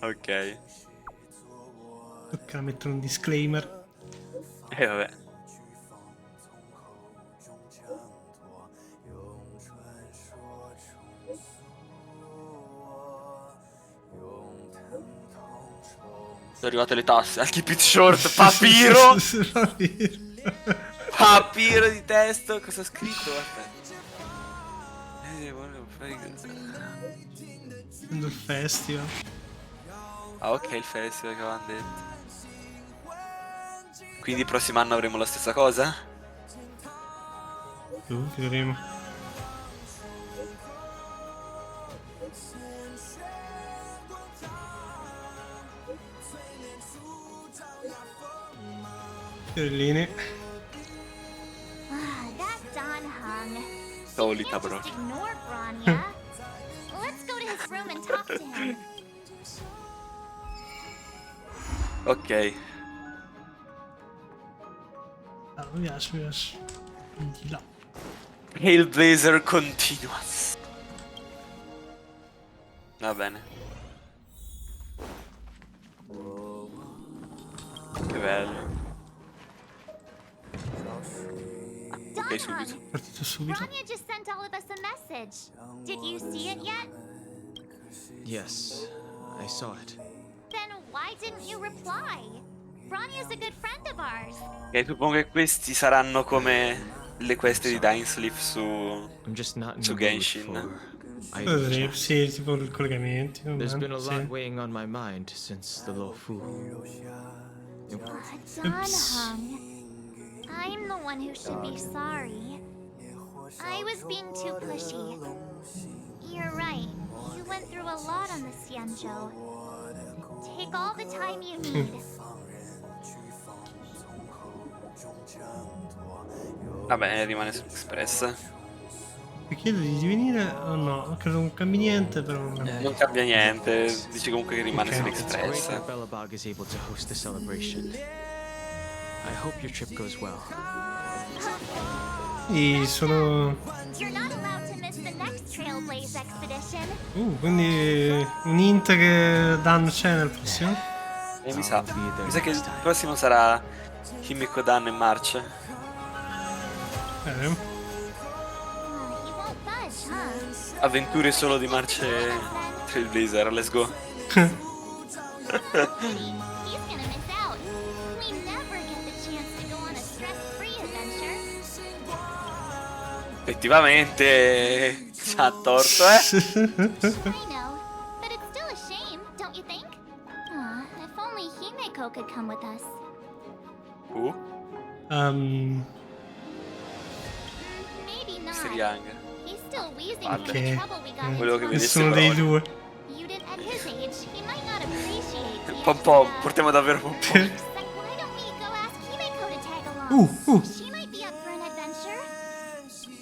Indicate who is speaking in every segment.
Speaker 1: Ok.
Speaker 2: Tocca mettere un disclaimer.
Speaker 1: Vabbè. Sono arrivate le tasse. Al keep it short. Papiro. Papiro di testo. Cosa ho scritto? Aspetta.
Speaker 2: Il festival.
Speaker 1: Ah, ok, il festival che avevamo detto. Quindi il prossimo anno avremo la stessa cosa?
Speaker 2: Vedremo. Fiorellini.
Speaker 3: That Don hung.
Speaker 1: Solita,
Speaker 3: Can't
Speaker 1: bro.
Speaker 3: just ignore Branya. Let's go to his room and talk to him.
Speaker 1: Ok.
Speaker 2: Ah, mi piace. Di là.
Speaker 1: Hellblazer Continuance. Va bene. Che bello. Ok, subito.
Speaker 2: Partito subito.
Speaker 3: Branya just sent all of us a message. Did you see it yet?
Speaker 4: Yes, I saw it.
Speaker 3: Then why didn't you reply? Branya's a good friend of ours.
Speaker 1: Ok, suppongo che questi saranno come le queste di Dainsleif su
Speaker 4: I'm just not in the mood
Speaker 1: Genshin.
Speaker 4: for idle chat.
Speaker 2: Sì, tipo i collegamenti.
Speaker 4: There's been a
Speaker 2: Sì.
Speaker 4: lot weighing on my mind since the low fu.
Speaker 3: Don hung. I'm the one who should be sorry. I was being too pushy. You're right. You went through a lot on the Xianzhou. Take all the time you need.
Speaker 1: Vabbè, rimane sull'Express.
Speaker 2: Mi chiedo di venire o no? Credo non cambi niente, però.
Speaker 1: Non cambia niente, dice comunque che rimane
Speaker 2: Ok.
Speaker 4: It's great
Speaker 1: sull'Express.
Speaker 4: that Belobog is able to host the celebration. I hope your trip goes well.
Speaker 2: Sì, sono.
Speaker 3: You're not allowed to miss the next Trailblaze expedition.
Speaker 2: Quindi un hint che Dan c'è nel prossimo?
Speaker 1: E mi sa che il prossimo sarà Himiko Dan e March.
Speaker 3: He won't budge, huh?
Speaker 1: Avventure solo di March e Trailblazer, let's go.
Speaker 3: He's gonna miss out. We never get the chance to go on a stress-free adventure.
Speaker 1: Effettivamente c'ha torto, eh?
Speaker 3: I know, but it's still a shame, don't you think? If only Himeko could come with us. Maybe not.
Speaker 1: Mr. Young.
Speaker 3: He's still wheezing
Speaker 1: Palle.
Speaker 3: from the trouble we got
Speaker 1: Volevo che
Speaker 3: into.
Speaker 1: vedesse
Speaker 2: Nessuno dei
Speaker 1: Brony.
Speaker 2: due.
Speaker 3: You did at his age. He might not appreciate the
Speaker 1: Pom pom,
Speaker 3: extra-
Speaker 1: portiamo davvero pom pom.
Speaker 3: Like, why don't we go ask Himeko to tag along? She might be up for an adventure.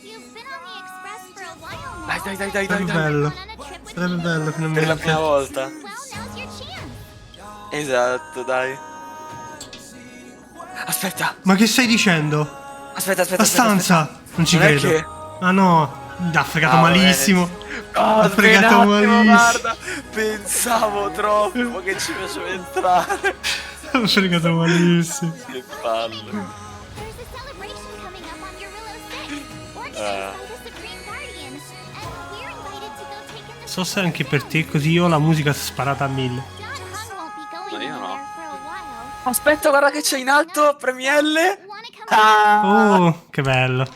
Speaker 3: You've been on the Express for a while now.
Speaker 1: Dai.
Speaker 2: Sarebbe bello.
Speaker 3: On a trip with
Speaker 2: Sarebbe
Speaker 3: me?
Speaker 2: bello
Speaker 1: Per la
Speaker 2: finalmente.
Speaker 1: prima volta.
Speaker 3: Well, now's your chance.
Speaker 1: Esatto, dai. Aspetta,
Speaker 2: Ma che stai dicendo?
Speaker 1: aspetta.
Speaker 2: La stanza! Non ci
Speaker 1: Non è
Speaker 2: credo.
Speaker 1: che-
Speaker 2: Ah no, ha fregato
Speaker 1: Ah,
Speaker 2: malissimo.
Speaker 1: Oh,
Speaker 2: Ha fregato malissimo.
Speaker 1: guarda, pensavo troppo che ci facevo entrare.
Speaker 2: Ha fregato malissimo.
Speaker 1: Che palle.
Speaker 3: There's a celebration coming up on Eurilo 6, organized by the Supreme Guardian, and we're invited to go take in the
Speaker 2: So se anche per te, così io ho la musica sparata a 1000.
Speaker 3: Don Hung won't be going
Speaker 1: No, io no.
Speaker 3: anywhere for a while.
Speaker 1: Aspetta, guarda che c'è in alto, premielle.
Speaker 3: Wanna come
Speaker 1: Ah,
Speaker 2: Oh, che bello.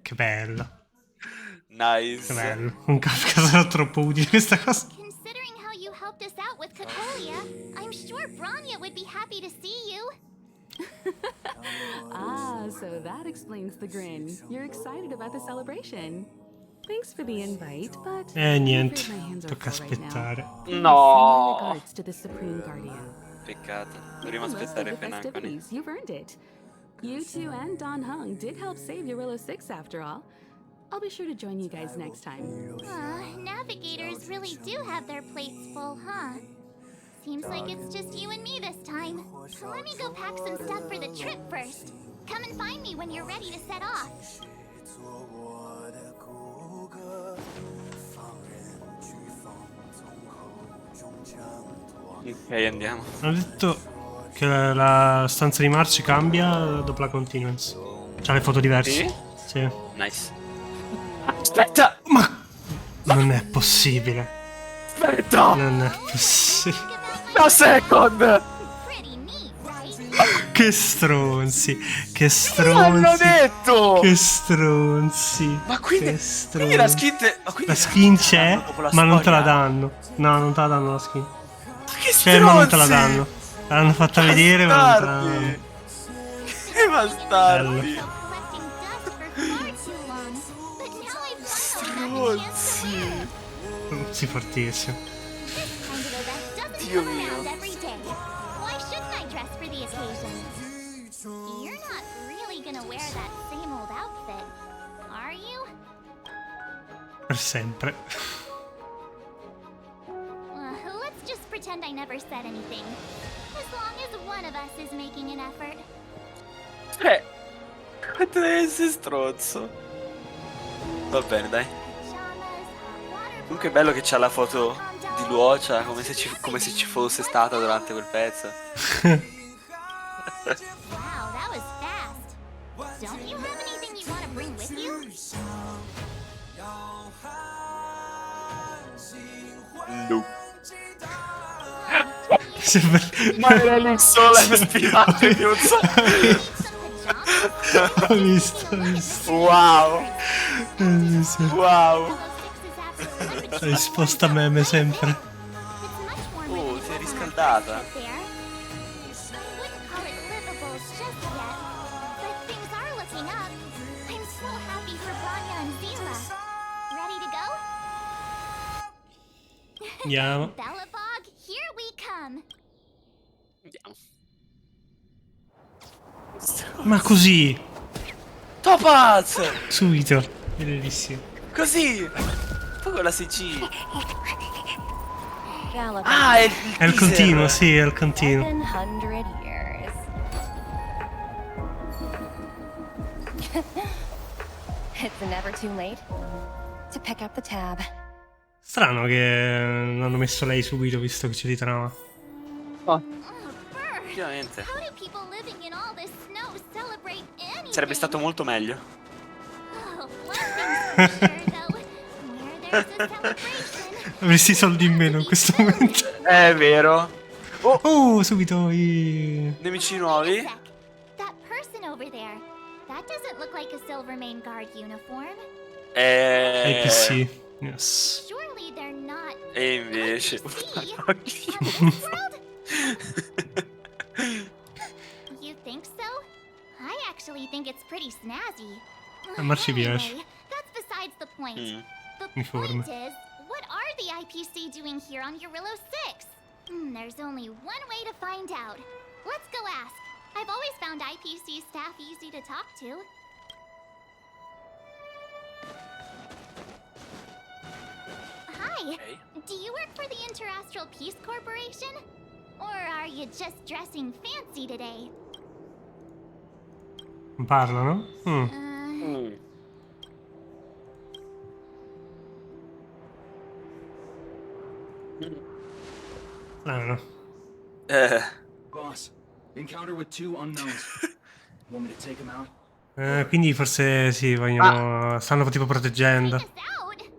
Speaker 2: Che bello. Che
Speaker 1: nice.
Speaker 2: bello. Un Kafka sarà troppo utile questa cosa.
Speaker 3: Considering how you helped us out with Cocolia, I'm sure Branya would be happy to see you.
Speaker 5: Ah, so that explains the grin. You're excited about the celebration. Thanks for the invite, but
Speaker 2: Niente.
Speaker 5: I'm afraid my hands are
Speaker 2: Tocca
Speaker 5: full right now.
Speaker 2: aspettare.
Speaker 5: Please
Speaker 1: No.
Speaker 5: send my regards to the Supreme Guardian.
Speaker 1: Peccato, dovremmo
Speaker 5: Most of
Speaker 1: aspettare
Speaker 5: the
Speaker 1: Penacony.
Speaker 5: festivities, you've earned it. You two and Don Hung did help save Eurilo 6 after all. I'll be sure to join you guys next time.
Speaker 3: Navigators really do have their plates full, huh? Seems like it's just you and me this time. Let me go pack some stuff for the trip first. Come and find me when you're ready to set off.
Speaker 1: Ok, andiamo.
Speaker 2: Hanno detto che la stanza di Marci cambia dopo la continuance. C'ha le foto diverse.
Speaker 1: Sì?
Speaker 2: Sì.
Speaker 1: Nice. Aspetta!
Speaker 2: Ma non è possibile.
Speaker 1: Aspetta!
Speaker 2: Non è possibile.
Speaker 1: No, second!
Speaker 3: Pretty neat, right?
Speaker 2: Che stronzi. Che
Speaker 1: L'hanno
Speaker 2: stronzi.
Speaker 1: detto!
Speaker 2: Che stronzi.
Speaker 1: Ma quindi,
Speaker 2: Che
Speaker 1: quindi la
Speaker 2: stronzi.
Speaker 1: skin... quindi
Speaker 2: La skin
Speaker 1: la
Speaker 2: c'è,
Speaker 1: danno dopo la
Speaker 2: ma non te la
Speaker 1: storia?
Speaker 2: danno. No, non te la danno la skin.
Speaker 1: Che
Speaker 2: C'è, ma non te la
Speaker 1: stronzi!
Speaker 2: danno. L'hanno fatta vedere, ma non te la danno.
Speaker 1: Bastardi! Che bastardi!
Speaker 2: Bello.
Speaker 3: Collecting dust for far too long, but now I finally have the chance to win.
Speaker 2: Stronzi fortissimo.
Speaker 3: This kind of event doesn't
Speaker 1: Dio
Speaker 3: come
Speaker 1: mio.
Speaker 3: around every day. Why shouldn't I dress for the occasion? You're not really gonna wear that same old outfit, are you?
Speaker 2: Per sempre.
Speaker 3: Let's just pretend I never said anything. As long as one of us is making an effort.
Speaker 1: Quanto deve essere stronzo. Va bene, dai. Comunque è bello che c'ha la foto di Luocia, come se ci fosse stata durante quel pezzo.
Speaker 3: Wow, that was fast. Don't you have anything you want to bring with you?
Speaker 1: No.
Speaker 2: Sembra...
Speaker 1: Ma era lì solo e spinato in un
Speaker 2: Ho visto, ho visto.
Speaker 1: Wow.
Speaker 2: Bellissimo.
Speaker 1: Wow.
Speaker 2: La risposta meme sempre.
Speaker 1: Oh, si è riscaldata.
Speaker 2: Andiamo.
Speaker 3: Bellabog, here we come.
Speaker 1: Andiamo.
Speaker 2: Ma così,
Speaker 1: Topaz!
Speaker 2: subito. Bellissimo.
Speaker 1: Così! Poi con la CG. Ah, è
Speaker 2: È il continuo, sì, è il continuo.
Speaker 6: 700 years. It's never too late to pick up the tab.
Speaker 2: Strano che non hanno messo lei subito, visto che c'è di trama.
Speaker 3: Oh, Burr,
Speaker 1: Effettivamente.
Speaker 3: how do people living in all this snow celebrate anything?
Speaker 1: Sarebbe stato molto meglio.
Speaker 3: Oh, one thing's for sure, though. Where there's a celebration,
Speaker 2: Avresti soldi in meno in questo momento.
Speaker 1: È vero. Oh,
Speaker 2: Oh, subito i...
Speaker 1: nemici
Speaker 3: Wait
Speaker 1: nuovi.
Speaker 3: a sec. That person over there. That doesn't look like a Silvermane Guard uniform.
Speaker 2: APC. Yes.
Speaker 3: Surely they're not.
Speaker 1: E invece.
Speaker 3: IPC? On this world? You think so? I actually think it's pretty snazzy.
Speaker 2: Marci piace.
Speaker 3: Anyway, that's besides the point.
Speaker 1: Mm.
Speaker 3: The
Speaker 2: Uniforme.
Speaker 3: point is, what are the IPC doing here on Eurillo 6? There's only one way to find out. Let's go ask. I've always found IPC staff easy to talk to. Hi.
Speaker 1: Ok.
Speaker 3: Do you work for the Interastral Peace Corporation? Or are you just dressing fancy today?
Speaker 2: Parlano?
Speaker 1: Mm.
Speaker 2: Strano.
Speaker 7: Boss, encounter with two unknowns. Want me to take him out?
Speaker 2: Quindi forse sì, vogliono... stanno tipo proteggendo.
Speaker 3: Take us out?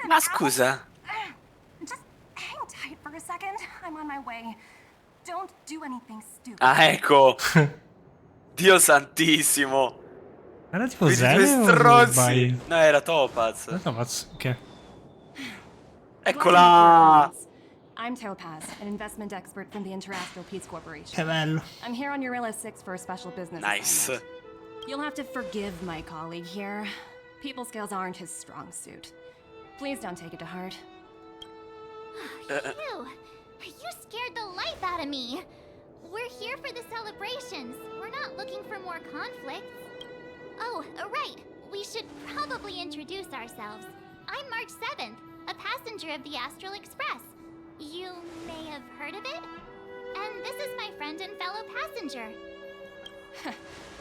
Speaker 1: Ma scusa.
Speaker 6: Just hang tight for a second. I'm on my way. Don't do anything stupid.
Speaker 1: Ah, ecco. Dio santissimo.
Speaker 2: Era tipo
Speaker 1: Questi due
Speaker 2: Zene o
Speaker 1: stronzi.
Speaker 2: sbaglio?
Speaker 1: No, era Topaz.
Speaker 2: No, cazzo, ok.
Speaker 1: Eccola.
Speaker 6: I'm Topaz, an investment expert from the Interastral Peace Corporation.
Speaker 2: Che bello.
Speaker 6: I'm here on Eurillo 6 for a special business
Speaker 1: Nice.
Speaker 6: assignment. You'll have to forgive my colleague here. People skills aren't his strong suit. Please don't take it to heart.
Speaker 3: Phew. You scared the life out of me. We're here for the celebrations. We're not looking for more conflicts. Oh, right. We should probably introduce ourselves. I'm March 7th, a passenger of the Astral Express. You may have heard of it? And this is my friend and fellow passenger.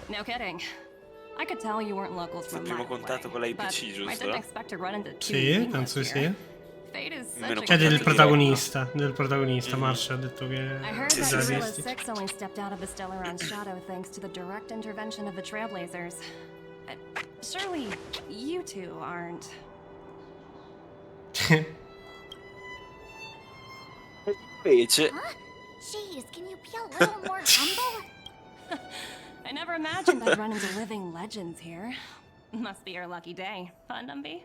Speaker 6: No kidding. I could tell you weren't locals
Speaker 1: Questo è
Speaker 6: from
Speaker 1: il primo
Speaker 6: miles
Speaker 1: contatto
Speaker 6: away,
Speaker 1: con la
Speaker 6: but
Speaker 1: IPC,
Speaker 6: I
Speaker 1: giusto?
Speaker 6: didn't expect to run into two
Speaker 2: Sì,
Speaker 6: English
Speaker 2: penso di
Speaker 6: here.
Speaker 2: sì.
Speaker 6: fate is such
Speaker 1: Almeno
Speaker 6: a
Speaker 2: Cioè
Speaker 1: del
Speaker 2: del protagonista, Marcia ha detto che
Speaker 6: I heard
Speaker 1: Sì,
Speaker 6: that
Speaker 1: sì, sì.
Speaker 6: Gorilla 6 only stepped out of the Stellaron's shadow thanks to the direct intervention of the Trailblazers. Surely you two aren't.
Speaker 1: Invece,
Speaker 3: Huh? Jeez, can you be a little more humble?
Speaker 6: I never imagined I'd run into living legends here. Must be your lucky day, huh, Numby?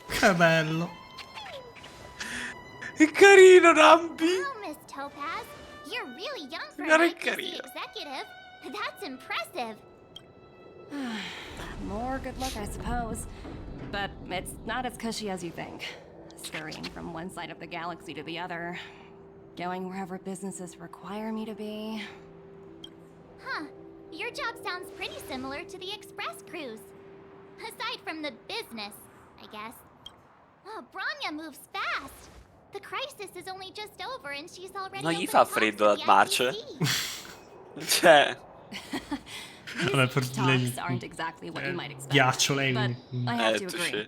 Speaker 2: che bello.
Speaker 1: è carino Nambi.
Speaker 3: Wow, Miss Topaz, you're really young for
Speaker 1: Guarda
Speaker 3: an
Speaker 1: che
Speaker 3: IPC
Speaker 1: carino.
Speaker 3: executive. That's impressive.
Speaker 6: More good luck, I suppose. But it's not as cushy as you think. Scurrying from one side of the galaxy to the other. Going wherever businesses require me to be.
Speaker 3: Huh. Your job sounds pretty similar to the express cruise. Aside from the business, I guess. Oh, Branya moves fast. The crisis is only just over and she's already
Speaker 1: Non gli
Speaker 3: opened
Speaker 1: fa
Speaker 3: talks
Speaker 1: freddo
Speaker 3: with
Speaker 1: a
Speaker 3: the
Speaker 1: Marce?
Speaker 3: IPC.
Speaker 1: Cioè,
Speaker 2: Vabbè, per
Speaker 6: These
Speaker 2: lei
Speaker 6: talks aren't exactly what you might expect.
Speaker 2: ghiaccio lei.
Speaker 6: But I have to
Speaker 1: touché.
Speaker 6: agree.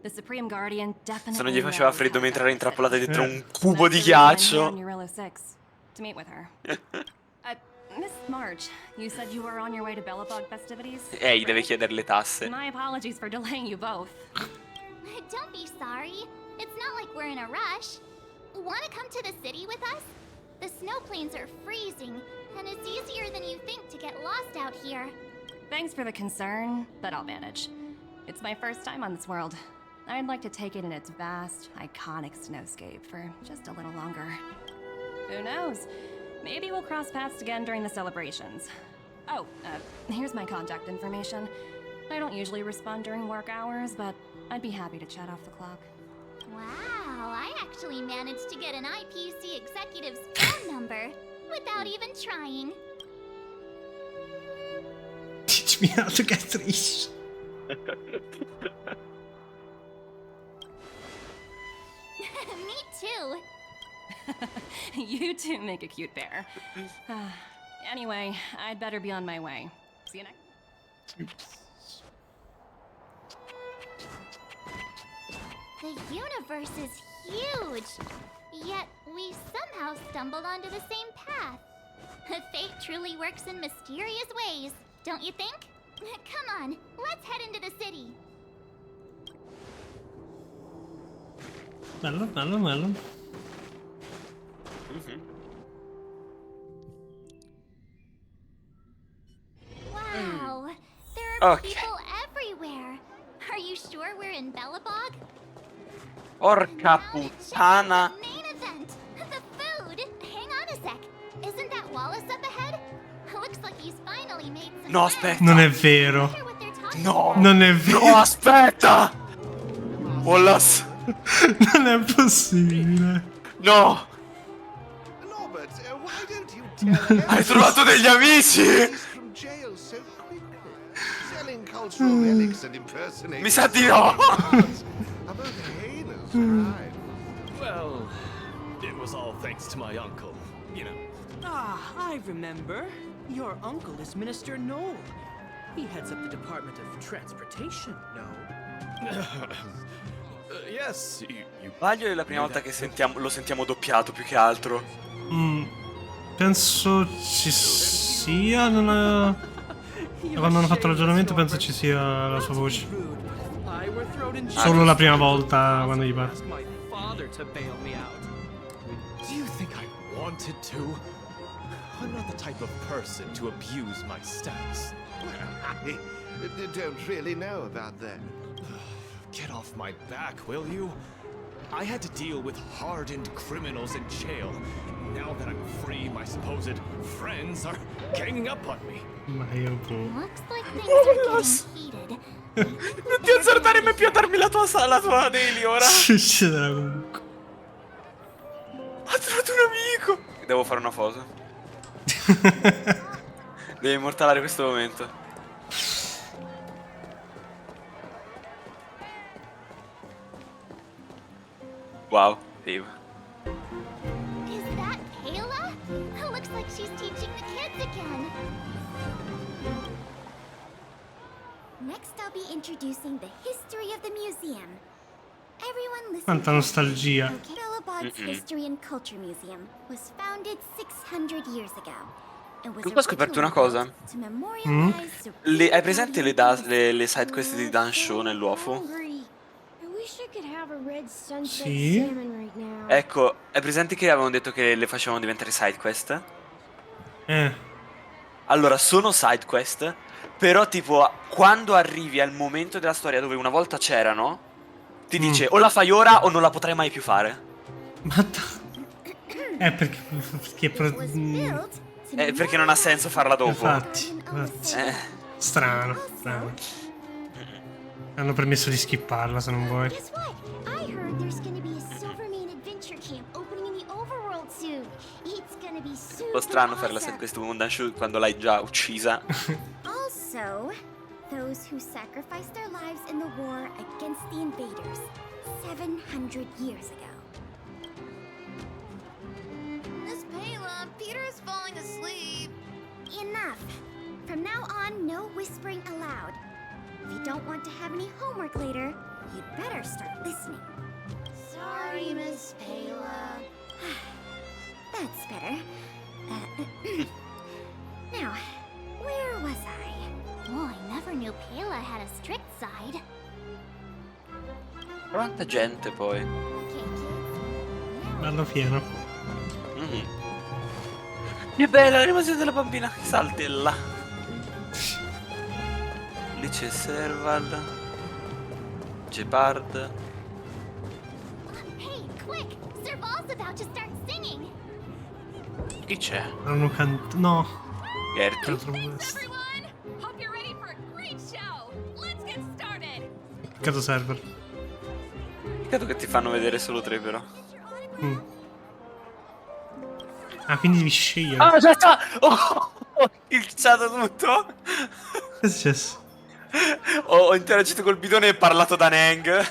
Speaker 6: The Supreme Guardian definitely
Speaker 1: Se non gli faceva
Speaker 6: knows
Speaker 1: freddo
Speaker 6: how to
Speaker 1: mentre era
Speaker 6: govern
Speaker 1: intrappolata
Speaker 6: cities.
Speaker 1: dentro un
Speaker 6: That's
Speaker 1: cubo di
Speaker 6: the reason I'm here
Speaker 1: ghiaccio.
Speaker 6: on Eurilo 6, to meet with her. Miss March, you said you were on your way to Bellabog festivities?
Speaker 1: Gli deve chiedere le tasse.
Speaker 6: My apologies for delaying you both.
Speaker 3: Don't be sorry. It's not like we're in a rush. Want to come to the city with us? The snow plains are freezing, and it's easier than you think to get lost out here.
Speaker 6: Thanks for the concern, but I'll manage. It's my first time on this world. I'd like to take it in its vast, iconic snowscape for just a little longer. Who knows? Maybe we'll cross paths again during the celebrations. Oh, here's my contact information. I don't usually respond during work hours, but I'd be happy to chat off the clock.
Speaker 3: Wow, I actually managed to get an IPC executive's phone number without even trying.
Speaker 2: Teach me how to get rich.
Speaker 3: Me too.
Speaker 6: You two make a cute pair. Anyway, I'd better be on my way. See you next.
Speaker 3: The universe is huge, yet we somehow stumbled onto the same path. Fate truly works in mysterious ways, don't you think? Come on, let's head into the city.
Speaker 2: Bello, bello, bello.
Speaker 3: Wow, there are
Speaker 1: Okay.
Speaker 3: people everywhere. Are you sure we're in Bellabog?
Speaker 1: Porca
Speaker 3: Now to check
Speaker 1: puttana.
Speaker 3: out the main event, the food. Hang on a sec. Isn't that Wallace up ahead? Looks like he's finally made some
Speaker 1: No,
Speaker 3: friends.
Speaker 1: aspetta.
Speaker 2: Non è vero.
Speaker 3: Wonder what they're talking
Speaker 1: No.
Speaker 3: about.
Speaker 2: Non è vero.
Speaker 1: No, aspetta! Wallace.
Speaker 2: Non è possibile.
Speaker 1: No!
Speaker 8: Norbert, why don't you tell
Speaker 1: Hai trovato degli amici!
Speaker 8: from jail so quickly? Selling cultural relics and impersonating
Speaker 1: Mi sa di no!
Speaker 8: a most heinous crime.
Speaker 9: Well, it was all thanks to my uncle, you know.
Speaker 10: Ah, I remember. Your uncle is Minister Knoll. He heads up the Department of Transportation, no?
Speaker 9: Yes, you
Speaker 1: Sbaglio è la prima volta che lo sentiamo doppiato più che altro.
Speaker 2: Penso ci sia. Non è... Quando hanno fatto il ragionamento penso ci sia la sua voce.
Speaker 10: I were thrown in jail.
Speaker 2: Solo la prima volta quando gli
Speaker 10: Ask
Speaker 2: parla.
Speaker 10: my father to bail me out.
Speaker 9: Do you think I wanted to? I'm not the type of person to abuse my status.
Speaker 8: I don't really know about that.
Speaker 9: Get off my back, will you? I had to deal with hardened criminals in jail. Now that I'm free, my supposed friends are ganging up on me.
Speaker 2: Ma io boh.
Speaker 3: Looks like things are getting heated.
Speaker 1: Non ti azzardare mai più a darmi la tua daily ora.
Speaker 2: Succederà comunque.
Speaker 1: Ha trovato un amico. Devo fare una foto. Devi immortalare questo momento. Wow, Devo.
Speaker 3: Is that Kayla? Looks like she's teaching the kids again.
Speaker 11: Next, I'll be introducing the history of the museum.
Speaker 3: Everyone listen.
Speaker 2: Quanta nostalgia.
Speaker 3: Belobog's History and Culture Museum was founded 600 years ago.
Speaker 1: Comunque ho scoperto una cosa. Hai presente le side quest di Dan Show nell'UFO?
Speaker 2: Sì.
Speaker 1: Ecco, hai presente che avevano detto che le facevano diventare side quest? Allora, sono side quest, però tipo quando arrivi al momento della storia dove una volta c'erano, ti dice o la fai ora o non la potrai mai più fare. Perché non ha senso farla dopo.
Speaker 2: Infatti. Strano. Hanno permesso di skipparla se non vuoi.
Speaker 1: Un po' strano fare la side quest con Danshu quando l'hai già uccisa.
Speaker 3: Also, those who sacrificed their lives in the war against the invaders 700 years ago. Miss Payla, Peter's falling asleep. Enough. From now on, no whispering aloud. If you don't want to have any homework later, you'd better start listening. Sorry, Miss Payla. That's better. Now, where was I? Oh, I never knew Payla had a strict side.
Speaker 1: Quanta gente poi.
Speaker 2: Bello pieno.
Speaker 1: Che bella l'animazione della bambina che saltella. Lì c'è Serval, Gepard.
Speaker 3: Hey, quick! Serval's about to start singing.
Speaker 1: Chi c'è?
Speaker 2: Hanno cantato. No.
Speaker 1: Gertie.
Speaker 6: Everyone, hope you're ready for a great show. Let's get started.
Speaker 2: Peccato server.
Speaker 1: Peccato che ti fanno vedere solo 3 però.
Speaker 2: Ah, quindi devi scegliere.
Speaker 1: Ah, aspetta! Oh, ho glitchato tutto.
Speaker 2: Che è successo?
Speaker 1: Ho interagito col bidone e parlato da Nang.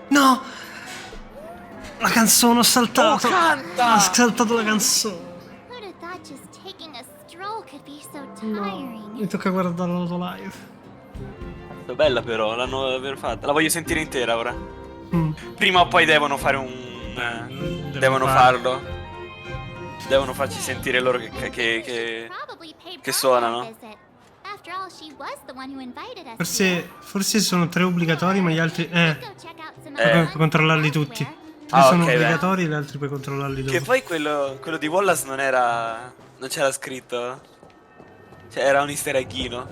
Speaker 2: No! La canzone, ho saltato!
Speaker 1: Oh, canta!
Speaker 2: Ho saltato la canzone.
Speaker 3: Who'd have thought just taking a stroll could be so tiring?
Speaker 2: Mi tocca guardare l'autolive.
Speaker 1: È bella però, l'hanno davvero fatta. La voglio sentire intera ora. Prima o poi devono fare devono farlo. Devono farci sentire loro che suonano.
Speaker 2: Forse sono 3 obbligatori, ma gli altri. Puoi controllarli tutti. 3 sono
Speaker 1: ok,
Speaker 2: obbligatori, gli altri puoi controllarli dopo.
Speaker 1: Che poi quello di Wallace non era. Non c'era scritto. Cioè, era un easter eggino.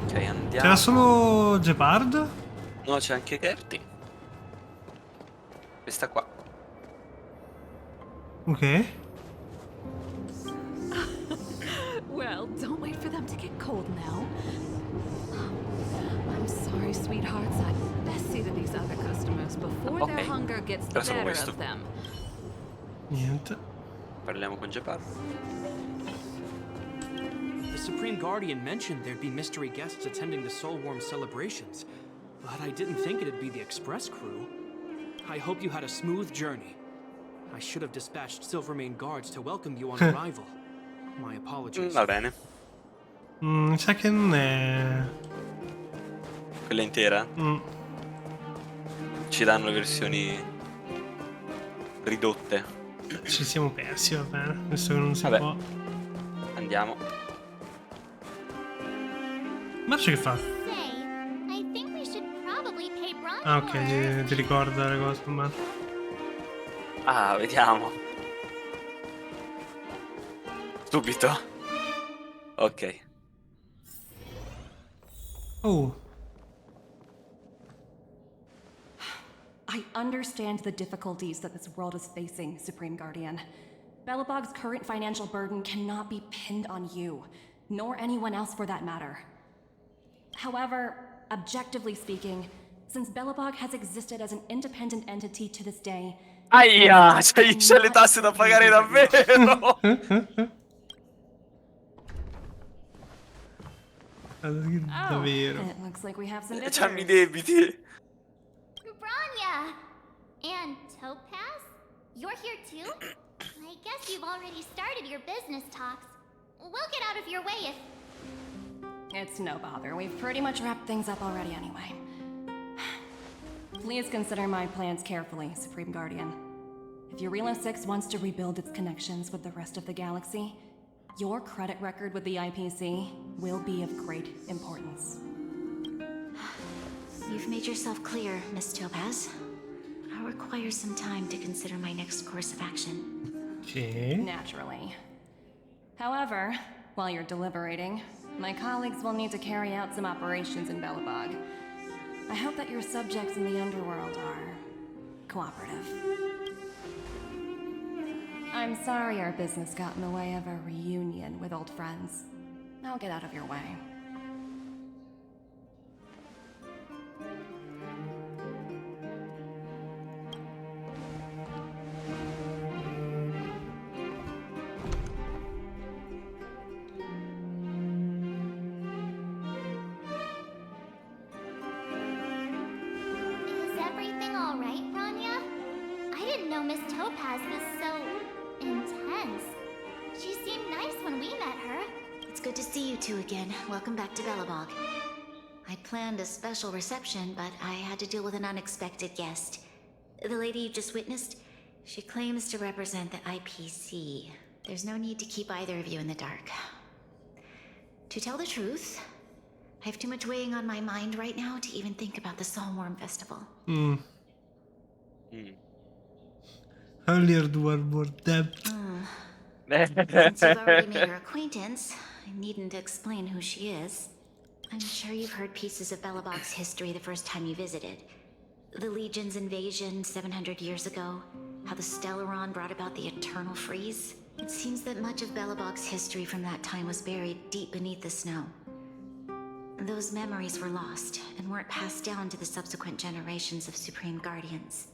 Speaker 1: Ok, andiamo.
Speaker 2: C'era solo Gepard?
Speaker 1: No, c'è anche Gertie. Questa qua.
Speaker 2: Ok.
Speaker 5: Well, don't wait for them to get cold now. I'm sorry, sweethearts. I'd best see to these other customers before their hunger gets the better of them.
Speaker 2: Niente.
Speaker 1: Parliamo con Gepard.
Speaker 10: The Supreme Guardian mentioned there'd be mystery guests attending the Soulworm celebrations, but I didn't think it'd be the Express crew. I hope you had a smooth journey. I should have dispatched Silvermane guards to welcome you on arrival. My apologies.
Speaker 1: Va bene.
Speaker 2: Sa che non è.
Speaker 1: Quella intera? Ci danno le versioni ridotte.
Speaker 2: Ci siamo persi, va bene. Visto che non si può.
Speaker 1: Andiamo.
Speaker 2: Marcia che fa? Ah, ok, ti ricorda le cose, ma.
Speaker 1: Ah, vediamo. Subito. Ok.
Speaker 2: Oh.
Speaker 6: I understand the difficulties that this world is facing, Supreme Guardian. Belobog's current financial burden cannot be pinned on you, nor anyone else for that matter. However, objectively speaking, since Belobog has existed as an independent entity to this day...
Speaker 1: Aia, c'è le tasse da pagare davvero!
Speaker 2: Davvero.
Speaker 6: It looks like we have some
Speaker 1: C'hanno i debiti.
Speaker 3: Branya! And Topaz? You're here too? I guess you've already started your business talks. We'll get out of your way if
Speaker 6: It's no bother. We've pretty much wrapped things up already anyway. Please consider my plans carefully, Supreme Guardian. If Eurela 6 wants to rebuild its connections with the rest of the galaxy, your credit record with the IPC will be of great importance.
Speaker 11: You've made yourself clear, Miss Topaz. I'll require some time to consider my next course of action.
Speaker 2: Okay.
Speaker 6: Naturally. However, while you're deliberating, my colleagues will need to carry out some operations in Belobog. I hope that your subjects in the underworld are cooperative. I'm sorry our business got in the way of a reunion with old friends. I'll get out of your way.
Speaker 3: Is everything all right, Rania? I didn't know Miss Topaz was so intense. She seemed nice when we met her.
Speaker 11: It's good to see you two again. Welcome back to Belobog. I'd planned a special reception, but I had to deal with an unexpected guest. The lady you just witnessed, she claims to represent the IPC. There's no need to keep either of you in the dark. To tell the truth, I have too much weighing on my mind right now to even think about the Soulworm Festival.
Speaker 2: Earlier one more depth.
Speaker 11: Since you've already made her acquaintance, I needn't explain who she is. I'm sure you've heard pieces of Belobog's history the first time you visited. The Legion's invasion 700 years ago, how the Stellaron brought about the Eternal Freeze. It seems that much of Belobog's history from that time was buried deep beneath the snow. Those memories were lost and weren't passed down to the subsequent generations of Supreme Guardians.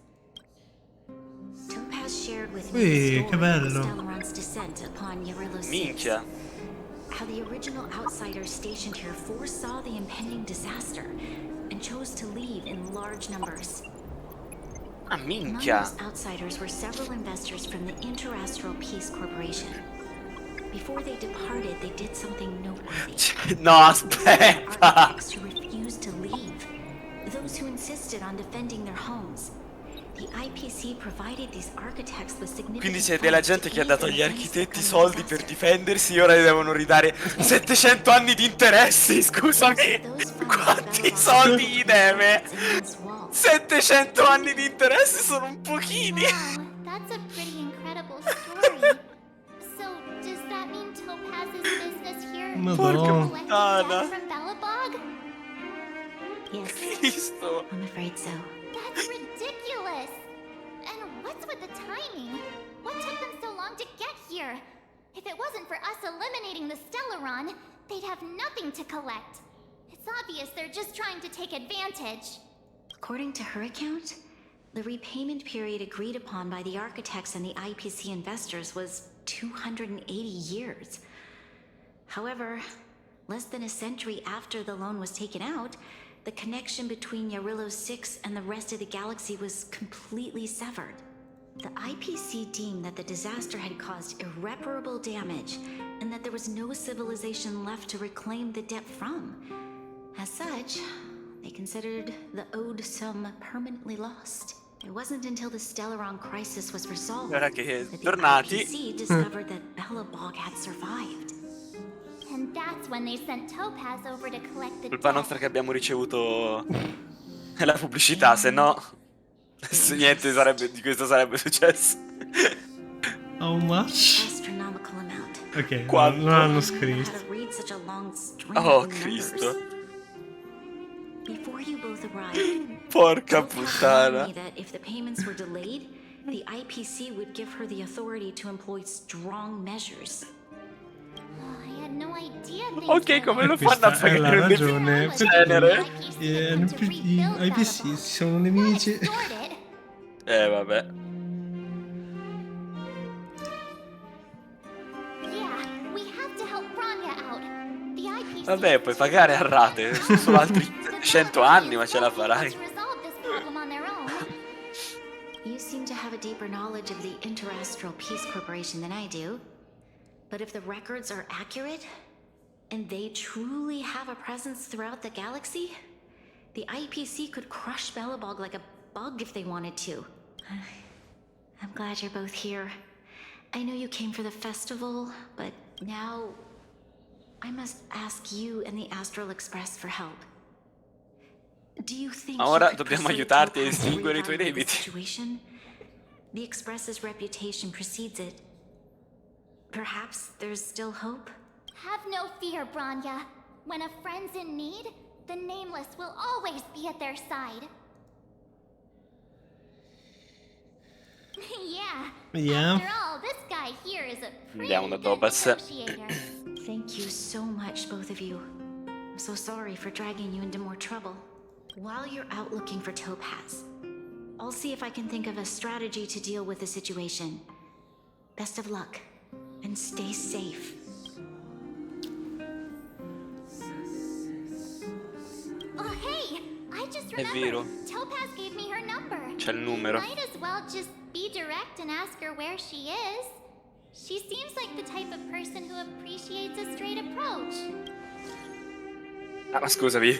Speaker 11: Topaz shared with me the story of the Stellaron's descent upon Eurela 6.
Speaker 1: Minchia.
Speaker 11: How the original outsiders stationed here foresaw the impending disaster and chose to leave in large numbers.
Speaker 1: Ah,
Speaker 11: Among
Speaker 1: minchia.
Speaker 11: those outsiders were several investors from the Interastral Peace Corporation. Before they departed, they did something noteworthy.
Speaker 1: No, aspetta.
Speaker 11: Architects who refused to leave. Those who insisted on defending their homes. The IPC provided these architects with significant
Speaker 1: Quindi c'è della gente che ha dato agli architetti soldi per difendersi e ora gli devono ridare 700 anni di interessi, scusami. Quanti soldi gli deve? 700 anni di interessi sono un pochini.
Speaker 3: Wow, that's a pretty incredible story. So, does that mean Topaz's business here
Speaker 2: Madonna.
Speaker 3: collecting debt from Belobog?
Speaker 11: Yes,
Speaker 1: Cristo.
Speaker 11: I'm afraid so.
Speaker 3: That's ridiculous! And what's with the timing? What took them so long to get here? If it wasn't for us eliminating the Stellaron, they'd have nothing to collect. It's obvious they're just trying to take advantage.
Speaker 11: According to her account, the repayment period agreed upon by the architects and the IPC investors was 280 years. However, less than a century after the loan was taken out, the connection between Eurela 6 and the rest of the galaxy was completely severed. The IPC deemed that the disaster had caused irreparable damage and that there was no civilization left to reclaim the debt from. As such, they considered the owed sum permanently lost. It wasn't until the Stellaron crisis was resolved
Speaker 1: Ora che
Speaker 11: that the
Speaker 1: tornati.
Speaker 11: IPC discovered that Belobog had survived.
Speaker 3: And that's when they sent Topaz over to collect the
Speaker 1: Colpa
Speaker 3: debt.
Speaker 1: nostra che abbiamo ricevuto la pubblicità, se no niente di questo sarebbe successo.
Speaker 2: How much?
Speaker 11: Astronomical amount.
Speaker 2: Ok,
Speaker 1: Quanto?
Speaker 2: non hanno
Speaker 11: How
Speaker 2: scritto.
Speaker 11: to read such a long string
Speaker 1: Oh,
Speaker 11: of numbers.
Speaker 1: Cristo.
Speaker 11: Before you both arrived,
Speaker 1: Porca
Speaker 11: Topaz warned
Speaker 1: puttana.
Speaker 11: me that if the payments were delayed, the IPC would give her the authority to employ strong measures.
Speaker 3: I had no idea things
Speaker 1: Ok,
Speaker 3: were
Speaker 1: come lo
Speaker 3: like
Speaker 1: fanno a
Speaker 2: Questa è la
Speaker 1: pagare un
Speaker 2: ragione
Speaker 1: genere?
Speaker 2: I IPC sono nemici.
Speaker 1: Vabbè.
Speaker 3: Yeah, we have to help Rania out. The IPC
Speaker 1: Vabbè, puoi pagare a rate, sono solo altri 100 anni, ma ce la farai.
Speaker 3: resolve this problem on their own.
Speaker 11: You seem to have a deeper knowledge of the Interastral Peace Corporation than I do. But if the records are accurate, and they truly have a presence throughout the galaxy, the IPC could crush Belobog like a bug if they wanted to. I'm glad you're both here. I know you came for the festival, but now I must ask you and the Astral Express for help. Do you think
Speaker 1: Ora
Speaker 11: you could
Speaker 1: dobbiamo
Speaker 11: persuade
Speaker 1: aiutarti a
Speaker 11: Topaz to
Speaker 1: estinguere i tuoi
Speaker 11: reevaluate the
Speaker 1: debiti.
Speaker 11: situation? The Express's reputation precedes it. Perhaps there's still hope?
Speaker 3: Have no fear, Branya. When a friend's in need, the Nameless will always be at their side.
Speaker 2: Yeah.
Speaker 3: After all, this guy here is a pretty
Speaker 1: Andiamo da
Speaker 3: good
Speaker 1: Topaz.
Speaker 3: negotiator.
Speaker 11: Thank you so much, both of you. I'm so sorry for dragging you into more trouble. While you're out looking for Topaz, I'll see if I can think of a strategy to deal with the situation. Best of luck, and stay safe.
Speaker 3: Oh, hey! I just
Speaker 1: È vero.
Speaker 3: remembered. Topaz gave me her number.
Speaker 1: C'è il numero.
Speaker 3: Might as well just be direct and ask her where she is. She seems like the type of person who appreciates a straight approach.
Speaker 1: Ah, ma scusami.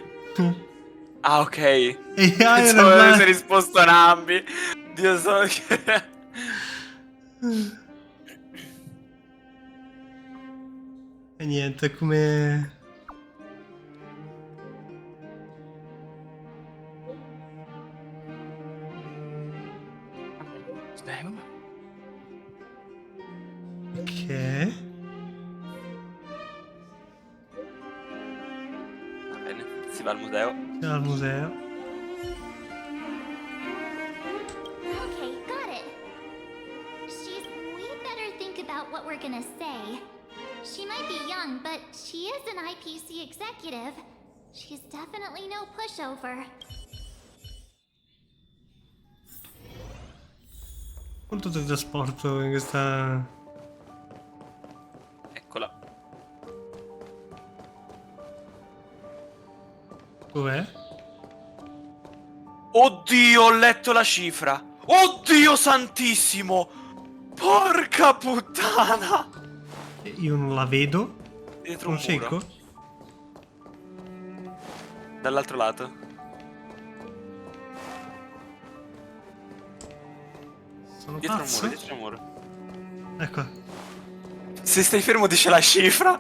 Speaker 1: Ah, ok.
Speaker 2: Yeah,
Speaker 1: Pensavo avesse risposto a Nambi. Dio so che...
Speaker 2: E niente, è come... Ok.
Speaker 1: Va bene, si va al museo.
Speaker 2: Al museo.
Speaker 3: Okay, got it. We better think about what we're gonna say. She might be young, but she is an IPC executive. She's definitely no pushover.
Speaker 2: Quanto teletrasporto in questa...
Speaker 1: Eccola.
Speaker 2: Dov'è?
Speaker 1: Oddio, ho letto la cifra. Oddio santissimo. Porca puttana.
Speaker 2: Io non la vedo.
Speaker 1: Dietro
Speaker 2: Non
Speaker 1: un muro.
Speaker 2: secco?
Speaker 1: Dall'altro lato.
Speaker 2: Sono
Speaker 1: Dietro un
Speaker 2: pazzo?
Speaker 1: muro, dietro un muro.
Speaker 2: Ecco.
Speaker 1: Se stai fermo dice la cifra.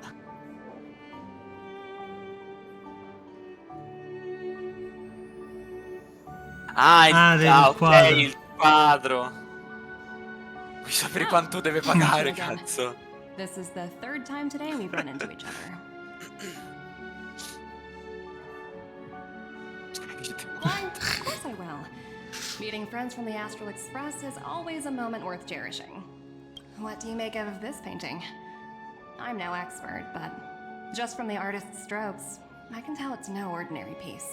Speaker 2: del quadro.
Speaker 1: il quadro. Vuoi sapere quanto deve pagare, cazzo?
Speaker 6: This is the third time today we've run into each other. Why, of course I will. Meeting friends from the Astral Express is always a moment worth cherishing. What do you make of this painting? I'm no expert, but just from the artist's strokes, I can tell it's no ordinary piece.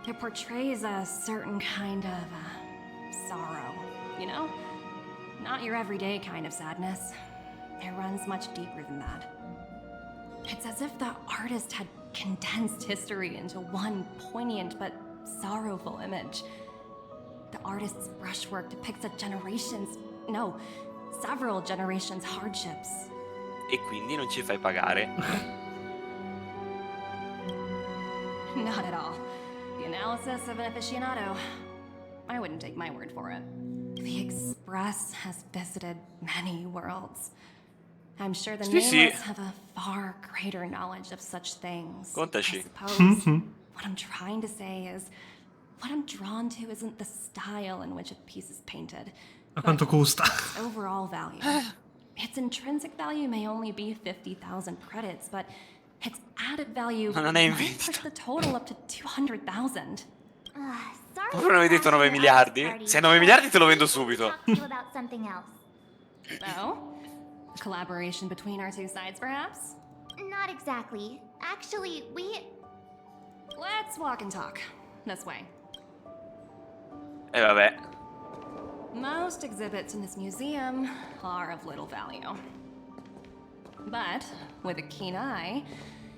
Speaker 6: It portrays a certain kind of sorrow, you know? Not your everyday kind of sadness. It runs much deeper than that. It's as if the artist had condensed history into one poignant but sorrowful image. The artist's brushwork depicts several generations' hardships.
Speaker 1: E quindi non ci fai pagare.
Speaker 6: Not at all. The analysis of an aficionado. I wouldn't take my word for it. The Express has visited many worlds. I'm sure the Nameless have a far greater knowledge of such things.
Speaker 1: Contaci.
Speaker 6: I suppose what I'm trying to say is, what I'm drawn to isn't the style in which a piece is painted,
Speaker 2: Ma quanto costa?
Speaker 6: its overall value. Its intrinsic value may only be 50,000 credits, but its added value
Speaker 1: Ma non è in
Speaker 6: might push
Speaker 1: vendita.
Speaker 6: the total up to 200,000.
Speaker 3: Sorry.
Speaker 1: Proprio non hai detto 9 miliardi? Se è 9 miliardi te lo vendo subito.
Speaker 3: Talk to you about something else.
Speaker 6: Oh? Collaboration between our two sides, perhaps?
Speaker 3: Not exactly. Actually,
Speaker 6: Let's walk and talk. This way.
Speaker 1: E vabbè.
Speaker 6: Most exhibits in this museum are of little value. But, with a keen eye,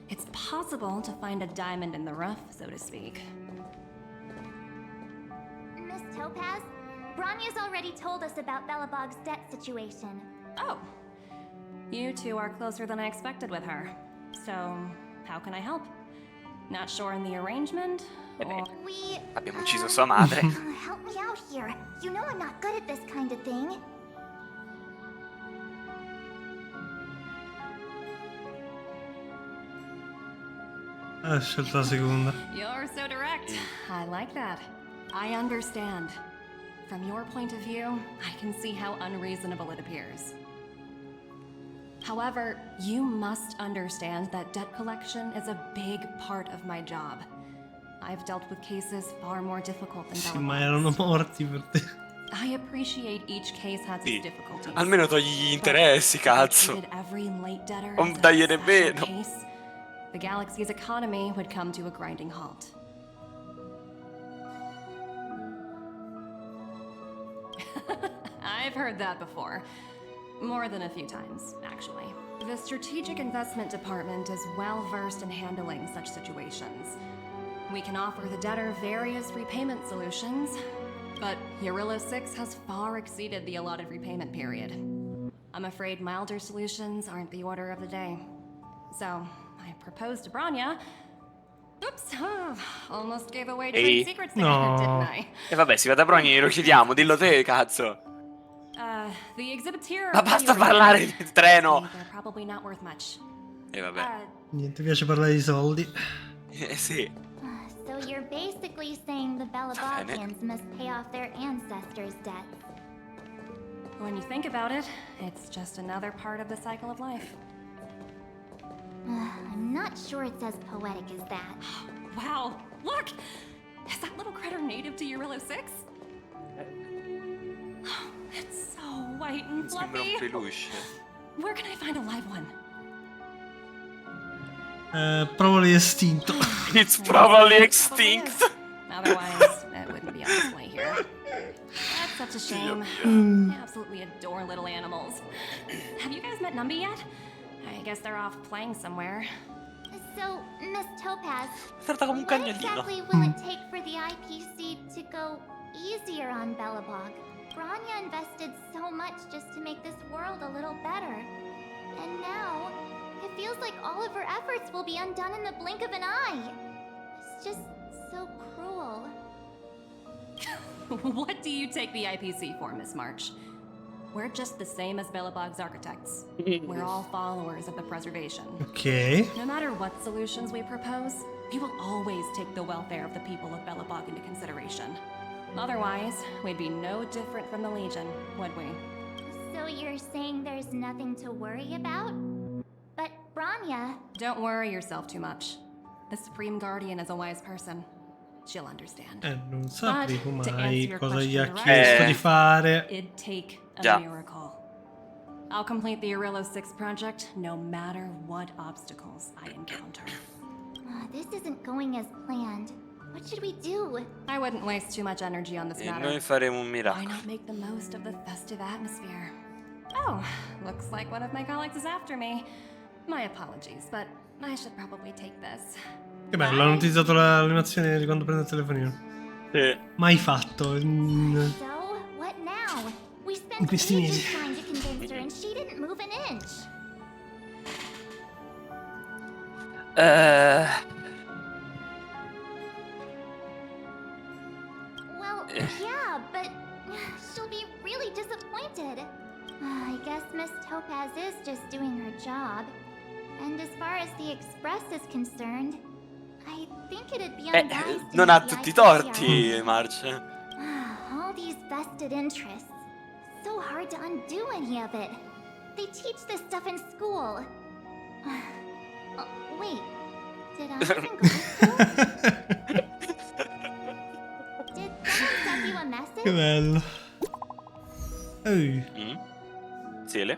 Speaker 6: it's possible to find a diamond in the rough, so to speak.
Speaker 3: Miss Topaz, Branya's already told us about Belobog's debt situation.
Speaker 6: Oh. You two are closer than I expected with her. So, how can I help? Not sure in the arrangement? Or...
Speaker 1: Abbiamo ucciso sua madre.
Speaker 3: Help me out here. You know I'm not good at this kind of thing.
Speaker 2: Ha scelto la seconda.
Speaker 6: You're so direct. I like that. I understand. From your point of view, I can see how unreasonable it appears. However, you must understand that debt collection is a big part of my job. I've dealt with cases far more difficult than
Speaker 2: Sì,
Speaker 6: Bella
Speaker 2: ma
Speaker 6: Box.
Speaker 2: erano morti per te.
Speaker 6: I appreciate each case has its difficulties.
Speaker 1: Almeno togli gli interessi, cazzo.
Speaker 6: Treated every late debtor
Speaker 1: Non
Speaker 6: as a
Speaker 1: dagliene
Speaker 6: special
Speaker 1: meno.
Speaker 6: case, the galaxy's economy would come to a grinding halt. I've heard that before. More than a few times, actually. The Strategic Investment Department is well versed in handling such situations. We can offer the debtor various repayment solutions, but Eurilla 6 has far exceeded the allotted repayment period. I'm afraid milder solutions aren't the order of the day. So, I proposed to Branya. Oops, almost gave away trade secrets there, didn't I?
Speaker 1: E vabbè, si va da Brogni, glielo chiediamo, dillo te, cazzo.
Speaker 6: The exhibitor.
Speaker 1: Ma basta parlare del treno.
Speaker 6: They're probably not worth much.
Speaker 1: E vabbè.
Speaker 2: Niente, piace parlare di soldi.
Speaker 1: Sì.
Speaker 3: So you're basically saying the Belabogians must pay off their ancestors' debts.
Speaker 6: When you think about it, it's just another part of the cycle of life.
Speaker 3: I'm not sure it's as poetic as that.
Speaker 6: Wow, look! Is that little critter native to Eurilla 6? It's so white and
Speaker 1: Sembra
Speaker 6: fluffy.
Speaker 1: un peluche.
Speaker 6: Where can I find a live one?
Speaker 2: Probably estinto.
Speaker 1: It's probably extinct.
Speaker 6: Otherwise, it wouldn't be on display here. That's such a shame. I absolutely adore little animals. Have you guys met Numby yet? I guess they're off playing somewhere.
Speaker 3: So, Miss Topaz,
Speaker 1: Tratta come un
Speaker 3: what
Speaker 1: cagnolino.
Speaker 3: exactly will it take for the IPC to go easier on Belobog? Branya invested so much just to make this world a little better. And now, it feels like all of her efforts will be undone in the blink of an eye. It's just so cruel.
Speaker 6: What do you take the IPC for, Miss March? We're just the same as Belobog's architects. We're all followers of the preservation.
Speaker 2: Ok.
Speaker 6: No matter what solutions we propose, we will always take the welfare of the people of Belobog into consideration. Otherwise, we'd be no different from the Legion, would we?
Speaker 3: So you're saying there's nothing to worry about? But Branya...
Speaker 6: Don't worry yourself too much. The Supreme Guardian is a wise person. She'll understand.
Speaker 2: Non sapevo
Speaker 6: But to
Speaker 2: mai
Speaker 6: answer your
Speaker 2: cosa gli ha
Speaker 6: question
Speaker 2: chiesto di fare.
Speaker 6: It'd take a
Speaker 1: Già.
Speaker 6: miracle. I'll complete the Eurilla 6 project no matter what obstacles I encounter.
Speaker 3: This isn't going as planned. What should we do?
Speaker 6: I wouldn't waste too much energy on this
Speaker 1: E
Speaker 6: matter.
Speaker 1: noi faremo un
Speaker 6: Why
Speaker 1: miracolo.
Speaker 6: not make the most of the festive atmosphere? Oh, looks like one of my colleagues is after me. My apologies, but I should probably take this.
Speaker 2: Che bello, hanno utilizzato l'animazione di quando prende il telefonino.
Speaker 1: Sì.
Speaker 2: Mai fatto.
Speaker 3: So, what now? We spent
Speaker 2: In questi
Speaker 3: ages
Speaker 2: mesi.
Speaker 3: trying to convince her and she didn't move an inch. Well, yeah, but she'll be really disappointed. I guess Miss Topaz is just doing her job. And as far as the Express is concerned, I think it'd be unwise to
Speaker 1: Non
Speaker 3: make
Speaker 1: ha
Speaker 3: the
Speaker 1: tutti i
Speaker 3: IPC
Speaker 1: torti,
Speaker 3: our-
Speaker 1: March.
Speaker 3: All these vested interests. So hard to undo any of it. They teach this stuff in school. Oh, wait. Did I even go to school? Did someone send you a message?
Speaker 2: Che bello.
Speaker 1: Sele.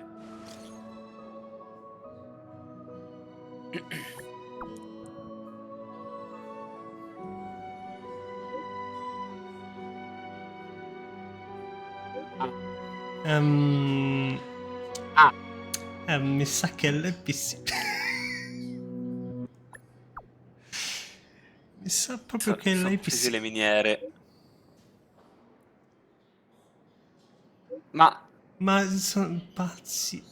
Speaker 2: Mi sa che è l'EPC. Mi sa proprio che è
Speaker 1: Sono
Speaker 2: l'EPC.
Speaker 1: presi le miniere. Ma
Speaker 2: Ma sono pazzi.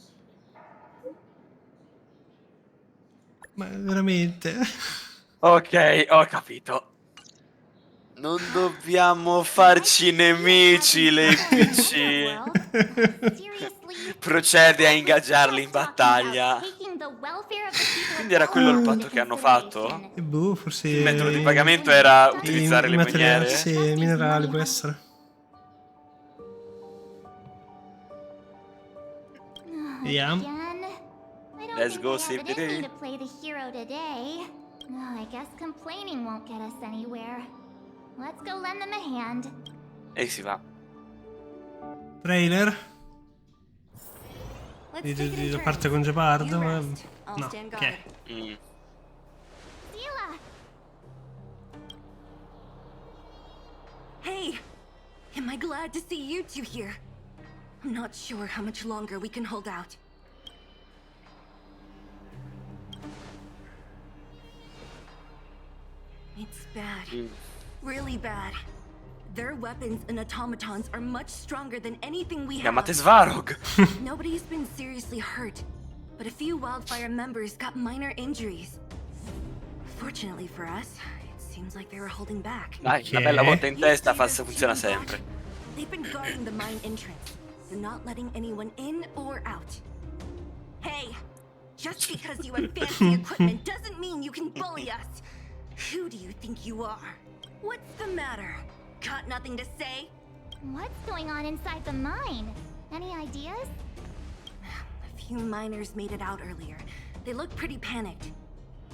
Speaker 2: Ma veramente?
Speaker 1: Ok, ho capito. Non dobbiamo farci nemici, lei PC. Procede a ingaggiarli in battaglia. Quindi era quello il patto che hanno fatto?
Speaker 2: E boh, forse...
Speaker 1: Il metodo di pagamento era utilizzare le
Speaker 2: materiali,
Speaker 1: miniere?
Speaker 2: sì, minerali, può essere. Vediamo.
Speaker 1: Let's go, save
Speaker 3: I
Speaker 1: the
Speaker 3: didn't
Speaker 1: day.
Speaker 3: need to play the hero today. Oh, I guess complaining won't get us anywhere. Let's go lend them a hand.
Speaker 1: E si va.
Speaker 2: Trailer.
Speaker 6: Let's
Speaker 2: Di,
Speaker 6: take
Speaker 2: di,
Speaker 6: it
Speaker 2: di,
Speaker 6: in
Speaker 2: da
Speaker 6: turns.
Speaker 2: parte con Gepardo,
Speaker 6: You
Speaker 2: ma...
Speaker 6: rest. I'll
Speaker 2: No,
Speaker 6: stand
Speaker 2: ok.
Speaker 6: guard.
Speaker 3: Sela!
Speaker 12: Hey! Am I glad to see you two here? I'm not sure how much longer we can hold out. It's bad. Really bad. Their weapons and automatons are much stronger than anything we have.
Speaker 1: Chiamate Svarog.
Speaker 12: Nobody's been seriously hurt, but a few Wildfire members got minor injuries. Fortunately for us, it seems like they were holding back.
Speaker 1: Dai, una bella botta in testa funziona sempre.
Speaker 12: They've been guarding the mine entrance. They're not letting anyone in or out. Hey, just because you have fancy equipment doesn't mean you can bully us. Who do you think you are? What's the matter? Got nothing to say?
Speaker 3: What's going on inside the mine? Any ideas?
Speaker 12: A few miners made it out earlier. They looked pretty panicked.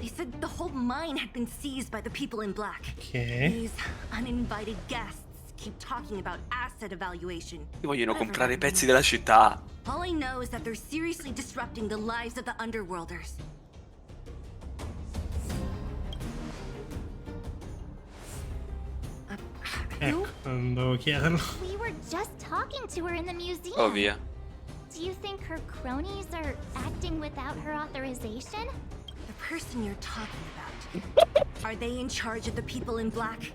Speaker 12: They said the whole mine had been seized by the people in black.
Speaker 2: Ok.
Speaker 12: These uninvited guests keep talking about asset evaluation.
Speaker 1: Vogliono comprare i pezzi della città.
Speaker 12: All I know is that they're seriously disrupting the lives of the Underworlders.
Speaker 2: Ecco, non dovevo chiederlo.
Speaker 3: We were just talking to her in the museum.
Speaker 1: Oh via.
Speaker 3: Do you think her cronies are acting without her authorization?
Speaker 12: The person you're talking about. Are they in charge of the people in black?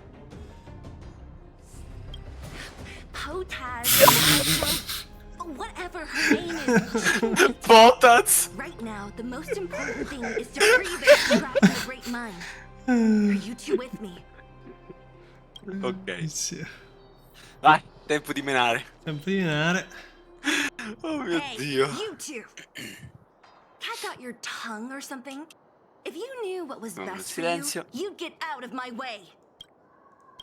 Speaker 12: Potaz. Whatever her name is.
Speaker 1: Potaz.
Speaker 12: Right now, the most important thing is to free this trapped in the Great Mine. Are you two with me?
Speaker 1: Ok.
Speaker 2: Sì.
Speaker 1: Vai, tempo di menare.
Speaker 2: Tempo di menare.
Speaker 1: Oh mio
Speaker 12: Hey,
Speaker 1: Dio.
Speaker 12: you two. Cat out your tongue or something? If you knew what was best for you,
Speaker 1: Silenzio.
Speaker 12: you'd get out of my way.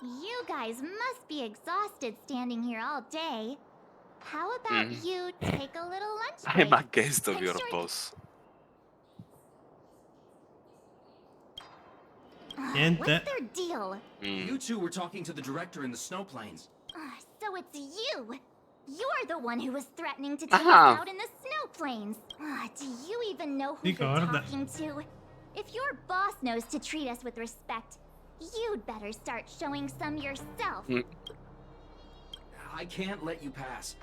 Speaker 3: You guys must be exhausted standing here all day. How about you take a little lunch break?
Speaker 1: Ma che sto
Speaker 3: I'm
Speaker 1: vi
Speaker 3: sure-
Speaker 1: posso.
Speaker 2: Niente.
Speaker 3: What's their deal?
Speaker 7: You two were talking to the director in the snow plains.
Speaker 3: So it's you. You're the one who was threatening to take
Speaker 1: Ah.
Speaker 3: us out in the snow plains. Do you even know who you're
Speaker 2: Ricorda.
Speaker 3: talking to? If your boss knows to treat us with respect, you'd better start showing some yourself.
Speaker 7: I can't let you pass.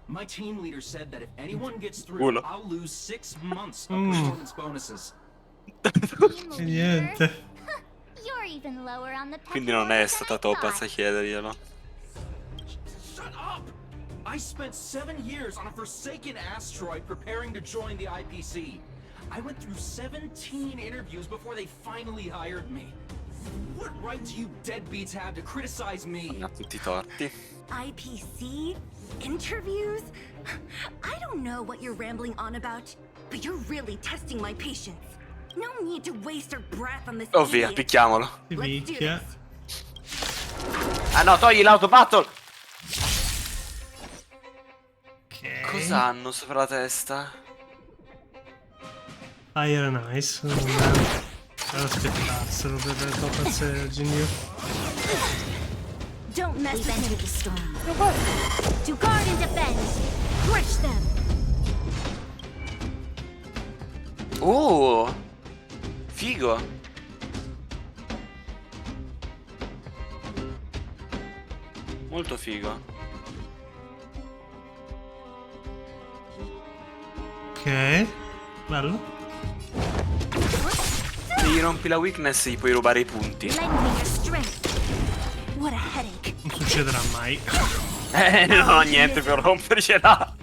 Speaker 7: My team leader said that if anyone gets through,
Speaker 1: Uno.
Speaker 7: I'll lose 6 months of performance bonuses.
Speaker 3: Team
Speaker 2: E
Speaker 3: leader?
Speaker 2: niente.
Speaker 3: You're even lower on the
Speaker 1: Quindi non è
Speaker 3: pecking
Speaker 1: stata
Speaker 3: order than I
Speaker 1: Topaz a
Speaker 3: thought.
Speaker 1: chiederglielo.
Speaker 7: Shut up! I spent 7 years on a forsaken asteroid preparing to join the IPC. I went through 17 interviews before they finally hired me. What right do you deadbeats have to criticize me?
Speaker 1: Non ha tutti i torti.
Speaker 12: IPC? Interviews? I don't know what you're rambling on about, but you're really testing my patience. No need to waste our breath on this
Speaker 1: Oh via,
Speaker 12: idiot.
Speaker 1: picchiamolo.
Speaker 2: Si
Speaker 12: Let's do
Speaker 2: picchia.
Speaker 12: this.
Speaker 1: Ah no, togli l'auto battle.
Speaker 2: Ok.
Speaker 1: Cosa hanno sopra la testa?
Speaker 2: Fire nice. Non devo aspettarselo per Topaz e Genio.
Speaker 12: Don't mess
Speaker 3: We've
Speaker 12: with
Speaker 3: entered
Speaker 12: me.
Speaker 3: the storm. To guard and defend. Crush them.
Speaker 1: Oh! Figo. Molto figo.
Speaker 2: Ok. Bello.
Speaker 1: Se gli rompi la weakness gli puoi rubare i punti.
Speaker 12: Lend me your strength. What a headache.
Speaker 2: Non succederà mai.
Speaker 1: Non ho niente per rompercela.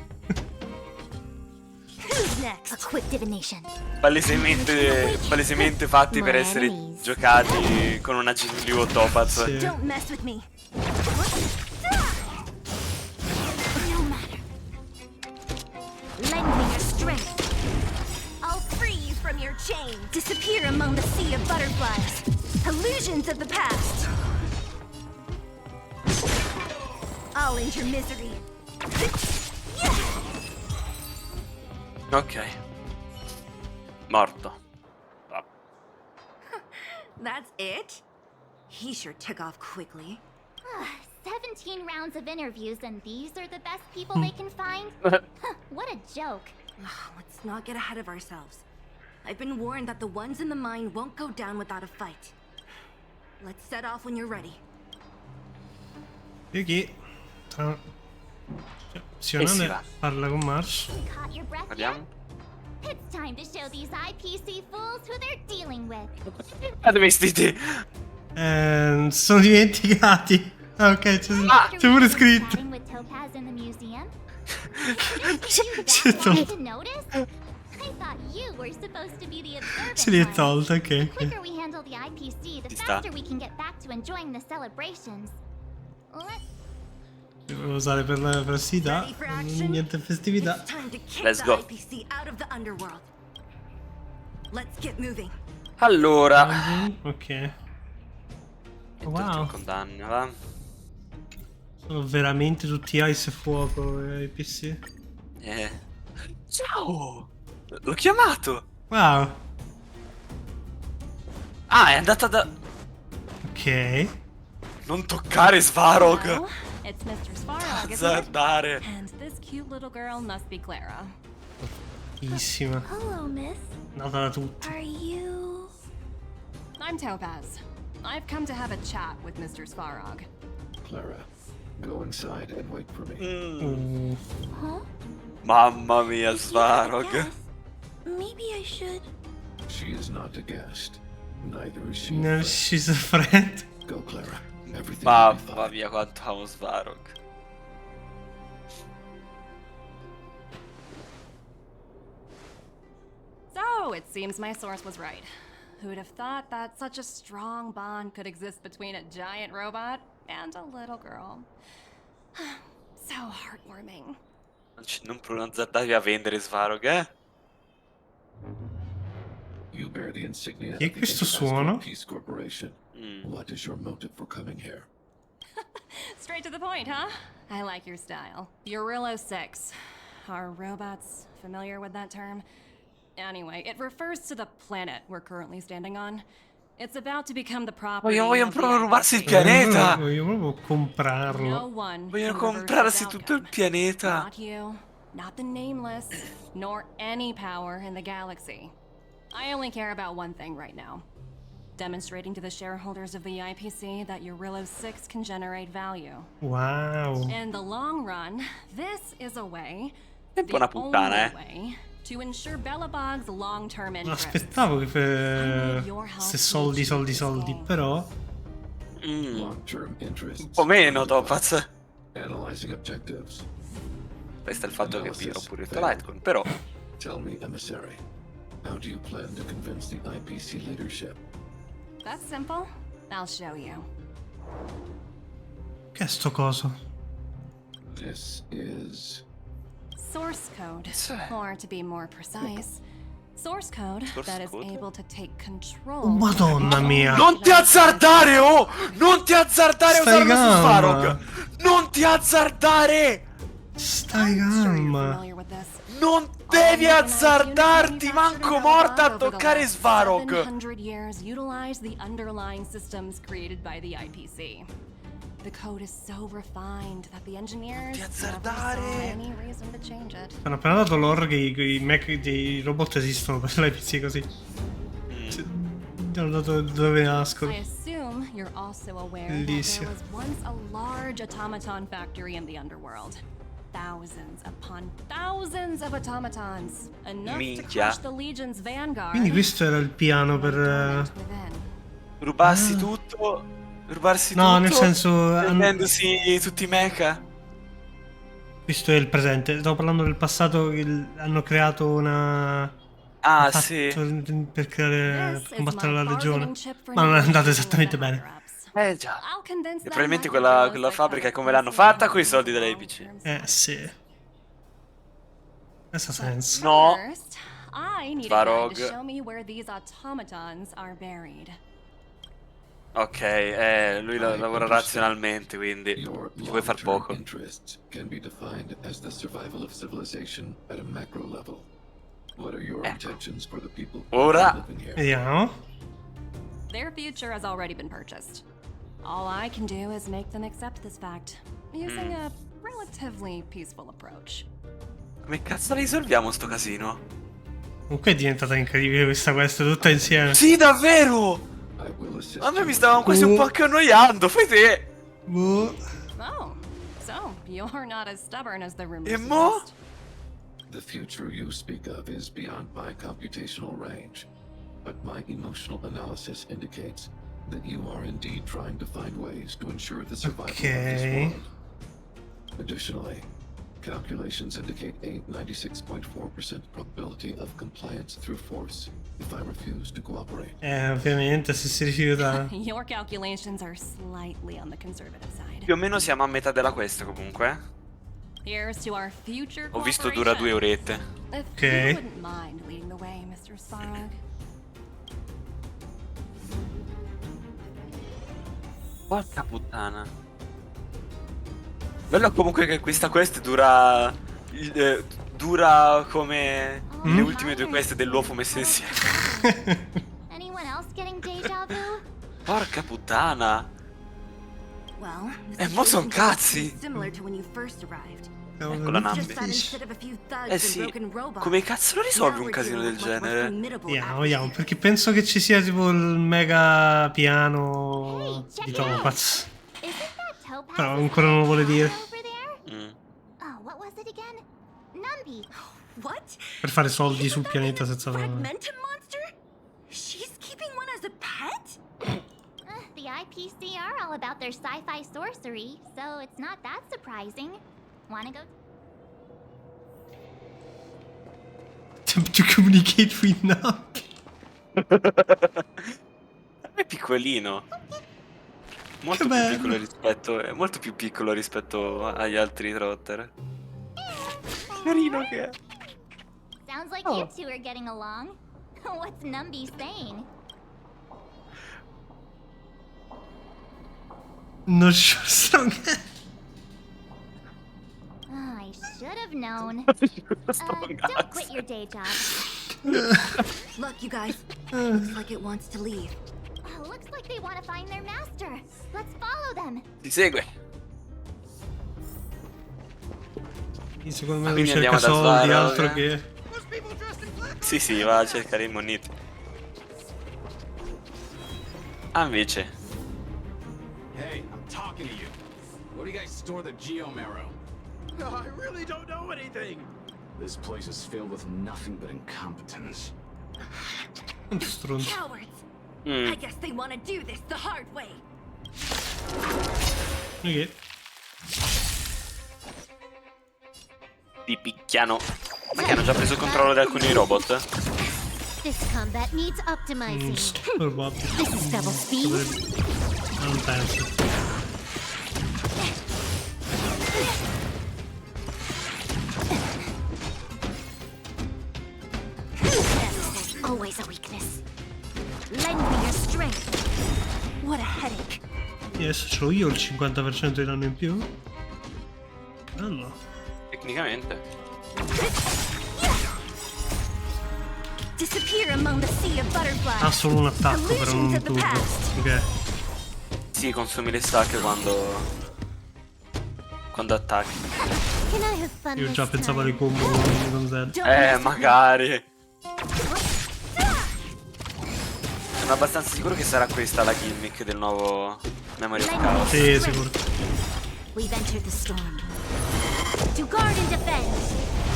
Speaker 12: Who's
Speaker 3: A quick divination.
Speaker 1: Palesemente fatti per essere giocati con una GPU Topaz.
Speaker 2: Sì.
Speaker 12: Don't mess with me.
Speaker 3: No matter. Lend me your strength.
Speaker 12: I'll free you from your chain. Disappear among the sea of butterflies. Illusions of the past. I'll end your misery.
Speaker 1: Ok. Morto.
Speaker 12: That's it? He sure took off quickly.
Speaker 3: 17 rounds of interviews and these are the best people they can find? What a joke.
Speaker 12: Let's not get ahead of ourselves. I've been warned that the ones in the mine won't go down without a fight. Let's set off when you're ready.
Speaker 2: Picchi. Sionane
Speaker 1: va.
Speaker 2: parla con Marsh.
Speaker 3: Caught your breath yet?
Speaker 1: Guardiamo.
Speaker 3: It's time to show these IPC fools who they're dealing with.
Speaker 1: Fate vestiti.
Speaker 2: Sono dimenticati. Ah, ok, c'è pure scritto.
Speaker 3: Chatting with Topaz in the museum?
Speaker 2: Si è
Speaker 3: Wanted
Speaker 2: tolto.
Speaker 3: to notice? I thought you were supposed to be the observant
Speaker 2: Se li è
Speaker 3: one.
Speaker 2: tolto, ok.
Speaker 3: The quicker we handle the IPC, the
Speaker 1: Ci sta.
Speaker 3: faster we can get back to enjoying the celebrations. Let's
Speaker 2: Devo usare per la festività.
Speaker 12: Ready for action?
Speaker 2: Niente festività.
Speaker 12: It's time to kick
Speaker 1: Let's
Speaker 12: the
Speaker 1: go.
Speaker 12: IPC out of the underworld. Let's get moving.
Speaker 1: Allora.
Speaker 2: Ok.
Speaker 1: Wow.
Speaker 2: Wow.
Speaker 1: Condanna, va.
Speaker 2: Sono veramente tutti ice e fuoco i PC.
Speaker 1: Ciao. L'ho chiamato.
Speaker 2: Wow.
Speaker 1: Ah, è andata da...
Speaker 2: Ok.
Speaker 1: Non toccare Svarog.
Speaker 6: Hello, it's Mr. Svarog, isn't it?
Speaker 1: Azzardare.
Speaker 6: And this cute little girl must be Clara.
Speaker 2: Bellissima.
Speaker 12: Hello, miss.
Speaker 2: Nata da tutti.
Speaker 12: Are you...
Speaker 6: I'm Topaz. I've come to have a chat with Mr. Svarog.
Speaker 8: Clara, go inside and wait for me.
Speaker 12: Huh?
Speaker 1: Mamma mia, Svarog.
Speaker 12: Yes. Maybe I should...
Speaker 8: She is not a guest. Neither is she.
Speaker 2: No, she's a friend.
Speaker 8: Go, Clara. Everything will be
Speaker 1: Mamma
Speaker 8: fine.
Speaker 1: mia, quanto amo Svarog.
Speaker 6: So, it seems my source was right. Who'd have thought that such a strong bond could exist between a giant robot and a little girl? So heartwarming.
Speaker 1: Non azzardatevi a vendere Svarog, eh?
Speaker 8: You bear the insignia
Speaker 2: Che è
Speaker 8: of the
Speaker 2: questo
Speaker 8: International
Speaker 2: suono?
Speaker 8: Peace Corporation. What is your motive for coming here?
Speaker 6: Straight to the point, huh? I like your style. Eurillo 6. Are robots familiar with that term? Anyway, it refers to the planet we're currently standing on. It's about to become the property
Speaker 1: Vogliono
Speaker 6: of the
Speaker 1: proprio rubarsi il
Speaker 6: IPC.
Speaker 1: pianeta.
Speaker 2: Voglio proprio
Speaker 6: No
Speaker 2: comprarlo.
Speaker 6: one
Speaker 1: Vogliono
Speaker 6: can reverse
Speaker 1: comprarsi
Speaker 6: this
Speaker 1: tutto il
Speaker 6: outcome.
Speaker 1: pianeta.
Speaker 6: Not you, not the Nameless, nor any power in the galaxy. I only care about one thing right now. Demonstrating to the shareholders of the IPC that Eurillo 6 can generate value.
Speaker 2: Wow.
Speaker 6: In the long run, this is a way,
Speaker 1: È un po' una
Speaker 6: the
Speaker 1: puttana,
Speaker 6: only
Speaker 1: eh.
Speaker 6: way, to ensure Belobog's long-term interests.
Speaker 2: Aspettavo che se soldi, però.
Speaker 8: Long-term interests.
Speaker 1: Un po' meno, Topaz.
Speaker 8: Analyzing objectives.
Speaker 1: Questo è il fatto che vi ho pure detto Litecoin, però...
Speaker 8: Tell me, emissary, how do you plan to convince the IPC leadership?
Speaker 6: That's simple. I'll show you.
Speaker 2: Che è sto coso?
Speaker 8: This is...
Speaker 6: Source code, or to be more precise, source code that is able to take control.
Speaker 2: Oh, Madonna mia.
Speaker 1: Non ti azzardare, oh! Non ti azzardare a
Speaker 2: Stai
Speaker 1: usarlo su
Speaker 2: calma.
Speaker 1: Svarog! Non ti azzardare!
Speaker 2: Stai
Speaker 6: I'm sure you're
Speaker 2: calma.
Speaker 6: familiar with this.
Speaker 1: Non devi azzardarti, manco morta, a toccare Svarog!
Speaker 6: 700 years utilize the underlying systems created by the IPC. The code is so refined that the engineers never saw any reason to change it.
Speaker 2: Hanno appena dato l'or che i robot esistono per l'IPC così. Hanno dato dove nascono.
Speaker 6: I assume you're also aware that
Speaker 2: Bellissimo.
Speaker 6: there was once a large automaton factory in the underworld. Thousands upon thousands of automatons. Enough to
Speaker 1: Minchia.
Speaker 6: crush the Legion's vanguard.
Speaker 2: Quindi questo era il piano per...
Speaker 1: Rubarsi tutto... Rubarsi
Speaker 2: No,
Speaker 1: tutto...
Speaker 2: nel senso...
Speaker 1: Prendendosi tutti i mecha?
Speaker 2: Questo è il presente. Stavo parlando del passato. Hanno creato una.
Speaker 1: Ah, sì.
Speaker 2: Per creare. Per combattere la legione. Ma non è andato esattamente bene.
Speaker 1: Già. E probabilmente quella fabbrica come l'hanno fatta con i soldi dell'APC.
Speaker 2: Sì. Questo ha senso.
Speaker 1: No.
Speaker 6: First, I need a guide to
Speaker 1: Svarog.
Speaker 6: show me where these automatons are buried.
Speaker 1: Ok, lui lavora razionalmente, quindi ci puoi far poco.
Speaker 13: Interests can be defined as the survival of civilization at a macro level. What are your intentions for the people
Speaker 1: Ora
Speaker 13: living here?
Speaker 2: Vediamo.
Speaker 6: Their future has already been purchased. All I can do is make them accept this fact, using a relatively peaceful approach.
Speaker 1: come cazzo la risolviamo sto casino?
Speaker 2: Comunque è diventata incredibile questa quest tutta insieme.
Speaker 1: Sì, davvero! A me mi stavamo quasi un po' anche annoiando, fai te!
Speaker 6: Oh, so you're not as stubborn as the rumors
Speaker 1: E mo?
Speaker 6: suggest.
Speaker 13: The future you speak of is beyond my computational range, but my emotional analysis indicates that you are indeed trying to find ways to ensure the survival of this world. Additionally, calculations indicate a 96.4% probability of compliance through force if I refuse to cooperate.
Speaker 2: Ovviamente se si rifiuta.
Speaker 6: Your calculations are slightly on the conservative side.
Speaker 1: Più o meno siamo a metà della quest comunque.
Speaker 6: Here's to our future
Speaker 1: Ho visto dura 2 orette.
Speaker 6: If you wouldn't mind leading the way, Mr. Svarog.
Speaker 1: Porca puttana. Bello comunque che questa quest dura dura come le ultime 2 quest dell'uovo messe insieme.
Speaker 3: Anyone else getting deja vu?
Speaker 1: Porca puttana.
Speaker 12: Well,
Speaker 1: mo son cazzi.
Speaker 12: similar to when you first arrived.
Speaker 1: Ecco la
Speaker 12: Just that
Speaker 1: Nambi.
Speaker 12: instead of a few thugs
Speaker 1: Eh
Speaker 12: and
Speaker 1: sì,
Speaker 12: broken robots,
Speaker 1: come cazzo lo risolvi
Speaker 12: now
Speaker 1: un
Speaker 12: we're
Speaker 1: casino
Speaker 12: dealing
Speaker 1: del
Speaker 12: with much more
Speaker 1: genere?
Speaker 12: formidable
Speaker 2: Vediamo, perché penso che ci sia tipo il mega piano di Topaz.
Speaker 3: Isn't that Topaz?
Speaker 2: Però ancora non lo vuole dire.
Speaker 3: Over there? Oh, what was it again? Numby.
Speaker 12: What?
Speaker 2: Per fare soldi sul pianeta senza
Speaker 12: Fragmentum monster? She's keeping one as a pet?
Speaker 3: The IPC are all about their sci-fi sorcery, so it's not that surprising. Wanna go?
Speaker 2: To communicate with Nambi.
Speaker 1: È piccolino. Molto più piccolo rispetto. È molto più piccolo rispetto agli altri trotter. Carino che è.
Speaker 3: Sounds like you two are getting along. What's Numby saying?
Speaker 2: Non strong.
Speaker 3: Oh, I should have known. Don't quit your day job.
Speaker 12: Look, you guys. Looks like it wants to leave.
Speaker 3: Oh, looks like they want to find their master. Let's follow them.
Speaker 1: Ti segue.
Speaker 2: Secondo me lui
Speaker 1: Quindi
Speaker 2: cerca
Speaker 1: andiamo da
Speaker 2: soldi,
Speaker 1: Svarog.
Speaker 2: altro che.
Speaker 1: Sì, va a cercare i moniti. Ah, invece.
Speaker 7: Hey, I'm talking to you. Where do you guys store the Geomarrow?
Speaker 14: I really don't know anything. This place is filled with nothing but incompetence.
Speaker 2: Stronzo.
Speaker 12: Cowards. I guess they want to do this the hard way.
Speaker 2: Ok.
Speaker 1: Ti picchiano. Ma che hanno già preso il controllo di alcuni robot?
Speaker 3: This combat needs optimizing.
Speaker 2: Probabile.
Speaker 3: This is double speed.
Speaker 2: Non penso.
Speaker 3: Always a weakness. Lend me your strength.
Speaker 12: What a headache.
Speaker 2: E adesso ce l'ho io il 50% di danno in più? Bello.
Speaker 1: Tecnicamente.
Speaker 12: Disappear among the sea of butterflies.
Speaker 2: Ha solo un attacco, però non un turno. Ok.
Speaker 1: Sì, consumi le stack quando attacchi.
Speaker 3: Can I have fun
Speaker 2: Io già
Speaker 3: this
Speaker 2: pensavo
Speaker 3: time?
Speaker 2: alle combo con Zed.
Speaker 1: Magari. Sono abbastanza sicuro che sarà questa la gimmick del nuovo Memory of Chaos.
Speaker 2: Sì, sicuro.
Speaker 3: We've entered the storm. To guard and defend.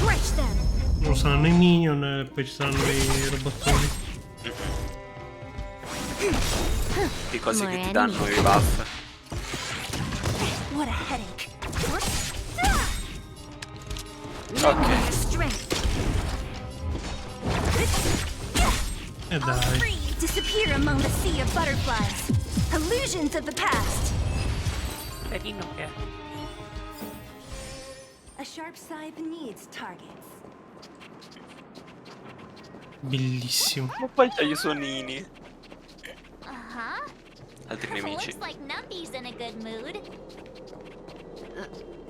Speaker 3: Crush them.
Speaker 2: Non saranno i minion e poi ci saranno i robottoni.
Speaker 1: Che cose che ti danno i buff.
Speaker 12: What a headache.
Speaker 1: Ok.
Speaker 2: E dai.
Speaker 12: Free, disappear among the sea of butterflies. Illusions of the past.
Speaker 1: Carino che è.
Speaker 12: A sharp scythe needs targets.
Speaker 2: Bellissimo.
Speaker 1: Ma poi c'ha i suonini.
Speaker 3: Uh-huh.
Speaker 1: Altri nemici.
Speaker 3: Looks like Numpy's in a good mood.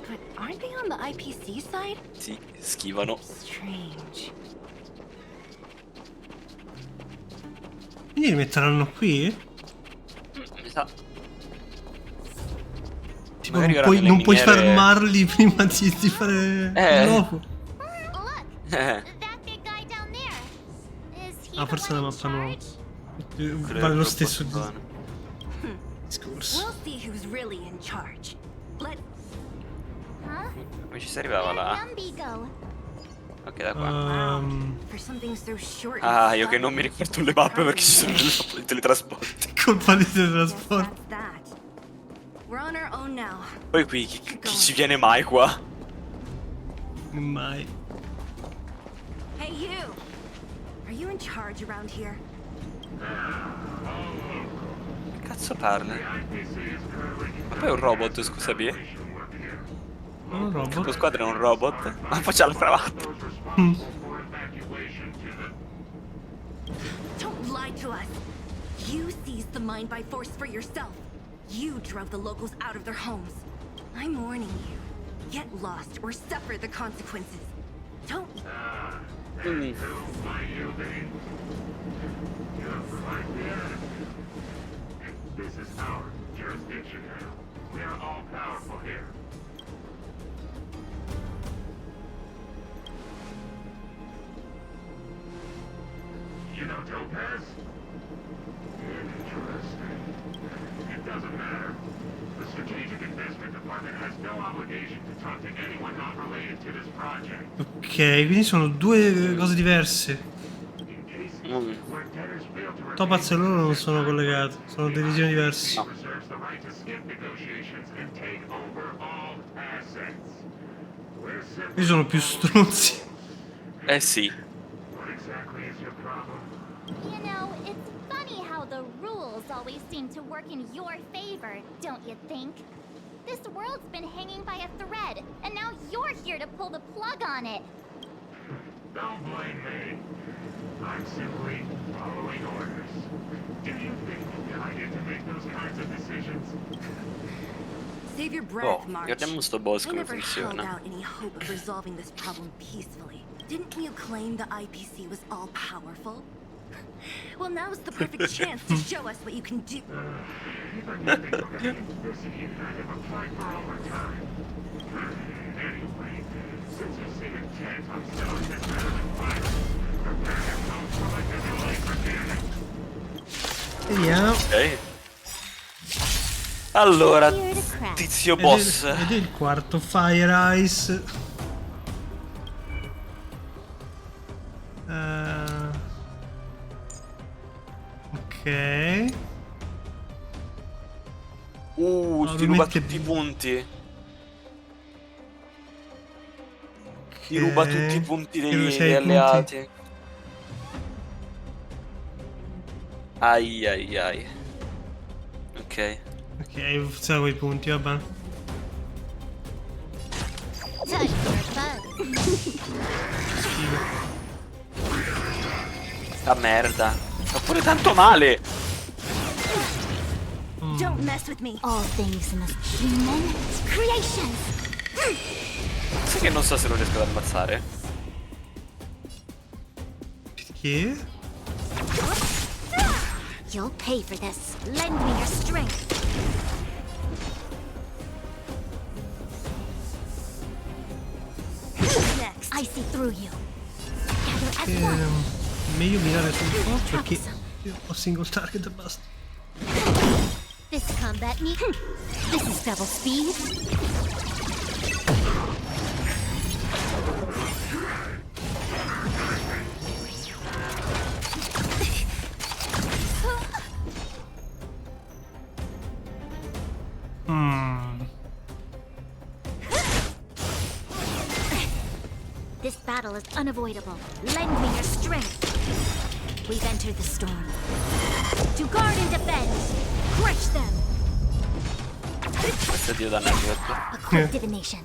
Speaker 12: But aren't they on the IPC side?
Speaker 1: Sì, schivano.
Speaker 12: Strange.
Speaker 2: Quindi li metteranno qui?
Speaker 1: Mi sa.
Speaker 2: Tipo,
Speaker 1: Magari ora
Speaker 2: non
Speaker 1: nelle
Speaker 2: puoi
Speaker 1: miniere-
Speaker 2: fermarli prima di fare il logo.
Speaker 1: Eh.
Speaker 3: That big guy down there. Is he
Speaker 2: Ah, forse è la mappa nuova.
Speaker 1: Credo
Speaker 2: Vale lo
Speaker 1: che
Speaker 2: stesso
Speaker 1: possa-
Speaker 2: discorso.
Speaker 12: We'll see who's really in charge. Let
Speaker 1: Come ci si arrivava là?
Speaker 3: Numby go?
Speaker 1: Ok, da qua.
Speaker 12: for something so short.
Speaker 1: Ah, io che non mi ricordo le mappe perché ci sono i teletrasporti.
Speaker 2: Colpa di teletrasporto.
Speaker 12: That. We're on our own now.
Speaker 1: Poi qui chi ci viene mai qua?
Speaker 2: Mai.
Speaker 12: Hey you. Are you in charge around here?
Speaker 1: Che cazzo parla? Ma poi è un robot, scusami.
Speaker 2: Un
Speaker 1: Lo
Speaker 2: robot.
Speaker 1: squadra è un robot. Ma poi c'ha la cravatta.
Speaker 12: Don't lie to us. You seized the mine by force for yourself. You drove the locals out of their homes. I'm warning you. Get lost or suffer the consequences. Don't.
Speaker 15: This is our jurisdiction now. We are all powerful here. You know Topaz? Interesting. It doesn't matter. The Strategic Investment Department has no obligation to talk to anyone not related to this project.
Speaker 2: Ok, quindi sono due cose diverse. Topaz e loro non sono collegati, sono divisioni diverse.
Speaker 15: Reserves the right to skip negotiations and take over all assets. We're simply
Speaker 2: Qui sono più stronzi.
Speaker 1: Eh sì.
Speaker 15: what exactly is your problem?
Speaker 3: You know, it's funny how the rules always seem to work in your favor, don't you think? This world's been hanging by a thread, and now you're here to pull the plug on it.
Speaker 15: Don't blame me. I'm simply following orders. Do you think I get to make those kinds of decisions?
Speaker 12: Save your breath,
Speaker 1: Oh,
Speaker 12: March.
Speaker 1: guardiamo sto boss
Speaker 12: I
Speaker 1: come
Speaker 12: never held
Speaker 1: funziona.
Speaker 12: out any hope of resolving this problem peacefully. Didn't you claim the IPC was all powerful? Well, now's the perfect chance to show us what you can do.
Speaker 15: Even nothing from the university I have applied for overtime. Anyway, since you seem intent on selling this massive virus, prepare yourself for like a delay for damage.
Speaker 2: Vediamo.
Speaker 1: Ok. Allora, tizio boss.
Speaker 2: Ed è il quarto Fire Ice. Ok.
Speaker 1: Ti ruba tutti i punti. Ti ruba tutti i punti degli alleati. Ai ai ai. Ok.
Speaker 2: Ok, funziona quei punti, va bene.
Speaker 1: Sta merda. Fa pure tanto male.
Speaker 12: Don't mess with me.
Speaker 3: All things must human creations.
Speaker 1: Sai che non so se lo riesco ad ammazzare.
Speaker 2: Perché?
Speaker 3: You'll pay for this. Lend me your strength.
Speaker 12: Next.
Speaker 3: I see through you. Gather as one.
Speaker 2: Meglio mirare sul forte perché io ho single target e basta.
Speaker 3: This combat meet. This is double speed. This battle is unavoidable. Lend me your strength. We've entered the storm. To guard and defend. Crush them.
Speaker 1: Questo è Dio dannaggio.
Speaker 3: A quick divination.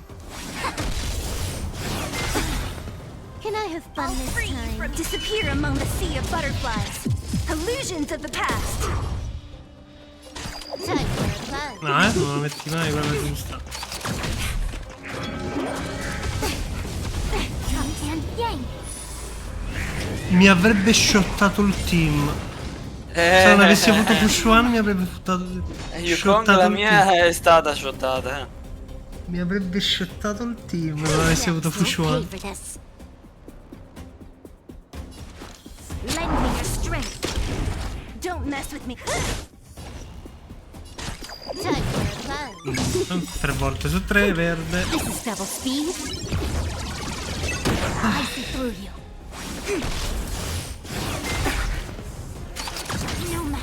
Speaker 3: Can I have fun this time? From disappear among the sea of butterflies. Illusions of the past. Time for a buzz.
Speaker 2: No, non la metti mai quella giusta. Mi avrebbe shottato il team. Se non avessi avuto push one mi avrebbe shottato
Speaker 1: la
Speaker 2: il
Speaker 1: mia
Speaker 2: team.
Speaker 1: è stata shottata.
Speaker 2: Mi avrebbe shottato il team se non avessi avuto push one.
Speaker 3: Lend me your strength. Don't mess with me. Time for a buzz.
Speaker 2: 3 volte su 3, verde.
Speaker 3: This is double speed. I see through you. No matter.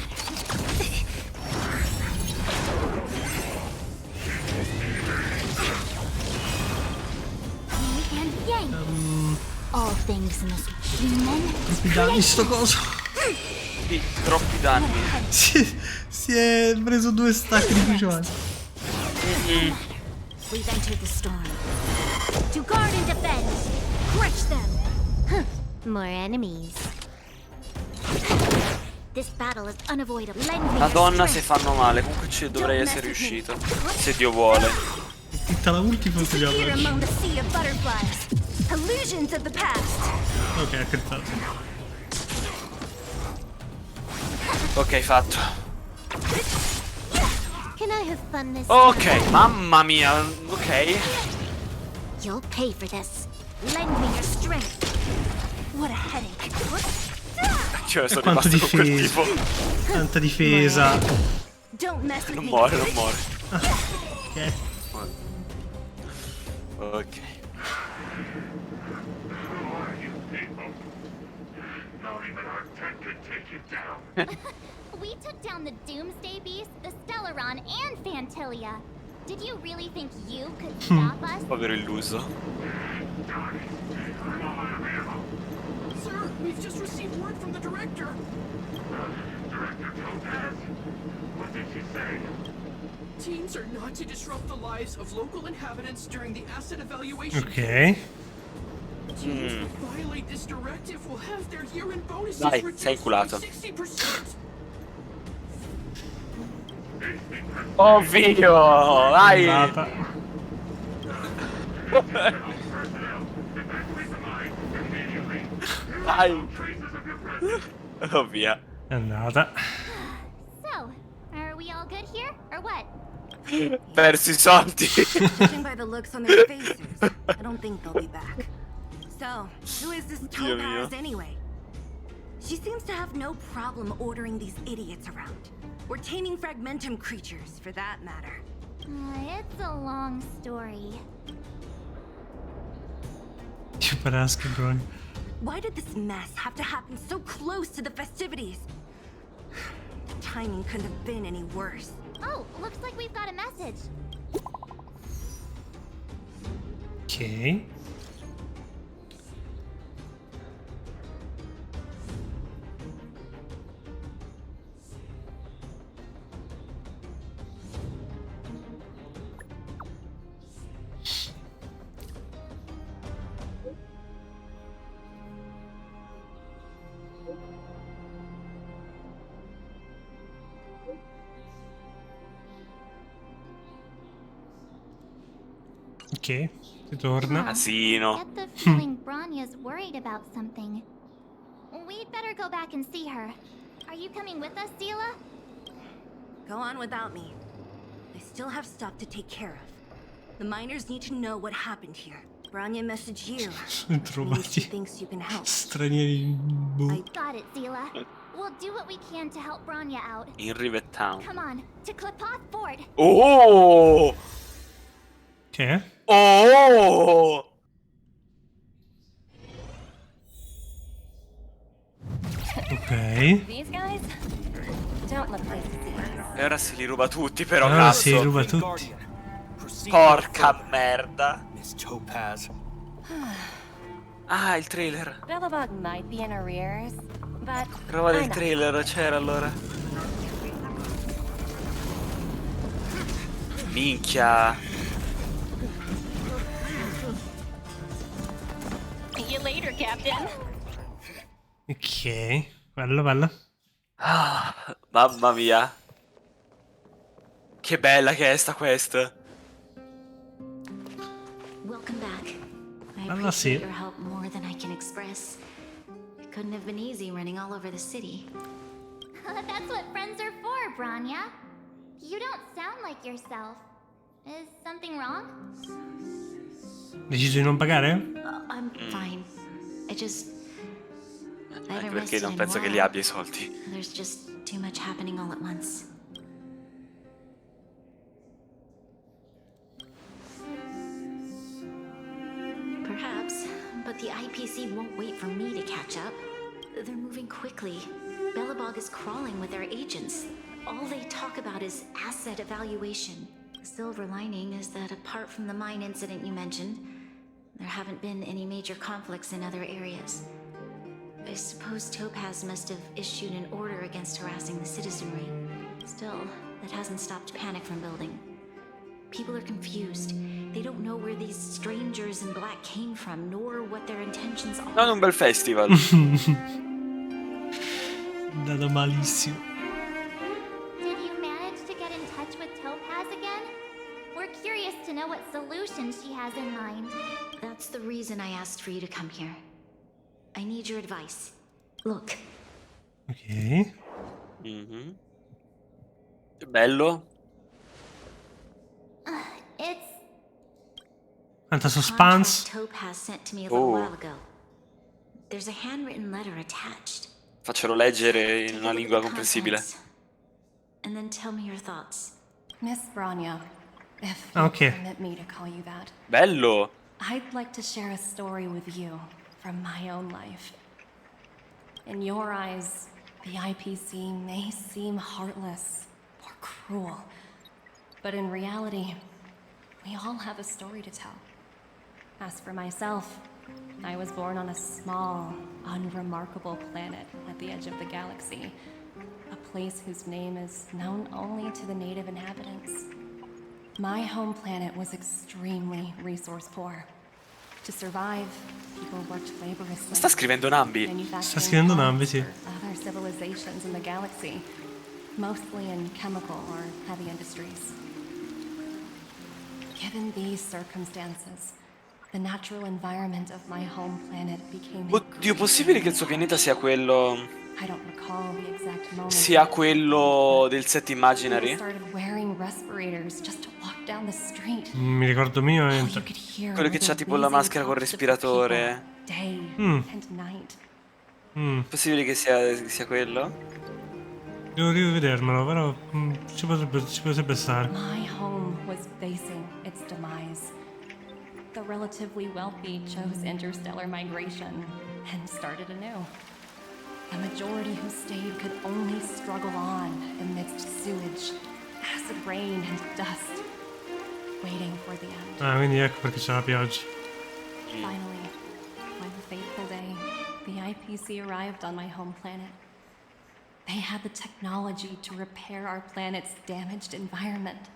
Speaker 3: Yin and yang. All things must human.
Speaker 2: Troppi danni sto coso.
Speaker 1: Sì, troppi danni.
Speaker 2: Si è preso 2 stack di push one.
Speaker 3: We've entered the storm. To guard and defend. Crush them. More enemies. This battle is unavoidable.
Speaker 1: Madonna se fanno male, comunque ci dovrei essere riuscito. Se Dio vuole.
Speaker 2: Tutta la ultima si già
Speaker 3: Disappear among the sea of butterflies. Illusions of the past.
Speaker 2: Ok, ha crettato.
Speaker 1: Ok, fatto.
Speaker 3: Can I have fun this
Speaker 1: Ok, mamma mia, ok.
Speaker 3: You'll pay for this. Lend me your strength. What a headache.
Speaker 1: Cioè, sono
Speaker 2: Quanto
Speaker 1: rimasto con quel
Speaker 2: difesa.
Speaker 1: tipo.
Speaker 2: Tanta difesa.
Speaker 3: Don't mess with
Speaker 1: Non
Speaker 3: me.
Speaker 1: muore, non muore.
Speaker 2: Ok.
Speaker 1: Ok.
Speaker 15: Not even our tech could take you down.
Speaker 3: We took down the Doomsday Beast, the Stellaron, and Fantilia. Did you really think you could stop us?
Speaker 1: Povero illuso.
Speaker 10: Sir, we've just received word from the director.
Speaker 15: Director Topaz? What did she say?
Speaker 10: Teams are not to disrupt the lives of local inhabitants during the asset evaluation.
Speaker 2: Ok.
Speaker 10: Teams who violate this directive will have their year-end bonuses
Speaker 1: Dai,
Speaker 10: reduced
Speaker 1: sei
Speaker 10: by
Speaker 1: culato.
Speaker 10: 60%.
Speaker 1: Ovvio, vai.
Speaker 2: Andata.
Speaker 1: Vai. Oh via.
Speaker 2: È andata.
Speaker 3: So, are we all good here, or what?
Speaker 1: Perso I soldi.
Speaker 12: Judging by the looks on their faces, I don't think they'll be back. So, who is this
Speaker 1: Dio mio.
Speaker 12: Topaz anyway? She seems to have no problem ordering these idiots around. Or taming fragmentum creatures, for that matter.
Speaker 3: It's a long story.
Speaker 2: Ci paraschi, bro.
Speaker 12: Why did this mess have to happen so close to the festivities? The timing couldn't have been any worse.
Speaker 3: Oh, looks like we've got a message.
Speaker 2: Ok. Ok, si torna.
Speaker 1: Casino.
Speaker 3: Get the feeling Bronya's worried about something. We'd better go back and see her. Are you coming with us, Zila?
Speaker 12: Go on without me. I still have stuff to take care of. The miners need to know what happened here. Bronya messaged you.
Speaker 2: Sono
Speaker 12: Means she
Speaker 2: trovati
Speaker 12: thinks you can help.
Speaker 2: stranieri. Boh.
Speaker 3: Got it, Zila. We'll do what we can to help Bronya out.
Speaker 1: In Rivet Town.
Speaker 3: Come on, to Klipoth Ford.
Speaker 1: Oh!
Speaker 2: Che è?
Speaker 1: Oh!
Speaker 2: Ok.
Speaker 6: These guys don't look like thieves.
Speaker 1: E ora se li ruba tutti, però,
Speaker 2: Allora
Speaker 1: cazzo.
Speaker 2: si ruba tutti.
Speaker 1: Porca merda.
Speaker 10: Miss Topaz.
Speaker 1: Ah, il trailer.
Speaker 6: Bellabug might be in arrears, but
Speaker 1: Prova del
Speaker 6: I'm not.
Speaker 1: trailer c'era allora. Minchia.
Speaker 6: See you later, Captain.
Speaker 2: Ok, bello, bello.
Speaker 1: Ah, mamma mia. Che bella che è sta questa.
Speaker 11: Welcome back. I
Speaker 2: Allora sì.
Speaker 11: appreciate your help more than I can express. It couldn't have been easy running all over the city.
Speaker 3: That's what friends are for, Branya. You don't sound like yourself. Is something wrong?
Speaker 2: Deciso di non pagare?
Speaker 11: I'm fine. I just... I
Speaker 1: Anche
Speaker 11: haven't
Speaker 1: perché
Speaker 11: rested
Speaker 1: non
Speaker 11: in a
Speaker 1: penso che li
Speaker 11: while.
Speaker 1: abbia i soldi.
Speaker 11: There's just too much happening all at once. Perhaps, but the IPC won't wait for me to catch up. They're moving quickly. Bellabog is crawling with their agents. All they talk about is asset evaluation. The silver lining is that apart from the mine incident you mentioned, there haven't been any major conflicts in other areas. I suppose Topaz must have issued an order against harassing the citizenry. Still, that hasn't stopped panic from building. People are confused. They don't know where these strangers in black came from, nor what their intentions are.
Speaker 1: Non un bel festival.
Speaker 2: Andato malissimo.
Speaker 3: Did you manage to get in touch with Topaz again? We're curious to know what solutions she has in mind.
Speaker 11: That's the reason I asked for you to come here. I need your advice. Look.
Speaker 2: Ok.
Speaker 1: Bello.
Speaker 3: It's
Speaker 2: Quanta suspense.
Speaker 11: Topaz sent to me a little while ago. There's a handwritten letter attached.
Speaker 1: Faccelo leggere in una lingua comprensibile.
Speaker 11: And then tell me your thoughts.
Speaker 6: Miss Branya, if
Speaker 2: Ah,
Speaker 6: you
Speaker 2: ok.
Speaker 6: permit me to call you that.
Speaker 1: Bello.
Speaker 6: I'd like to share a story with you from my own life. In your eyes, the IPC may seem heartless or cruel, but in reality, we all have a story to tell. As for myself, I was born on a small, unremarkable planet at the edge of the galaxy, a place whose name is known only to the native inhabitants. My home planet was extremely resource poor. To survive, people worked laboriously.
Speaker 1: Sta scrivendo Nambi.
Speaker 2: Sta scrivendo Nambi, sì.
Speaker 6: Other civilizations in the galaxy, mostly in chemical or heavy industries. Given these circumstances, the natural environment of my home planet became
Speaker 1: Oddio, possibile che il suo pianeta sia quello...
Speaker 6: I don't recall the exact moment.
Speaker 1: sia quello del set
Speaker 6: People
Speaker 1: Imaginary?
Speaker 6: started wearing respirators just to walk down the street.
Speaker 2: Mi ricordo minimamente.
Speaker 1: Quello che c'ha tipo la maschera col respiratore.
Speaker 6: Day
Speaker 2: Mm.
Speaker 6: and night.
Speaker 1: Possibile che sia quello?
Speaker 2: Devo rivedermelo, però ci potrebbe stare.
Speaker 6: My home was facing its demise. The relatively wealthy chose interstellar migration and started anew. The majority who stayed could only struggle on amidst sewage, acid rain, and dust, waiting for the end.
Speaker 2: Ah, quindi ecco perché c'è la pioggia.
Speaker 6: Finally, one fateful day, the IPC arrived on my home planet. They had the technology to repair our planet's damaged environment.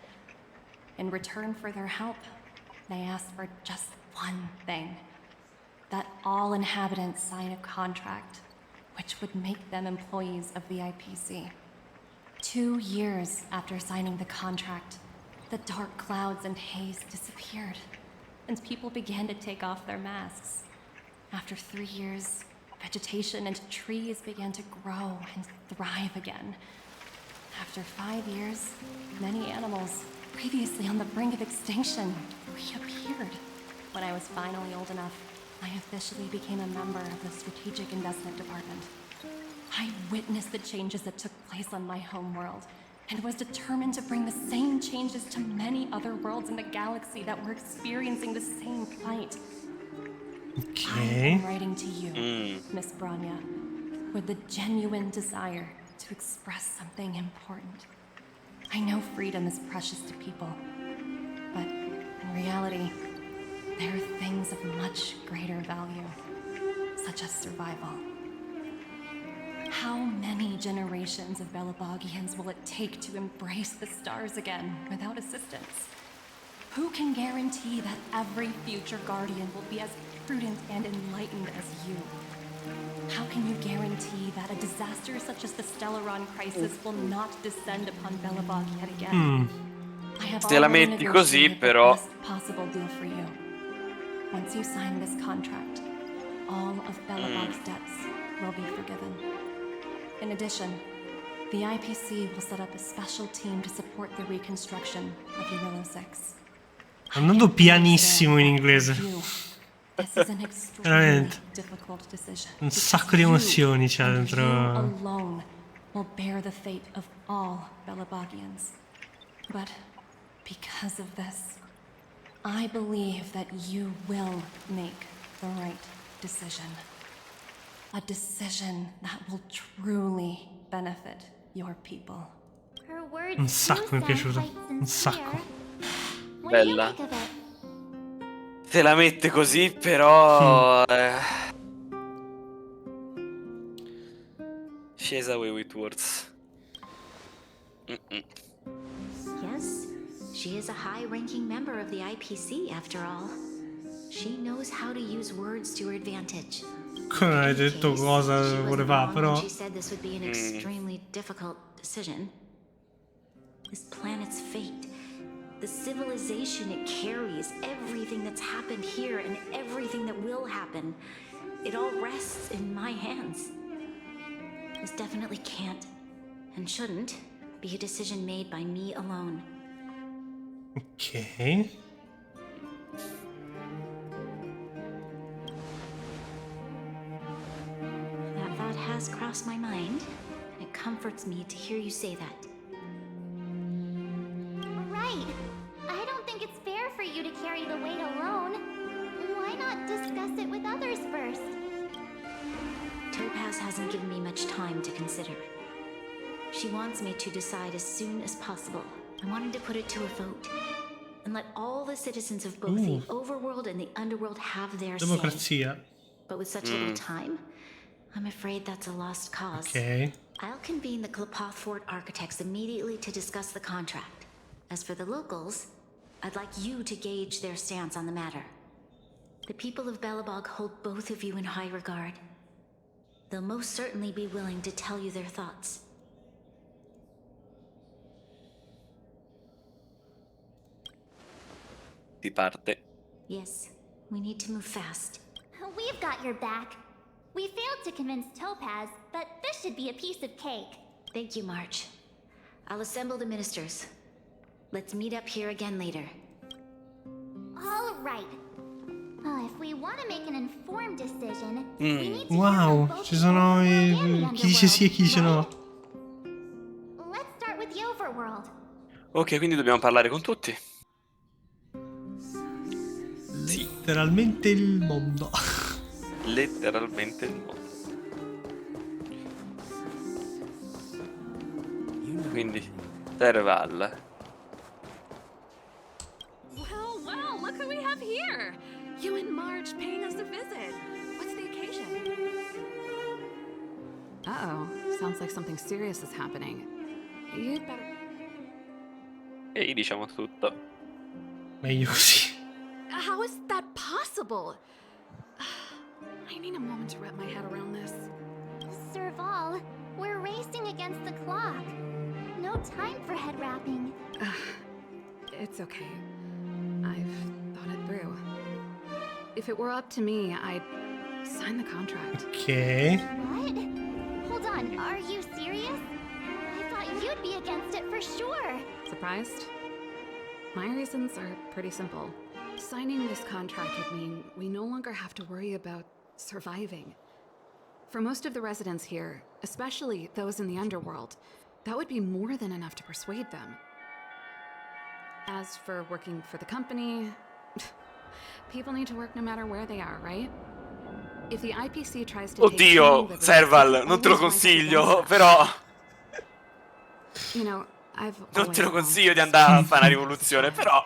Speaker 6: In return for their help, they asked for just one thing: that all inhabitants sign a contract which would make them employees of the IPC. 2 years after signing the contract, the dark clouds and haze disappeared, and people began to take off their masks. After 3 years, vegetation and trees began to grow and thrive again. After 5 years, many animals, previously on the brink of extinction, reappeared. When I was finally old enough, I officially became a member of the Strategic Investment Department. I witnessed the changes that took place on my homeworld, and was determined to bring the same changes to many other worlds in the galaxy that were experiencing the same plight.
Speaker 2: Okay.
Speaker 6: I'm writing to you, Miss Branya, with the genuine desire to express something important. I know freedom is precious to people, but in reality, there are things of much greater value. such as survival. How many generations of Belabogians will it take to embrace the stars again without assistance? Who can guarantee that every future guardian will be as prudent and enlightened as you? How can you guarantee that a disaster such as the Stellaron crisis will not descend upon Belobog yet again? I have
Speaker 1: Se la
Speaker 6: already
Speaker 1: metti così,
Speaker 6: negotiated the
Speaker 1: però.
Speaker 6: best possible deal for you. Once you sign this contract, all of Belobog's debts will be forgiven. In addition, the IPC will set up a special team to support the reconstruction of Urilla 6.
Speaker 2: Andando pianissimo in inglese.
Speaker 6: This is an extremely
Speaker 2: Veramente.
Speaker 6: difficult decision.
Speaker 2: Un sacco di emozioni c'è
Speaker 6: You
Speaker 2: dentro.
Speaker 6: alone will bear the fate of all Belabogians. But because of this, I believe that you will make the right decision. A decision that will truly benefit your people.
Speaker 3: Her words
Speaker 2: Un sacco mi è
Speaker 3: do
Speaker 2: piaciuto.
Speaker 3: sound quite
Speaker 2: Un
Speaker 3: sincere.
Speaker 2: sacco.
Speaker 3: What do you
Speaker 1: Bella.
Speaker 3: make of it?
Speaker 1: Se la mette così, però. She's away with words.
Speaker 11: Yes, she is a high-ranking member of the IPC, after all. She knows how to use words to her advantage.
Speaker 2: Come hai detto cosa
Speaker 11: She
Speaker 2: vuole
Speaker 11: wasn't
Speaker 2: fare,
Speaker 11: wrong
Speaker 2: però.
Speaker 11: when she said this would be an extremely difficult decision. This planet's fate, the civilization it carries, everything that's happened here and everything that will happen, it all rests in my hands. This definitely can't and shouldn't be a decision made by me alone.
Speaker 2: Ok.
Speaker 11: That thought has crossed my mind. It comforts me to hear you say that.
Speaker 3: Right. I don't think it's fair for you to carry the weight alone. Why not discuss it with others first?
Speaker 11: Topaz hasn't given me much time to consider. She wants me to decide as soon as possible. I wanted to put it to a vote and let all the citizens of both the overworld and the underworld have their say.
Speaker 2: Democrazia.
Speaker 11: But with such little time, I'm afraid that's a lost cause.
Speaker 2: Ok.
Speaker 11: I'll convene the Klapothfort architects immediately to discuss the contract. As for the locals, I'd like you to gauge their stance on the matter. The people of Belobog hold both of you in high regard. They'll most certainly be willing to tell you their thoughts.
Speaker 1: Di parte.
Speaker 11: Yes, we need to move fast.
Speaker 3: We've got your back. We failed to convince Topaz, but this should be a piece of cake.
Speaker 11: Thank you, March. I'll assemble the ministers. Let's meet up here again later.
Speaker 3: All right. If we want to make an informed decision, we need to hear
Speaker 2: Wow,
Speaker 3: from both
Speaker 2: ci
Speaker 3: the
Speaker 2: sono
Speaker 3: overworld and the
Speaker 2: chi dice sì e chi dice no.
Speaker 3: underworld. Let's start with the overworld.
Speaker 1: Ok, quindi dobbiamo parlare con tutti.
Speaker 2: Letteralmente il mondo.
Speaker 1: Letteralmente il mondo. Quindi, Serval.
Speaker 5: Well, look who we have here. You and Marge paying us a visit. What's the occasion? Uh-oh. Sounds like something serious is happening. You'd better...
Speaker 1: E gli diciamo tutto.
Speaker 2: Meglio così.
Speaker 5: How is that possible? I need a moment to wrap my head around this.
Speaker 3: Serval, we're racing against the clock. No time for head wrapping.
Speaker 5: It's okay. I've thought it through. If it were up to me, I'd sign the contract.
Speaker 2: Ok.
Speaker 3: What? Hold on, are you serious? I thought you'd be against it for sure.
Speaker 5: Surprised? My reasons are pretty simple. Signing this contract would mean we no longer have to worry about surviving. For most of the residents here, especially those in the underworld, that would be more than enough to persuade them. As for working for the company, people need to work no matter where they are, right? If the IPC tries to
Speaker 1: Oddio, Serval, non te lo consiglio, però.
Speaker 5: You know, I've
Speaker 1: Non te lo consiglio di andare a fare una rivoluzione, però.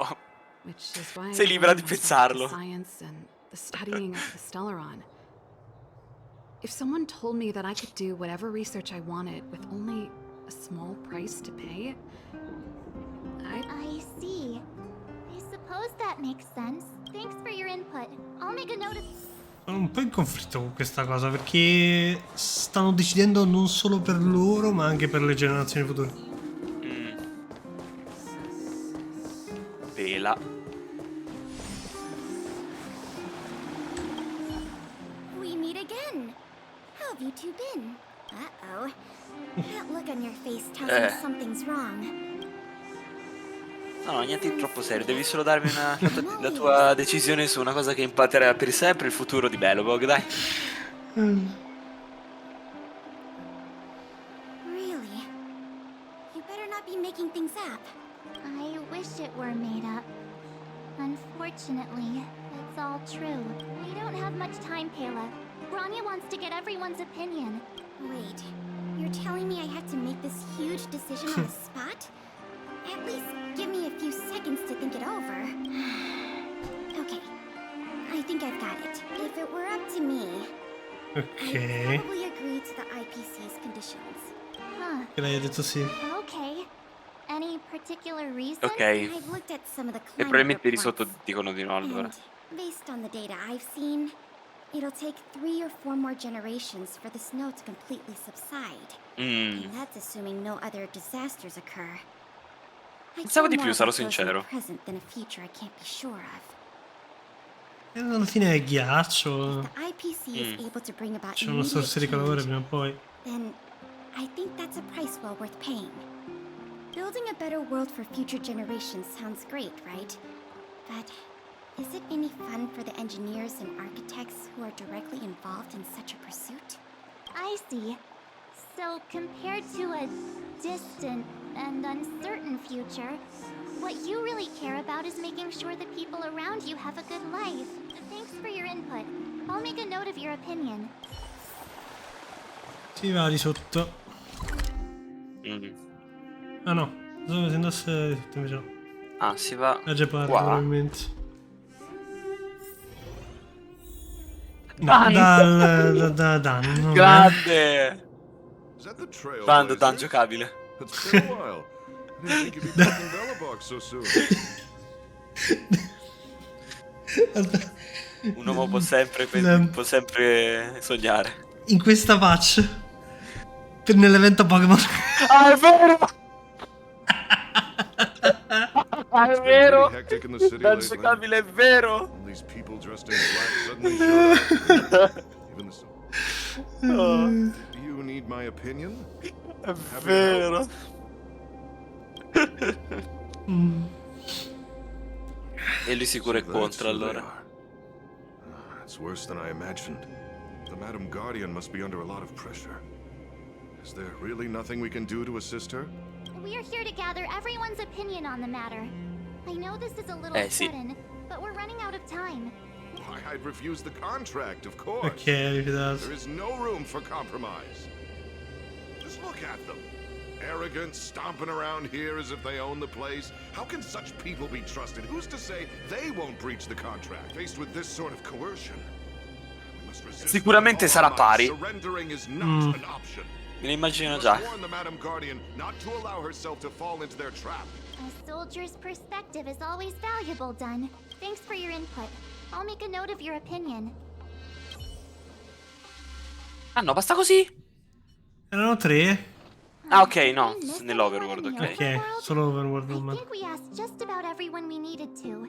Speaker 1: Sei libera di pensarlo.
Speaker 5: Science and the studying of the Stellaron. If someone told me that I could do whatever research I wanted with only a small price to pay,
Speaker 3: I see. I suppose that makes sense. Thanks for your input. I'll make a note of...
Speaker 2: Sono un po' in conflitto con questa cosa perché stanno decidendo non solo per loro ma anche per le generazioni future.
Speaker 1: Pela.
Speaker 12: We meet again. How have you two been? Uh-oh. That look on your face tells me something's wrong.
Speaker 1: No, niente di troppo serio, devi solo darmi la tua decisione su una cosa che impatterà per sempre il futuro di Bello, dai.
Speaker 12: Really? You better not be making things up.
Speaker 3: I wish it were made up. Unfortunately, it's all true. We don't have much time, Pela. Grania wants to get everyone's opinion.
Speaker 12: Wait, you're telling me I have to make this huge decision on the spot? At least give me a few seconds to think it over. Okay, I think I've got it. If it were up to me, I'd probably agree to the IPC's conditions.
Speaker 3: Huh.
Speaker 2: Che lei ha detto sì.
Speaker 3: Okay. Any particular reason?
Speaker 1: Ok.
Speaker 12: I've looked at some of the
Speaker 1: E
Speaker 12: climate
Speaker 1: probabilmente di
Speaker 12: reports,
Speaker 1: sotto dicono di no allora.
Speaker 12: and based on the data I've seen, it'll take 3 or 4 more generations for the snow to completely subside. And that's assuming no other disasters occur. I
Speaker 1: Pensavo di
Speaker 12: care
Speaker 1: più,
Speaker 12: more
Speaker 1: sarò
Speaker 12: about those in the
Speaker 1: sincero.
Speaker 12: present than a future I can't be sure of.
Speaker 2: E alla fine è ghiaccio.
Speaker 12: The IPC is able to bring about
Speaker 2: C'è una
Speaker 12: immediate
Speaker 2: sorsa di calore
Speaker 12: change,
Speaker 2: prima o poi.
Speaker 12: then I think that's a price well worth paying. Building a better world for future generations sounds great, right? But is it any fun for the engineers and architects who are directly involved in such a pursuit?
Speaker 3: I see. So, compared to a distant and uncertain future, what you really care about is making sure the people around you have a good life. Thanks for your input. I'll make a note of your opinion.
Speaker 2: Si va di sotto. Ah no, dove si andasse di sotto invece no.
Speaker 1: Ah, si va
Speaker 2: A Gepard
Speaker 1: qua.
Speaker 2: probabilmente. No, da danno.
Speaker 1: Grande!
Speaker 8: Is that the trail?
Speaker 1: Bando, Dan giocabile.
Speaker 8: It's been a while. I didn't think you'd be back in Bellabog so soon.
Speaker 1: Un uomo può sempre sognare.
Speaker 2: In questa patch nell'evento Pokémon.
Speaker 1: Ah, è vero! Ah, è vero! Dan giocabile, è vero!
Speaker 8: All these people dressed in black suddenly showed up. Even the Do you need my opinion?
Speaker 1: È vero! E lui sicuro è contro allora.
Speaker 8: It's worse than I imagined. The Madam Guardian must be under a lot of pressure. Is there really nothing we can do to assist her?
Speaker 3: We're here to gather everyone's opinion on the matter. I know this is a little
Speaker 1: sì.
Speaker 3: sudden, but we're running out of time.
Speaker 8: Why, I'd refuse the contract, of course.
Speaker 2: Ok, rifidato.
Speaker 8: There is no room for compromise. Just look at them. Arrogant, stomping around here as if they own the place. How can such people be trusted? Who's to say they won't breach the contract faced with this sort of coercion? We must resist.
Speaker 1: Sicuramente sarà pari.
Speaker 8: Surrendering is not an option.
Speaker 1: Me ne immagino
Speaker 8: We
Speaker 1: già.
Speaker 8: must warn the Madam Guardian not to allow herself to fall into their trap.
Speaker 3: A soldier's perspective is always valuable, Dun. Thanks for your input. I'll make a note of your opinion.
Speaker 1: Ah no, basta così?
Speaker 2: Erano 3.
Speaker 1: Ah ok, no, nell'overworld, ok.
Speaker 2: Ok, solo Overworld
Speaker 3: I
Speaker 2: normal.
Speaker 3: think we asked just about everyone we needed to.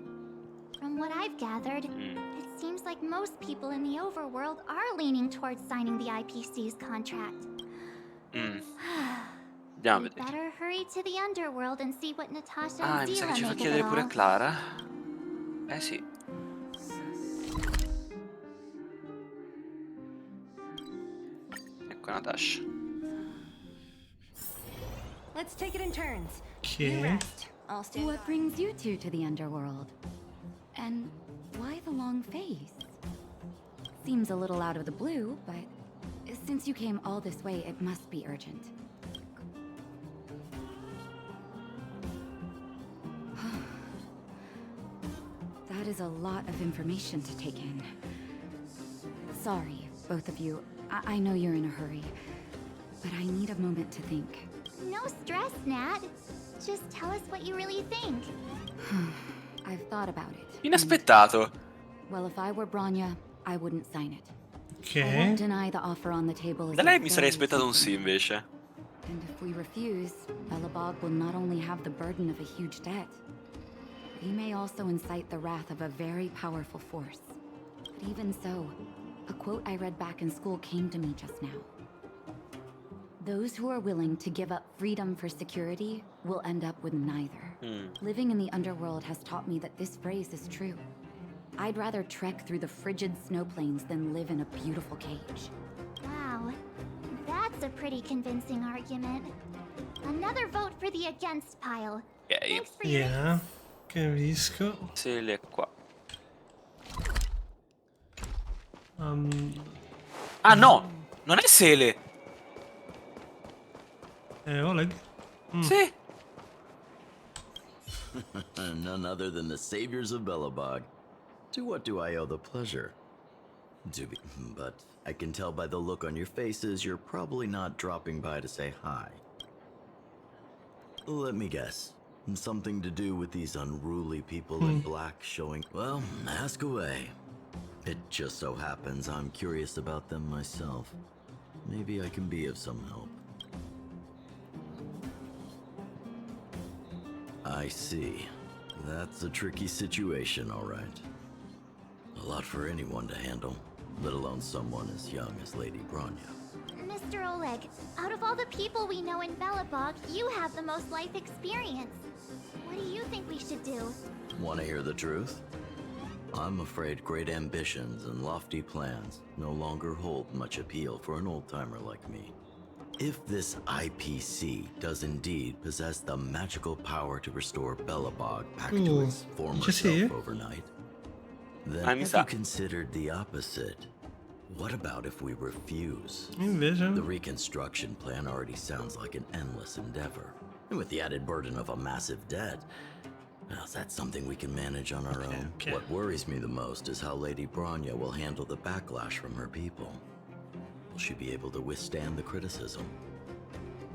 Speaker 3: From what I've gathered, it seems like most people in the overworld are leaning towards signing the IPC's contract.
Speaker 1: Andiamo a
Speaker 3: We
Speaker 1: vedere.
Speaker 3: better hurry to the underworld and see what Natasha
Speaker 1: Ah,
Speaker 3: and
Speaker 1: mi sa
Speaker 3: Zila
Speaker 1: che ci fa
Speaker 3: make of
Speaker 1: chiedere
Speaker 3: it
Speaker 1: pure a
Speaker 3: all.
Speaker 1: Clara. Eh sì. Ecco Natasha.
Speaker 12: Let's take it in turns.
Speaker 2: Ok.
Speaker 12: Rest. I'll stand
Speaker 11: What brings you two to the underworld? And why the long face? Seems a little out of the blue, but since you came all this way, it must be urgent. That is a lot of information to take in. Sorry, both of you.
Speaker 5: I know you're in a hurry, but I need a moment to think.
Speaker 3: No stress, Nat. Just tell us what you really think.
Speaker 5: I've thought about it.
Speaker 1: Inaspettato.
Speaker 5: Well, if I were Bronya, I wouldn't sign it. I
Speaker 2: Ok.
Speaker 5: won't deny the offer on the table is
Speaker 1: Da lei
Speaker 5: a
Speaker 1: mi sarei
Speaker 5: very
Speaker 1: aspettato un sì
Speaker 5: simple one.
Speaker 1: invece.
Speaker 5: And if we refuse, Belobog will not only have the burden of a huge debt, he may also incite the wrath of a very powerful force. But even so, a quote I read back in school came to me just now. Those who are willing to give up freedom for security will end up with neither. Living in the underworld has taught me that this phrase is true. I'd rather trek through the frigid snow plains than live in a beautiful cage.
Speaker 3: Wow, that's a pretty convincing argument. Another vote for the against pile.
Speaker 1: Ok.
Speaker 3: Thanks for your
Speaker 2: Yeah, capisco.
Speaker 1: Sele è qua. Ah no! Non è Sele!
Speaker 2: Oleg?
Speaker 1: Sì!
Speaker 16: None other than the saviors of Belobog. To what do I owe the pleasure? But I can tell by the look on your faces you're probably not dropping by to say hi. Let me guess. Something to do with these unruly people in black showing... Well, ask away. It just so happens I'm curious about them myself. Maybe I can be of some help. I see. That's a tricky situation, all right. A lot for anyone to handle, let alone someone as young as Lady Bronya.
Speaker 3: Mr. Oleg, out of all the people we know in Belobog, you have the most life experience. What do you think we should do?
Speaker 16: Want to hear the truth? I'm afraid great ambitions and lofty plans no longer hold much appeal for an old-timer like me. If this IPC does indeed possess the magical power to restore Belobog back to its former self overnight, then have you considered the opposite? What about if we refuse? The reconstruction plan already sounds like an endless endeavor. And with the added burden of a massive debt, well, that's something we can manage on our own. What worries me the most is how Lady Bronya will handle the backlash from her people. Will she be able to withstand the criticism?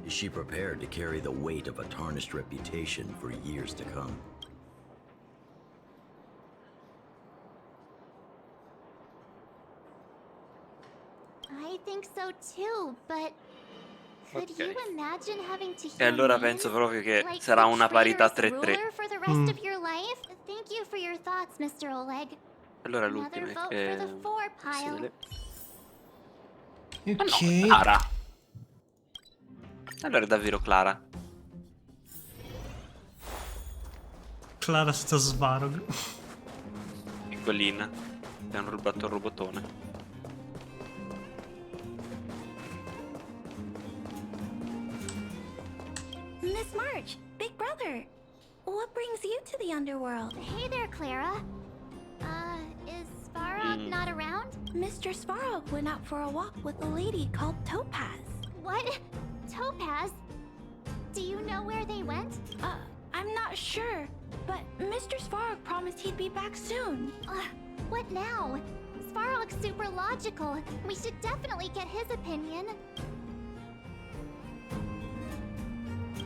Speaker 16: Is she prepared to carry the weight of a tarnished reputation for years to come?
Speaker 3: I think so too, but could you imagine having to
Speaker 1: E allora penso proprio che sarà una parità 3-3.
Speaker 3: for the rest of your life? Thank you for your thoughts, Mr. Oleg.
Speaker 1: Allora
Speaker 3: Another
Speaker 1: l'ultima
Speaker 3: vote
Speaker 1: è
Speaker 3: for the 4 pile.
Speaker 1: Ma no, Clara. Allora è davvero Clara.
Speaker 2: Clara senza Svarog.
Speaker 1: Piccolina. Che hanno rubato il robotone.
Speaker 12: Miss March, big brother. What brings you to the underworld?
Speaker 3: Hey there, Clara. Is Svarog not around?
Speaker 12: Mr. Svarog went out for a walk with a lady called Topaz.
Speaker 3: What? Topaz? Do you know where they went?
Speaker 12: I'm not sure, but Mr. Svarog promised he'd be back soon.
Speaker 3: What now? Svarog's super logical. We should definitely get his opinion.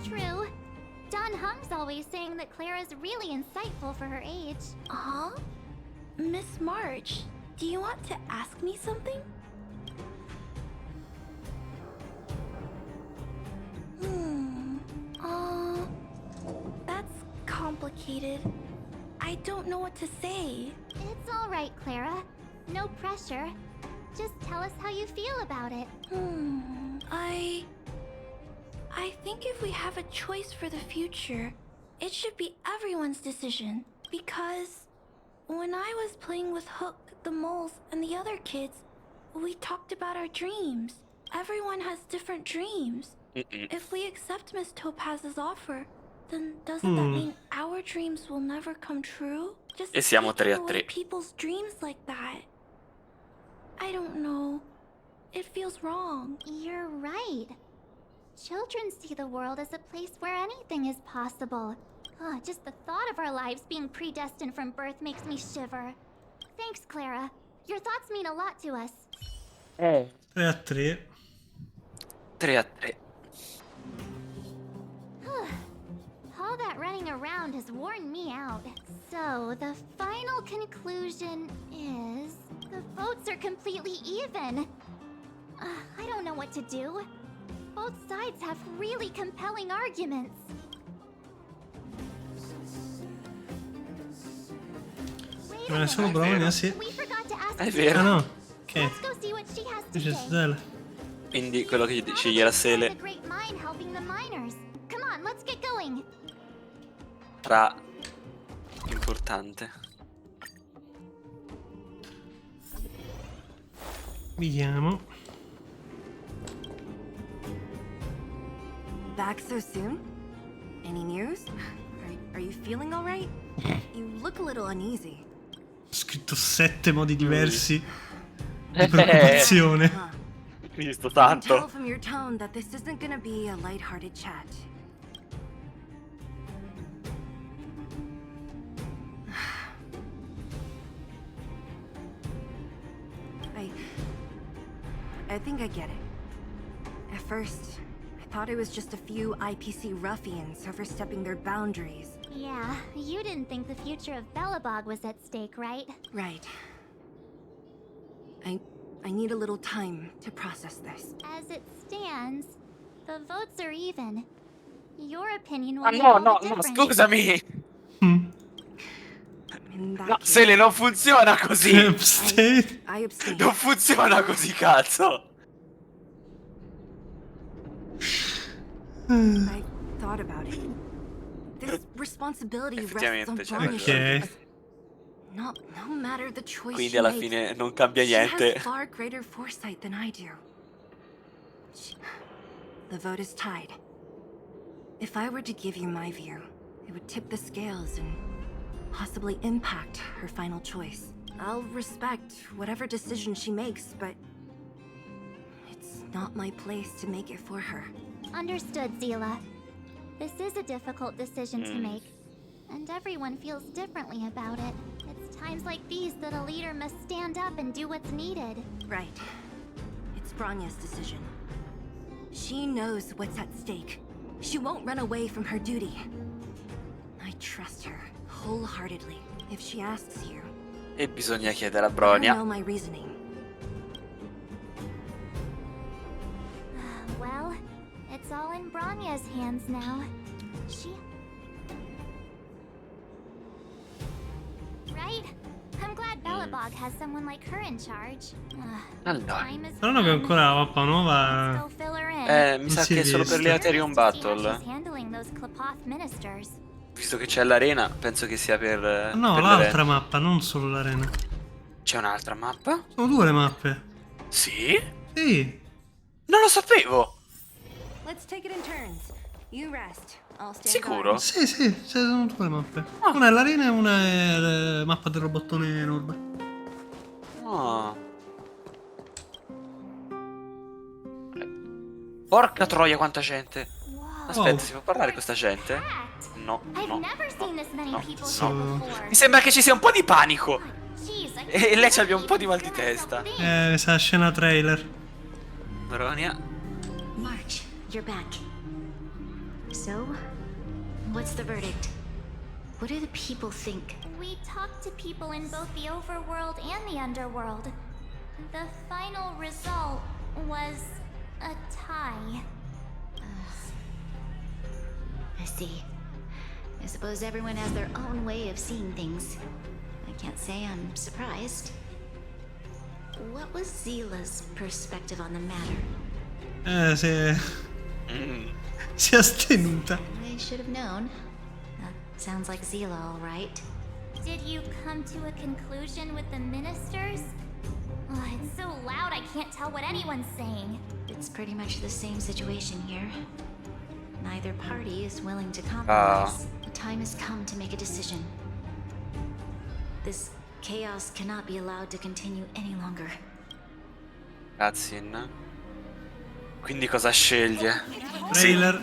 Speaker 3: True. Don Hung's always saying that Clara's really insightful for her age.
Speaker 12: Huh? Miss March, do you want to ask me something? That's complicated. I don't know what to say.
Speaker 3: It's all right, Clara. No pressure. Just tell us how you feel about it.
Speaker 12: I think if we have a choice for the future, it should be everyone's decision. Because when I was playing with Hook, the moles, and the other kids, we talked about our dreams. Everyone has different dreams. If we accept Miss Topaz's offer, then doesn't that mean our dreams will never come true? Just
Speaker 1: E siamo 3
Speaker 12: taking
Speaker 1: a
Speaker 12: away
Speaker 1: 3.
Speaker 12: people's dreams like that. I don't know. It feels wrong.
Speaker 3: You're right. Children see the world as a place where anything is possible. Just the thought of our lives being predestined from birth makes me shiver. Thanks, Clara. Your thoughts mean a lot to us.
Speaker 2: 3-3.
Speaker 1: 3-3.
Speaker 3: All that running around has worn me out. So, the final conclusion is the votes are completely even. I don't know what to do. Both sides have really compelling arguments.
Speaker 2: Me ne sono Bronia, sì.
Speaker 3: We forgot to ask
Speaker 1: È vero.
Speaker 2: Ah no, ok.
Speaker 3: Let's go see what she has to
Speaker 2: Dice
Speaker 3: say.
Speaker 2: Stella.
Speaker 1: Quindi quello che sceglie la Sele
Speaker 3: The great mind helping the miners. Come on, let's get going.
Speaker 1: sarà importante.
Speaker 2: Vediamo.
Speaker 12: Back so soon? Any news? Are you feeling all right? You look a little uneasy.
Speaker 2: Ho scritto 7 modi diversi di preoccupazione.
Speaker 1: Visto
Speaker 12: I can tell
Speaker 1: tanto.
Speaker 12: from your tone that this isn't gonna be a lighthearted chat. I think I get it. At first, I thought it was just a few IPC ruffians overstepping their boundaries.
Speaker 3: Yeah, you didn't think the future of Belobog was at stake, right?
Speaker 12: Right. I need a little time to process this.
Speaker 3: As it stands, the votes are even. Your opinion will
Speaker 1: Ma
Speaker 3: make
Speaker 1: no,
Speaker 3: all
Speaker 1: no,
Speaker 3: the
Speaker 1: no,
Speaker 3: difference.
Speaker 1: scusami.
Speaker 12: In that
Speaker 1: No,
Speaker 12: case,
Speaker 1: Sele, non funziona così.
Speaker 12: I abstain.
Speaker 1: Non funziona così, cazzo.
Speaker 12: I thought about it. This responsibility rests on
Speaker 1: Effettivamente c'è
Speaker 12: Bronya.
Speaker 2: Ok.
Speaker 12: No matter the choice
Speaker 1: Quindi
Speaker 12: she
Speaker 1: alla
Speaker 12: makes,
Speaker 1: fine non cambia
Speaker 12: she has
Speaker 1: niente.
Speaker 12: far greater foresight than I do. The vote is tied. If I were to give you my view, it would tip the scales and possibly impact her final choice. I'll respect whatever decision she makes, but it's not my place to make it for her.
Speaker 3: Understood, Zila. This is a difficult decision to make, and everyone feels differently about it. It's times like these that a leader must stand up and do what's needed.
Speaker 12: Right. It's Bronya's decision. She knows what's at stake. She won't run away from her duty. I trust her wholeheartedly. If she asks you,
Speaker 1: E bisogna chiedere a
Speaker 12: I
Speaker 1: Bronya.
Speaker 12: know my reasoning.
Speaker 3: Well, it's all in Bronya's hands now. She... Right? I'm glad Belobog has someone like her in charge.
Speaker 1: Allora.
Speaker 3: Time is
Speaker 2: Però che ancora la mappa nuova.
Speaker 3: Let's go fill her in.
Speaker 1: Mi sa
Speaker 2: si
Speaker 1: che
Speaker 2: è
Speaker 1: è solo per
Speaker 2: vista.
Speaker 1: le Aetherium Battle.
Speaker 3: She's handling those Klapoth ministers.
Speaker 1: Visto che c'è l'arena, penso che sia per.
Speaker 2: No,
Speaker 1: per
Speaker 2: l'altra mappa, non solo l'arena.
Speaker 1: C'è un'altra mappa?
Speaker 2: Sono 2 le mappe.
Speaker 1: Sì?
Speaker 2: Sì.
Speaker 1: Non lo sapevo!
Speaker 12: Let's take it in turns. You rest. I'll stand
Speaker 1: Sicuro?
Speaker 12: guard.
Speaker 2: Sì, ci sono 2 le mappe. Una è l'arena e una è la mappa del robottone enorme.
Speaker 1: Oh. Porca troia, quanta gente! Aspetta, si può parlare con questa gente? No,
Speaker 3: I've
Speaker 1: no.
Speaker 3: never seen this many people
Speaker 2: So-
Speaker 3: here before.
Speaker 1: Mi sembra che ci sia un po' di panico.
Speaker 3: Jeez, I
Speaker 1: E lei c'abbia un po' di mal di testa.
Speaker 2: Mi sa scena trailer.
Speaker 1: Bronya.
Speaker 11: March, you're back. So, what's the verdict? What do the people think?
Speaker 3: We talked to people in both the overworld and the underworld. The final result was a tie.
Speaker 11: I see. I suppose everyone has their own way of seeing things. I can't say I'm surprised. What was Zila's perspective on the matter?
Speaker 2: Si è astenuta.
Speaker 11: I should have known. That sounds like Zila, all right.
Speaker 3: Did you come to a conclusion with the ministers? Oh, it's so loud I can't tell what anyone's saying.
Speaker 11: It's pretty much the same situation here. Neither party is willing to compromise. The time has come to make a decision. This chaos cannot be allowed to continue any longer.
Speaker 1: Cazzin. Quindi cosa sceglie?
Speaker 2: Trailer.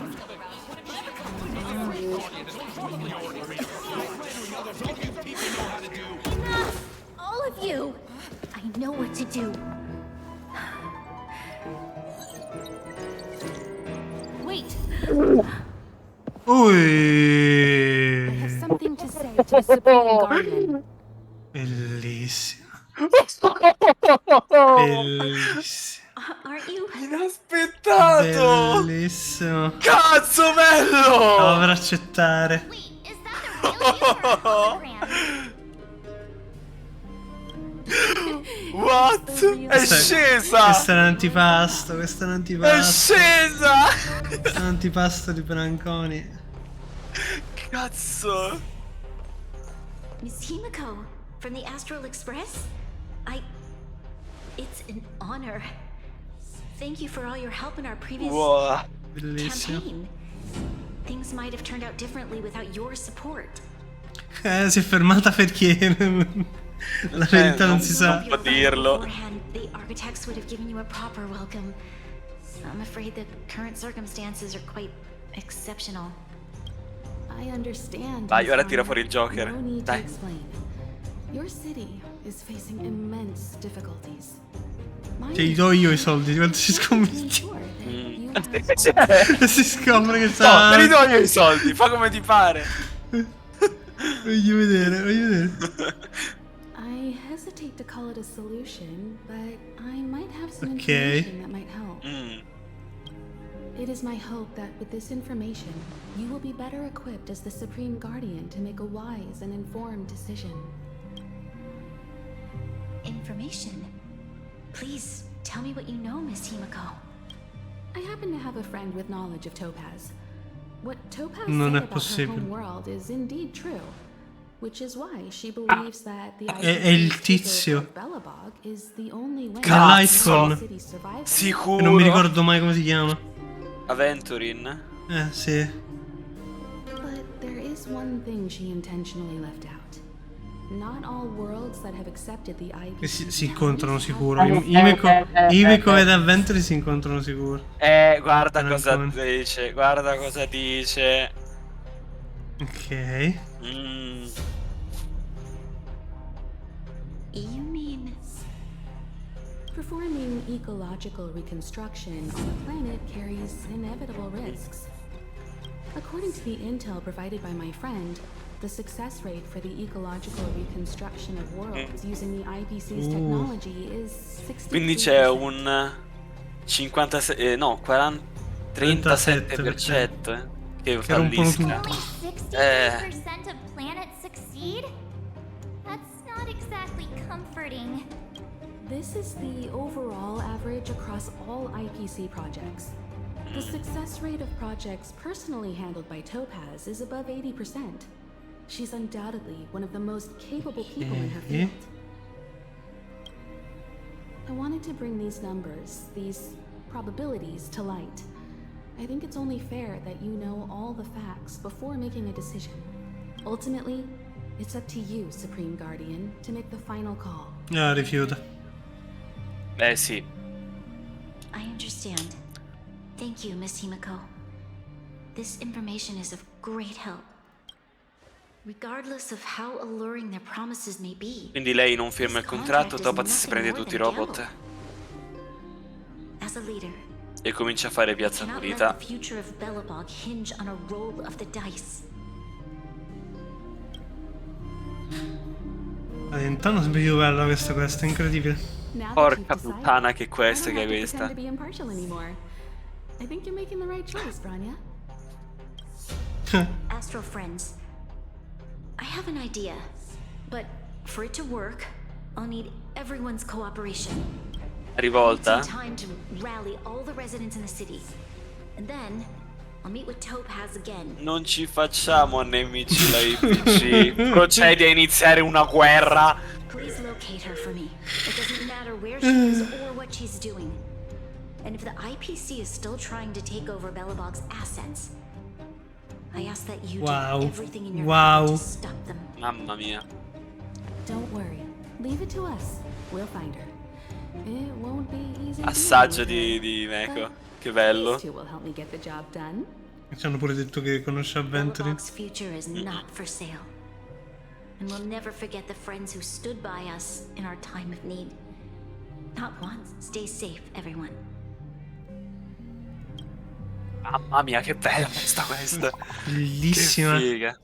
Speaker 3: All of you!
Speaker 11: I know what to do.
Speaker 2: Ui.
Speaker 5: have something to say to the Supreme Guardian.
Speaker 2: Bellissimo.
Speaker 11: Aren't you?
Speaker 1: Inaspettato!
Speaker 2: Bellissimo.
Speaker 1: Cazzo, bello!
Speaker 2: Stavo per accettare.
Speaker 1: What? È scesa!
Speaker 2: Questo è un antipasto, questo è un antipasto.
Speaker 1: È scesa!
Speaker 2: Questo è un antipasto di Penacony.
Speaker 1: Cazzo!
Speaker 11: Miss Himiko, from the Astral Express? It's an honor. Thank you for all your help in our previous campaign. Things might have turned out differently without your support.
Speaker 2: Si è fermata perché la verità non si sa.
Speaker 1: Può dirlo.
Speaker 11: The architects would have given you a proper welcome. I'm afraid the current circumstances are quite exceptional.
Speaker 5: I understand.
Speaker 1: Vai, ora tira fuori il Joker.
Speaker 5: No need to
Speaker 1: Dai.
Speaker 5: explain. Your city is facing immense difficulties.
Speaker 2: Ti do io i soldi, di quanto si scommetti. Si scopre che sta.
Speaker 1: No, te li do io i soldi, fa come ti pare.
Speaker 2: Voglio vedere, voglio vedere.
Speaker 5: I hesitate to call it a solution, but I might have some
Speaker 2: Okay.
Speaker 5: information that might help. It is my hope that with this information, you will be better equipped as the Supreme Guardian to make a wise and informed decision.
Speaker 11: Information? Please tell me what you know, Miss Himiko.
Speaker 5: I happen to have a friend with knowledge of Topaz. What Topaz
Speaker 2: Non
Speaker 5: said
Speaker 2: è
Speaker 5: about her
Speaker 2: possibile.
Speaker 5: home world is indeed true, which is why she believes that the
Speaker 2: È il tizio.
Speaker 5: Belobog is the only way
Speaker 2: Nell'iPhone.
Speaker 5: the city survives.
Speaker 1: Sicuro.
Speaker 2: E non mi ricordo mai come si chiama.
Speaker 1: Aventurin.
Speaker 2: Sì.
Speaker 5: But there is one thing she intentionally left out. Not all worlds that have accepted the
Speaker 2: E
Speaker 5: IPC
Speaker 2: si incontrano sicuro. Himiko ed Adventure si incontrano sicuro.
Speaker 1: Guarda cosa dice. Guarda cosa dice.
Speaker 2: Ok.
Speaker 11: You mean
Speaker 5: performing ecological reconstruction on a planet carries inevitable risks. According to the intel provided by my friend, the success rate for the ecological reconstruction of worlds using the IPC's technology is 60%.
Speaker 1: Quindi c'è un 57 no, 37% che fallisca.
Speaker 3: 63% of planets succeed? That's not exactly comforting.
Speaker 5: This is the overall average across all IPC projects. The success rate of projects personally handled by Topaz is above 80%. She's undoubtedly one of the most capable people in her field. I wanted to bring these numbers, these probabilities, to light. I think it's only fair that you know all the facts before making a decision. Ultimately, it's up to you, Supreme Guardian, to make the final call.
Speaker 2: Rifiuta.
Speaker 1: Sì.
Speaker 11: I understand. Thank you, Miss Himiko. This information is of great help. Regardless of how alluring their promises may be.
Speaker 1: Quindi lei non firma il contratto, Topaz si prende tutti i robot
Speaker 11: As a leader,
Speaker 1: e comincia a fare piazza
Speaker 11: cannot
Speaker 1: pulita.
Speaker 11: let the future of Belobog hinge on a roll of the dice.
Speaker 2: Intanto è sempre più bella questa, è incredibile.
Speaker 1: Porca puttana che questa che è questa.
Speaker 5: To be impartial anymore. I think you're making the right choice, Branya.
Speaker 11: Astro friends, I have an idea, but for it to work, I'll need everyone's cooperation.
Speaker 1: Rivolta.
Speaker 11: Some time to rally all the residents in the city, and then I'll meet with Topaz again.
Speaker 1: Non ci facciamo nemici la IPC. Procedi a iniziare una guerra.
Speaker 11: Please locate her for me. It doesn't matter where she is or what she's doing. And if the IPC is still trying to take over Belobog's assets, I ask that you do everything in your power to stop them.
Speaker 1: Mamma mia.
Speaker 5: Don't worry. Leave it to us. We'll find her. It won't be easy.
Speaker 1: Assaggio di Meko. Che bello.
Speaker 5: These two will help me get the job done.
Speaker 2: Ci hanno pure detto che conosce Adventure.
Speaker 11: Belobog's future is not for sale. And we'll never forget the friends who stood by us in our time of need. Not once. Stay safe, everyone.
Speaker 1: Mamma mia, che bella questa.
Speaker 2: Bellissima.
Speaker 1: Che figa.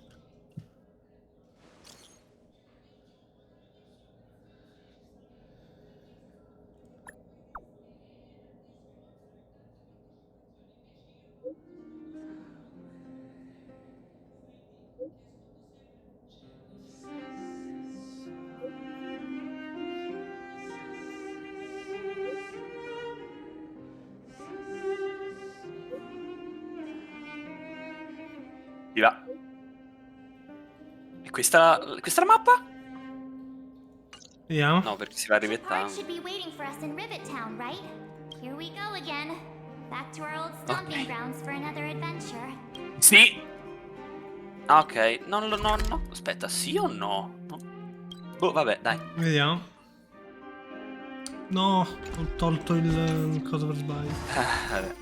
Speaker 1: Di là. E questa la mappa?
Speaker 2: Vediamo.
Speaker 1: No, perché si va a
Speaker 3: Pari
Speaker 1: rivettando.
Speaker 3: should be waiting for us in Rivet Town, right? Here we go again. Back to our old stomping grounds for another adventure.
Speaker 1: Sì. Ah, ok. No. Aspetta, sì o no? Boh, vabbè, dai.
Speaker 2: Vediamo. No, ho tolto il coso per sbaglio.
Speaker 1: Vabbè.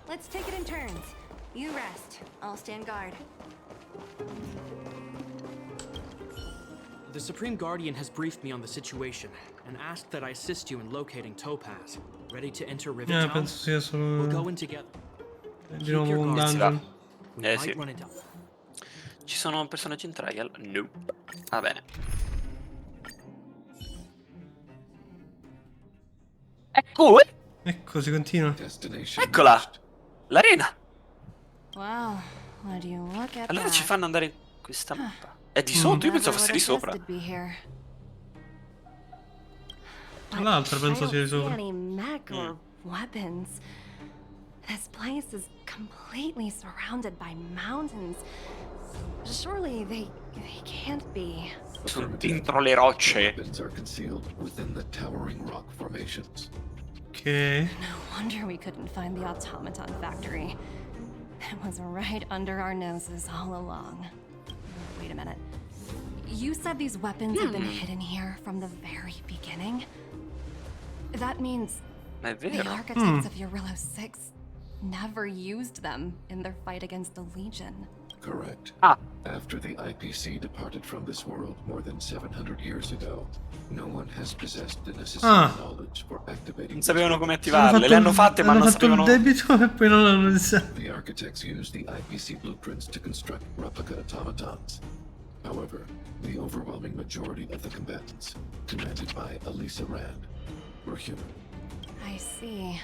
Speaker 12: Let's take it in turns. You rest. I'll stand guard.
Speaker 10: The Supreme Guardian has briefed me on the situation and asked that I assist you in locating Topaz. Ready to enter Rivet Town?
Speaker 2: Penso sia solo...
Speaker 10: We'll go in together.
Speaker 2: Di nuovo un dungeon.
Speaker 1: Sì. Ci sono personaggi in trial? No. Va bene.
Speaker 2: Ecco, si continua.
Speaker 1: Eccola! L'arena!
Speaker 6: Wow, would you look at
Speaker 1: Allora
Speaker 6: that?
Speaker 1: ci fanno andare in questa mappa. È di sotto? Io pensavo fosse di sopra.
Speaker 2: Tra l'altro penso sia di sopra.
Speaker 6: Any mech or weapons. This place is completely surrounded by mountains. Surely they can't be.
Speaker 1: Sono dentro le rocce.
Speaker 13: Weapons are concealed within the towering rock formations.
Speaker 2: Okay.
Speaker 6: No wonder we couldn't find the automaton factory. It was right under our noses all along. Wait a minute. You said these weapons have been hidden here from the very beginning? That means the architects of Eurillo 6 never used them in their fight against the Legion.
Speaker 13: Correct. After the IPC departed from this world more than 700 years ago, no one has possessed the necessary knowledge for activating.
Speaker 1: Non sapevano come attivarle, le hanno fatte ma non sapevano.
Speaker 2: Hanno fatto il debito e poi non l'hanno usato.
Speaker 13: The architects used the IPC blueprints to construct replica automatons. However, the overwhelming majority of the combatants, commanded by Elisa Rand, were human.
Speaker 6: I see.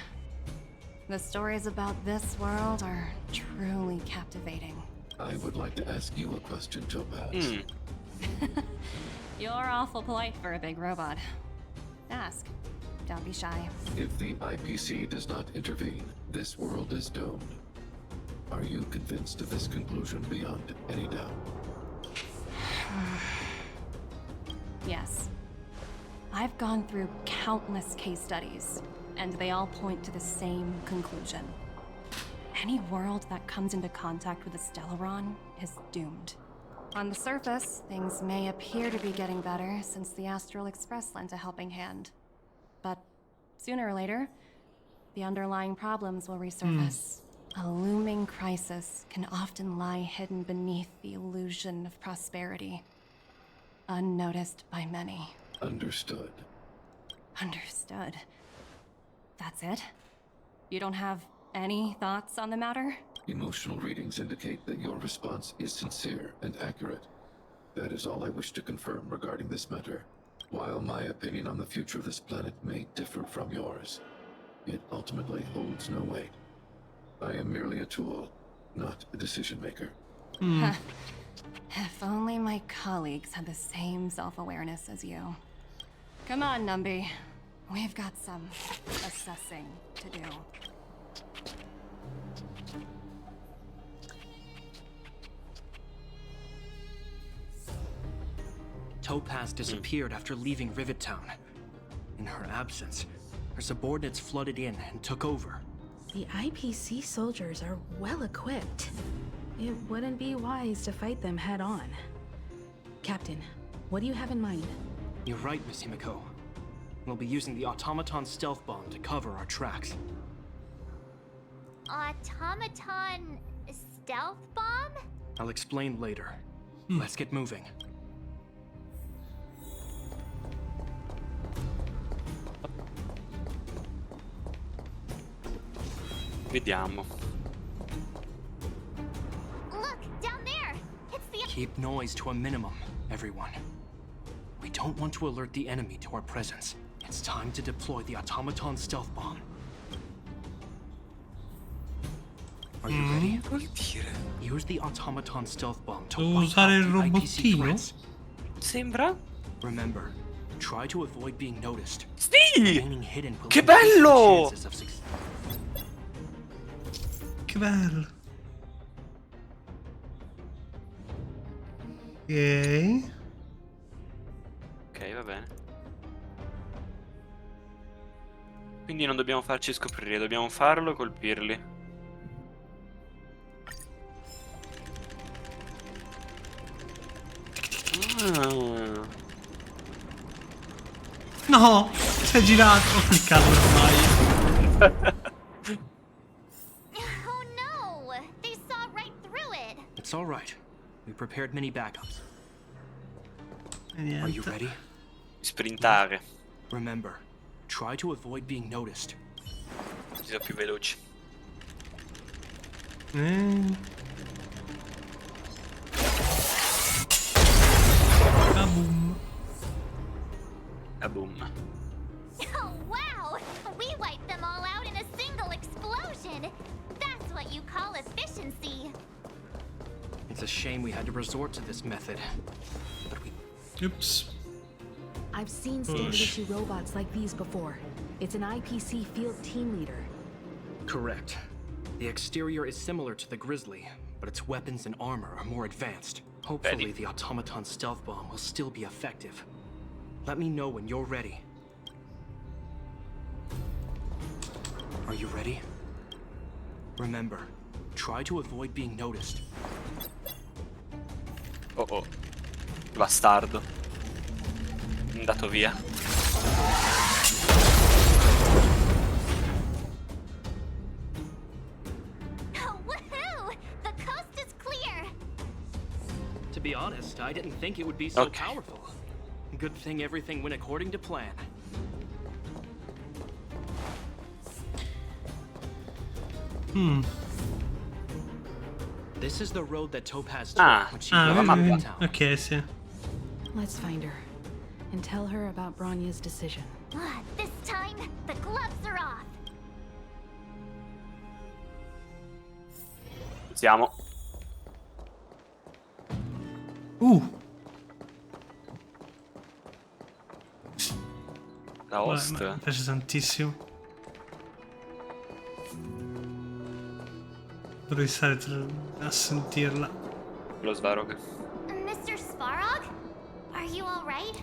Speaker 6: The stories about this world are truly captivating.
Speaker 13: I would like to ask you a question, Topaz.
Speaker 6: You're awful polite for a big robot. Ask. Don't be shy.
Speaker 13: If the IPC does not intervene, this world is doomed. Are you convinced of this conclusion beyond any doubt?
Speaker 6: Yes. I've gone through countless case studies, and they all point to the same conclusion. Any world that comes into contact with a Stellaron is doomed. On the surface, things may appear to be getting better since the Astral Express lent a helping hand. But sooner or later, the underlying problems will resurface. A looming crisis can often lie hidden beneath the illusion of prosperity, unnoticed by many.
Speaker 13: Understood.
Speaker 6: Understood. That's it? You don't have any thoughts on the matter?
Speaker 13: Emotional readings indicate that your response is sincere and accurate. That is all I wish to confirm regarding this matter. While my opinion on the future of this planet may differ from yours, it ultimately holds no weight. I am merely a tool, not a decision maker.
Speaker 6: If only my colleagues had the same self-awareness as you. Come on, Numby. We've got some assessing to do.
Speaker 10: Topaz disappeared after leaving Rivet Town. In her absence, her subordinates flooded in and took over.
Speaker 17: The IPC soldiers are well equipped. It wouldn't be wise to fight them head on. Captain, what do you have in mind?
Speaker 10: You're right, Miss Himiko. We'll be using the automaton stealth bomb to cover our tracks.
Speaker 3: Automaton stealth bomb?
Speaker 10: I'll explain later. Let's get moving.
Speaker 1: Vediamo.
Speaker 3: Look, down there. It's the
Speaker 10: Keep noise to a minimum, everyone. We don't want to alert the enemy to our presence. It's time to deploy the automaton stealth bomb. Are you ready? Use the automaton stealth bomb to
Speaker 2: Devo
Speaker 10: wipe
Speaker 2: usare il
Speaker 10: out the IPC
Speaker 2: robottino?
Speaker 10: threats.
Speaker 1: Sembra?
Speaker 10: Remember, try to avoid being noticed.
Speaker 1: Sì!
Speaker 10: Remaining hidden will
Speaker 1: Che
Speaker 10: increase your
Speaker 1: bello!
Speaker 10: chances of success.
Speaker 2: Che bello. Ok.
Speaker 1: Ok, va bene. Quindi non dobbiamo farci scoprire, dobbiamo farlo e colpirli. Ah.
Speaker 2: No! Si è girato! Ho cliccato ormai.
Speaker 3: Oh no! They saw right through it.
Speaker 10: It's all right. We prepared many backups.
Speaker 2: E
Speaker 10: Are you
Speaker 2: niente.
Speaker 10: ready?
Speaker 1: Sprintare.
Speaker 10: Remember, try to avoid being noticed.
Speaker 1: Ci sono più veloci.
Speaker 2: Kaboom.
Speaker 1: Kaboom.
Speaker 3: Oh wow! We wiped them all out in a single explosion. That's what you call efficiency.
Speaker 10: It's a shame we had to resort to this method. But we...
Speaker 2: Oops.
Speaker 17: I've seen standard issue robots like these before. It's an IPC field team leader.
Speaker 10: Correct. The exterior is similar to the Grizzly, but its weapons and armor are more advanced. Hopefully the automaton stealth bomb will still be effective. Let me know when you're ready. Are you ready? Remember, try to avoid being noticed.
Speaker 1: Oh oh. Bastardo. Andato via.
Speaker 3: Woohoo! The coast is clear.
Speaker 10: To be honest, I didn't think it would be so powerful. Good thing everything went according to plan. This is the road that Topaz took when she got
Speaker 2: vedi?
Speaker 10: into town.
Speaker 2: Ok, sì.
Speaker 17: Let's find her and tell her about Bronya's decision.
Speaker 3: This time, the gloves are off.
Speaker 1: Siamo. La host.
Speaker 2: Mi piace tantissimo. Dovrei stare a sentirla.
Speaker 1: Lo Svarog.
Speaker 3: Mr. Svarog? Are you alright?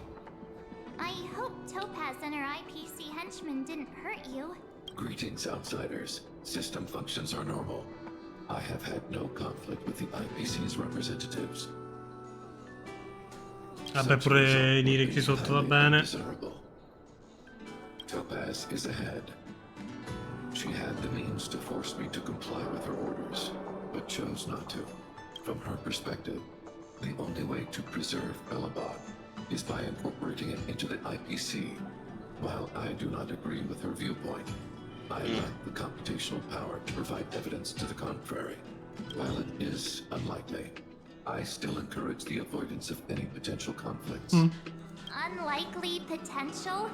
Speaker 3: I hope Topaz and her IPC henchmen didn't hurt you.
Speaker 13: Greetings, outsiders. System functions are normal. I have had no conflict with the IPC's representatives.
Speaker 2: Vabbè, pure i neri qui sotto va bene.
Speaker 13: Topaz is ahead. She had the means to force me to comply with her orders, but chose not to. From her perspective, the only way to preserve Belobot is by incorporating it into the IPC. While I do not agree with her viewpoint, I lack the computational power to provide evidence to the contrary. While it is unlikely, I still encourage the avoidance of any potential conflicts.
Speaker 3: Unlikely potential?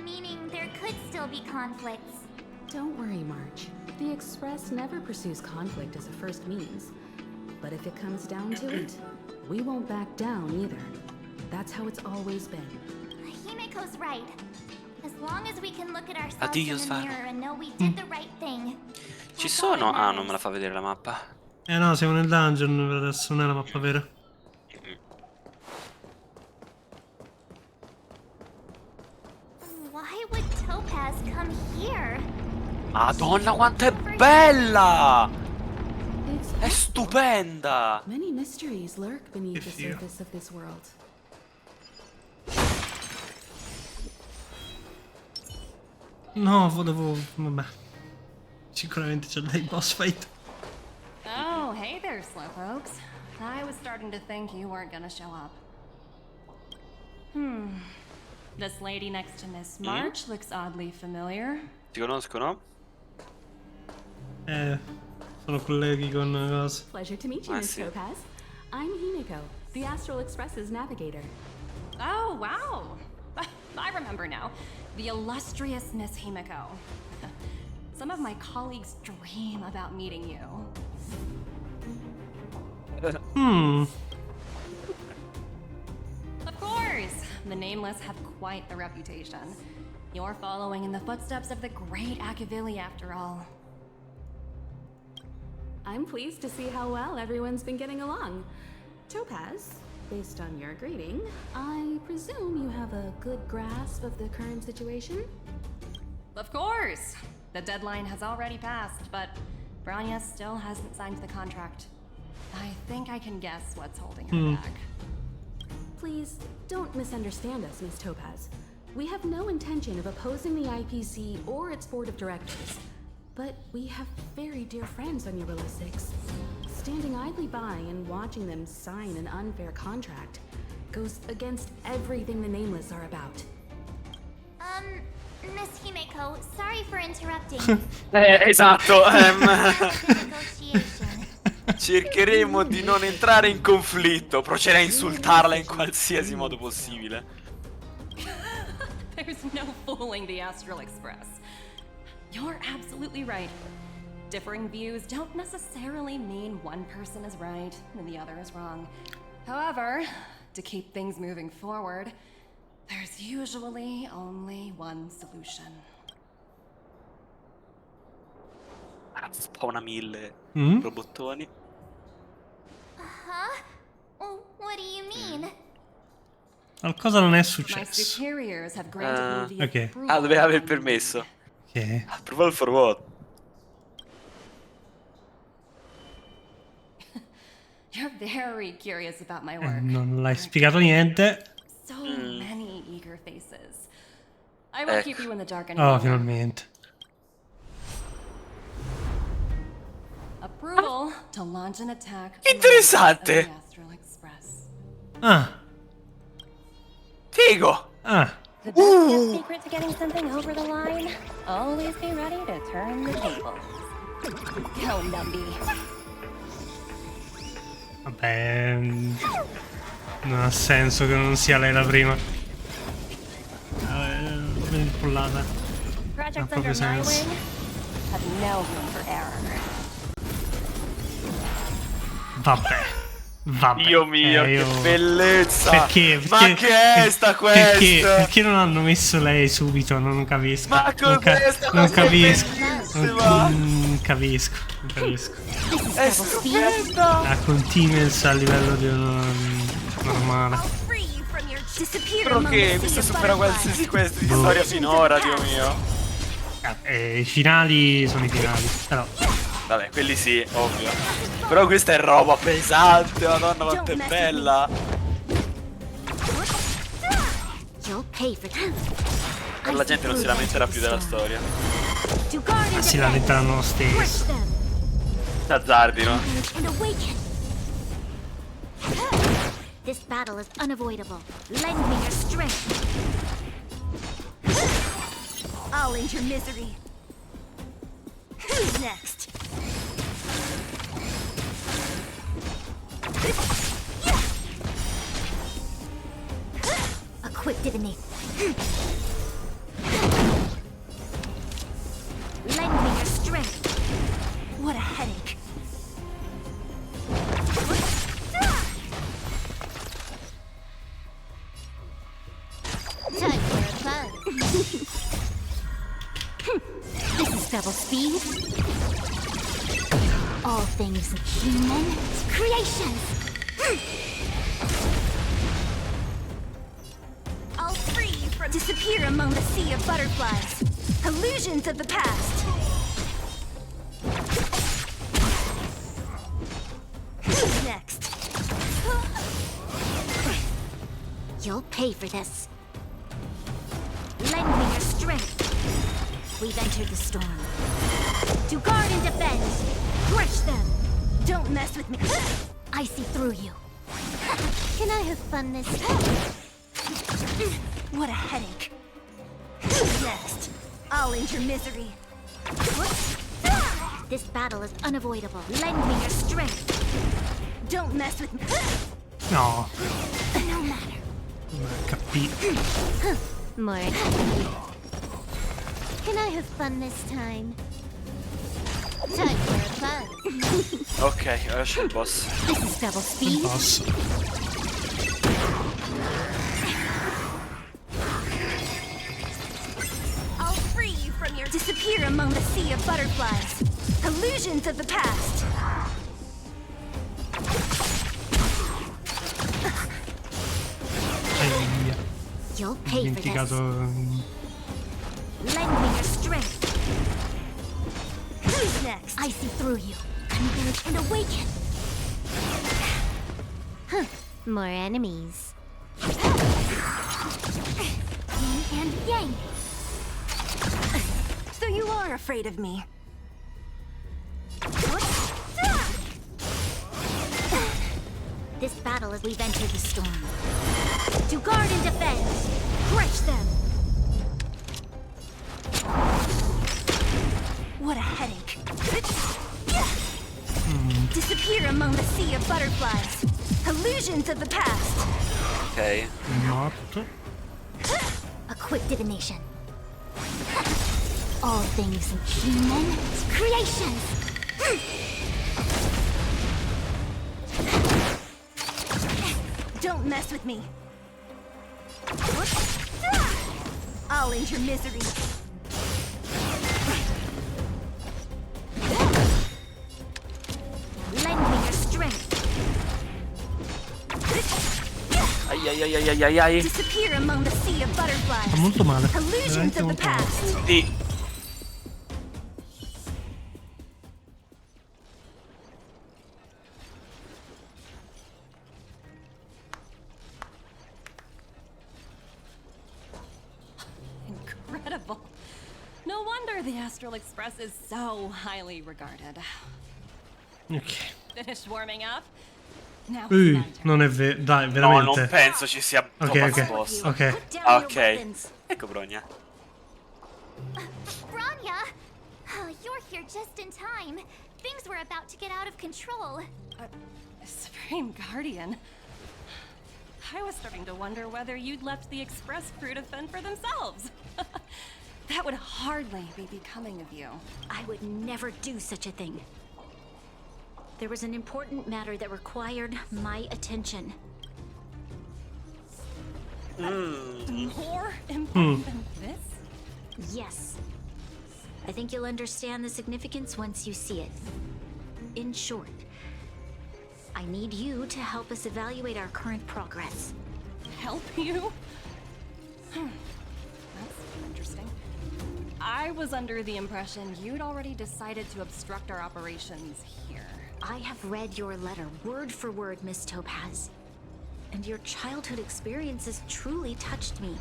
Speaker 3: Meaning there could still be conflicts.
Speaker 17: Don't worry, March. The Express never pursues conflict as a first means. But if it comes down to it, we won't back down either. That's how it's always been.
Speaker 3: Himeko's right. As long as we can look at ourselves
Speaker 1: Addio,
Speaker 3: in the
Speaker 1: Svarog.
Speaker 3: mirror and know we did the right thing.
Speaker 1: Ci sono? Ah, non me la fa vedere la mappa.
Speaker 2: No, siamo nel dungeon per adesso, non è la mappa vera.
Speaker 3: Why would Topaz come here?
Speaker 1: Madonna quanto è bella! È stupenda!
Speaker 17: Many mysteries lurk beneath the surface of this world.
Speaker 2: No, volevo... vabbè. Sicuramente c'è dei boss fight.
Speaker 6: Oh, hey there, slowpokes. I was starting to think you weren't gonna show up. This lady next to Miss March looks oddly familiar.
Speaker 1: Ti conoscono?
Speaker 2: Sono colleghi con cosa.
Speaker 17: Pleasure to meet you, Miss Topaz. I'm Himiko, the Astral Express's navigator.
Speaker 6: Oh, wow. I remember now. The illustrious Miss Himiko. Some of my colleagues dream about meeting you. Of course! The Nameless have quite the reputation. You're following in the footsteps of the great Akavili, after all.
Speaker 17: I'm pleased to see how well everyone's been getting along. Topaz, based on your greeting, I presume you have a good grasp of the current situation?
Speaker 6: Of course! The deadline has already passed, but Branya still hasn't signed the contract. I think I can guess what's holding her back.
Speaker 17: Please, don't misunderstand us, Miss Topaz. We have no intention of opposing the IPC or its board of directors. But we have very dear friends on Eurilla 6. Standing idly by and watching them sign an unfair contract goes against everything the Nameless are about.
Speaker 3: Miss Himeko, sorry for interrupting.
Speaker 1: Esatto. Cercheremo di non entrare in conflitto. Procederà a insultarla in qualsiasi modo possibile.
Speaker 6: There's no fooling the Astral Express. You're absolutely right. Differing views don't necessarily mean one person is right and the other is wrong. However, to keep things moving forward, there's usually only one solution.
Speaker 1: Spawna 1000 robottoni.
Speaker 3: Huh? What do you mean?
Speaker 2: Qualcosa non è
Speaker 6: My
Speaker 2: successo.
Speaker 6: superiors have granted me the
Speaker 2: Ok.
Speaker 6: approval.
Speaker 1: Doveva aver permesso.
Speaker 2: Ok.
Speaker 1: Approval for what?
Speaker 6: You're very curious about my work.
Speaker 2: Non l'hai spiegato niente.
Speaker 6: So many eager faces. I won't keep you in the dark anymore.
Speaker 2: Oh, finalmente.
Speaker 6: Approval to launch an attack.
Speaker 1: Interessante.
Speaker 6: on the Astral Express.
Speaker 2: Ah.
Speaker 1: Figo.
Speaker 2: Ah.
Speaker 12: The best secret to getting something over the line? Always be ready to turn the tables. Go, Numby.
Speaker 2: Vabbè. Non ha senso che non sia lei la prima. Manipoliata.
Speaker 12: Projects under my wing have no room for error.
Speaker 2: Vabbè.
Speaker 1: Dio mio, che bellezza!
Speaker 2: Perché?
Speaker 1: Ma che è sta questa?
Speaker 2: Perché non hanno messo lei subito? Non capisco.
Speaker 1: Ma cos'è sta
Speaker 2: non
Speaker 1: cosa
Speaker 2: capisco.
Speaker 1: bellissima?
Speaker 2: Non capisco.
Speaker 1: È stupenda!
Speaker 2: La continuance a livello di normale.
Speaker 1: Però che questo supera qualsiasi quest di storia finora, Dio mio.
Speaker 2: I finali sono i finali, però.
Speaker 1: Vabbè, quelli sì, ovvio. Però questa è roba pesante, madonna quanto è bella. Per la gente non si lamenterà più della storia.
Speaker 2: Ma si lamenteranno lo stesso.
Speaker 1: T'azzardino.
Speaker 3: This battle is unavoidable. Lend me your strength.
Speaker 12: I'll end your misery. Who's next?
Speaker 3: Equipped to the knee. Lend me your strength.
Speaker 12: What a headache.
Speaker 3: Time for a buzz. This is double speed. All things human creations.
Speaker 12: I'll free you from disappear among the sea of butterflies. Illusions of the past. Who's next?
Speaker 3: You'll pay for this. Lend me your strength. We've entered the storm. To guard and defend. Crush them.
Speaker 12: Don't mess with me.
Speaker 3: I see through you. Can I have fun this time?
Speaker 12: What a headache. Who's next? I'll end your misery.
Speaker 3: This battle is unavoidable. Lend me your strength.
Speaker 12: Don't mess with me.
Speaker 2: No.
Speaker 3: No matter. More. Can I have fun this time? Time for a buzz.
Speaker 1: Ok, ora c'è il boss.
Speaker 3: This is double speed.
Speaker 2: Boss.
Speaker 12: I'll free you from your disappear among the sea of butterflies. Illusions of the past.
Speaker 3: You'll pay for this.
Speaker 2: Dimenticato.
Speaker 3: Lend me your strength. Who's next? I see through you. Converge and awaken. More enemies. Yin and yang.
Speaker 12: So you are afraid of me.
Speaker 3: This battle as we've entered the storm. To guard and defend. Crush them.
Speaker 12: What a headache. Disappear among the sea of butterflies. Illusions of the past.
Speaker 1: Ok.
Speaker 2: Morto.
Speaker 3: A quick divination. All things human creations.
Speaker 12: Don't mess with me. I'll end your misery.
Speaker 3: Lend me your strength.
Speaker 1: Ai.
Speaker 12: Disappear among the sea of butterflies.
Speaker 2: Fa molto male.
Speaker 12: Illusions
Speaker 2: Veramente
Speaker 12: of the
Speaker 2: molto male.
Speaker 12: past.
Speaker 1: Sì.
Speaker 6: Incredible. No wonder the Astral Express is so highly regarded.
Speaker 2: Ok.
Speaker 6: Finished warming up? Now
Speaker 2: Non è vero. Dai,
Speaker 1: No,
Speaker 2: veramente.
Speaker 1: non penso ci sia
Speaker 2: Ok,
Speaker 1: Topaz
Speaker 2: ok.
Speaker 1: boss.
Speaker 2: Ok.
Speaker 1: Ah, ok. Ecco Bronya.
Speaker 3: Bronya! Oh, you're here just in time. Things were about to get out of control.
Speaker 6: Supreme Guardian. I was starting to wonder whether you'd left the Express crew to fend for themselves. That would hardly be becoming of you.
Speaker 11: I would never do such a thing. There was an important matter that required my attention.
Speaker 6: More important than this?
Speaker 11: Yes. I think you'll understand the significance once you see it. In short, I need you to help us evaluate our current progress.
Speaker 6: Help you? That's interesting. I was under the impression you'd already decided to obstruct our operations here.
Speaker 11: I have read your letter word for word, Miss Topaz. And your childhood experiences truly touched me.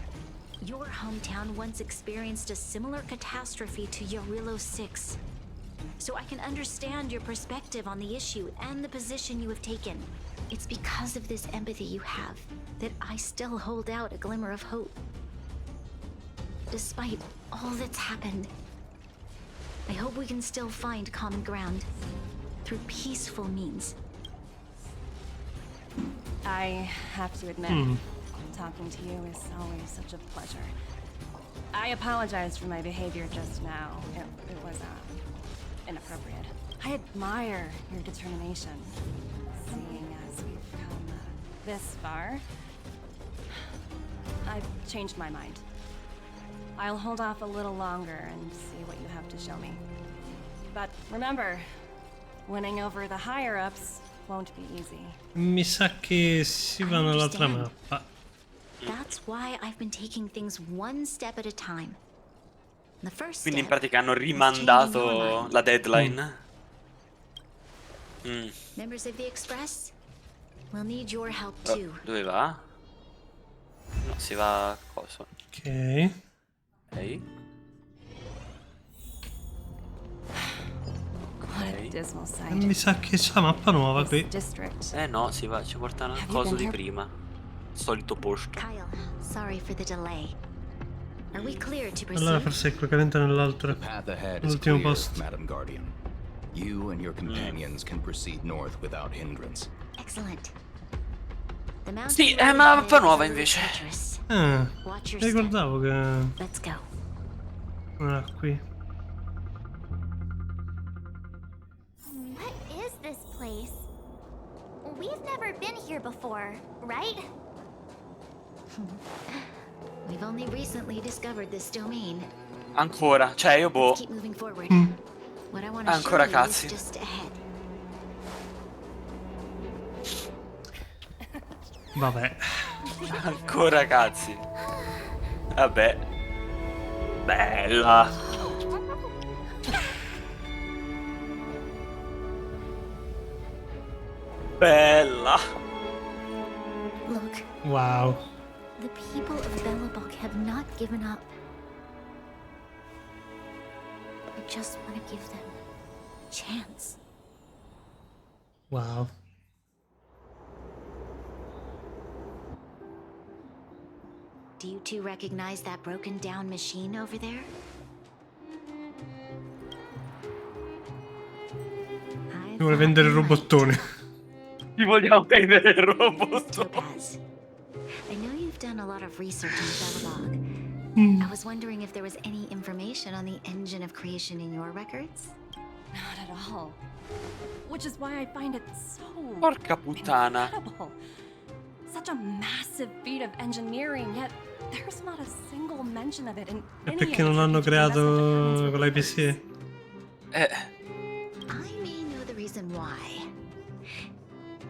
Speaker 11: Your hometown once experienced a similar catastrophe to Yorillo 6. So I can understand your perspective on the issue and the position you have taken. It's because of this empathy you have that I still hold out a glimmer of hope. Despite all that's happened, I hope we can still find common ground through peaceful means.
Speaker 6: I have to admit, talking to you is always such a pleasure. I apologize for my behavior just now. It was inappropriate. I admire your determination, seeing as we've come this far. I've changed my mind. I'll hold off a little longer and see what you have to show me. But remember, winning over the higher-ups won't be easy.
Speaker 2: Mi sa che si va nell'altra mappa.
Speaker 11: That's why I've been taking things one step at a time. The first
Speaker 1: Quindi in
Speaker 11: step
Speaker 1: pratica hanno
Speaker 11: is
Speaker 1: rimandato
Speaker 11: changing your mind.
Speaker 1: la deadline.
Speaker 11: Members of the Express, we'll need your help too.
Speaker 1: Dove va? No, si va a coso.
Speaker 2: Ok.
Speaker 1: Ok.
Speaker 2: Mi sa che c'è la mappa nuova qui.
Speaker 1: No, si va, ci porta a coso di prima. Solito posto.
Speaker 11: Kyle, sorry for the delay. Are we clear to proceed?
Speaker 2: Allora forse è equivalente nell'altro.
Speaker 14: Path ahead is
Speaker 2: L'ultimo
Speaker 14: clear,
Speaker 2: posto.
Speaker 14: Madam Guardian. You and your companions can proceed north without hindrance.
Speaker 11: Excellent.
Speaker 1: Sì, è una mappa nuova invece.
Speaker 2: Ricordavo che...
Speaker 11: Let's go.
Speaker 2: Ah, qui.
Speaker 3: What is this place? We've never been here before, right?
Speaker 11: We've only recently discovered this domain.
Speaker 1: Ancora, cioè io boh.
Speaker 11: Keep moving forward. What I want to
Speaker 1: Ancora
Speaker 11: show you is
Speaker 1: cazzi.
Speaker 11: just ahead.
Speaker 2: Vabbè.
Speaker 1: Ancora cazzi. Vabbè. Bella. Bella.
Speaker 3: Look,
Speaker 2: Wow.
Speaker 3: the people of Belobog have not given up. I just want to give them a chance.
Speaker 2: Wow.
Speaker 11: Do you two recognize that broken down machine over there?
Speaker 2: Mi vuole vendere il robottone.
Speaker 1: Ti vogliamo vendere il robot.
Speaker 11: Topaz. I know you've done a lot of research on Belobog. I was wondering if there was any information on the engine of creation in your records?
Speaker 6: Not at all. Which is why I find it so
Speaker 1: Porca puttana.
Speaker 6: incredible. Such a massive feat of engineering, yet there's not a single mention of it in
Speaker 2: E
Speaker 6: any
Speaker 2: perché non l'hanno creato con l'IPC?
Speaker 11: I may know the reason why.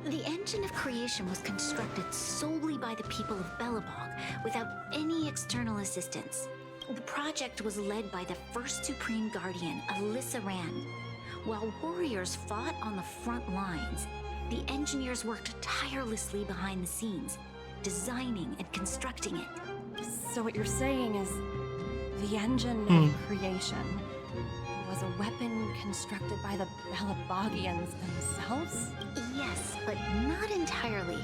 Speaker 11: The engine of creation was constructed solely by the people of Belobog, without any external assistance. The project was led by the first Supreme Guardian, Alyssa Rand. While warriors fought on the front lines, the engineers worked tirelessly behind the scenes, designing and constructing it.
Speaker 6: So what you're saying is the engine of creation was a weapon constructed by the Belabogians themselves?
Speaker 11: Yes, but not entirely.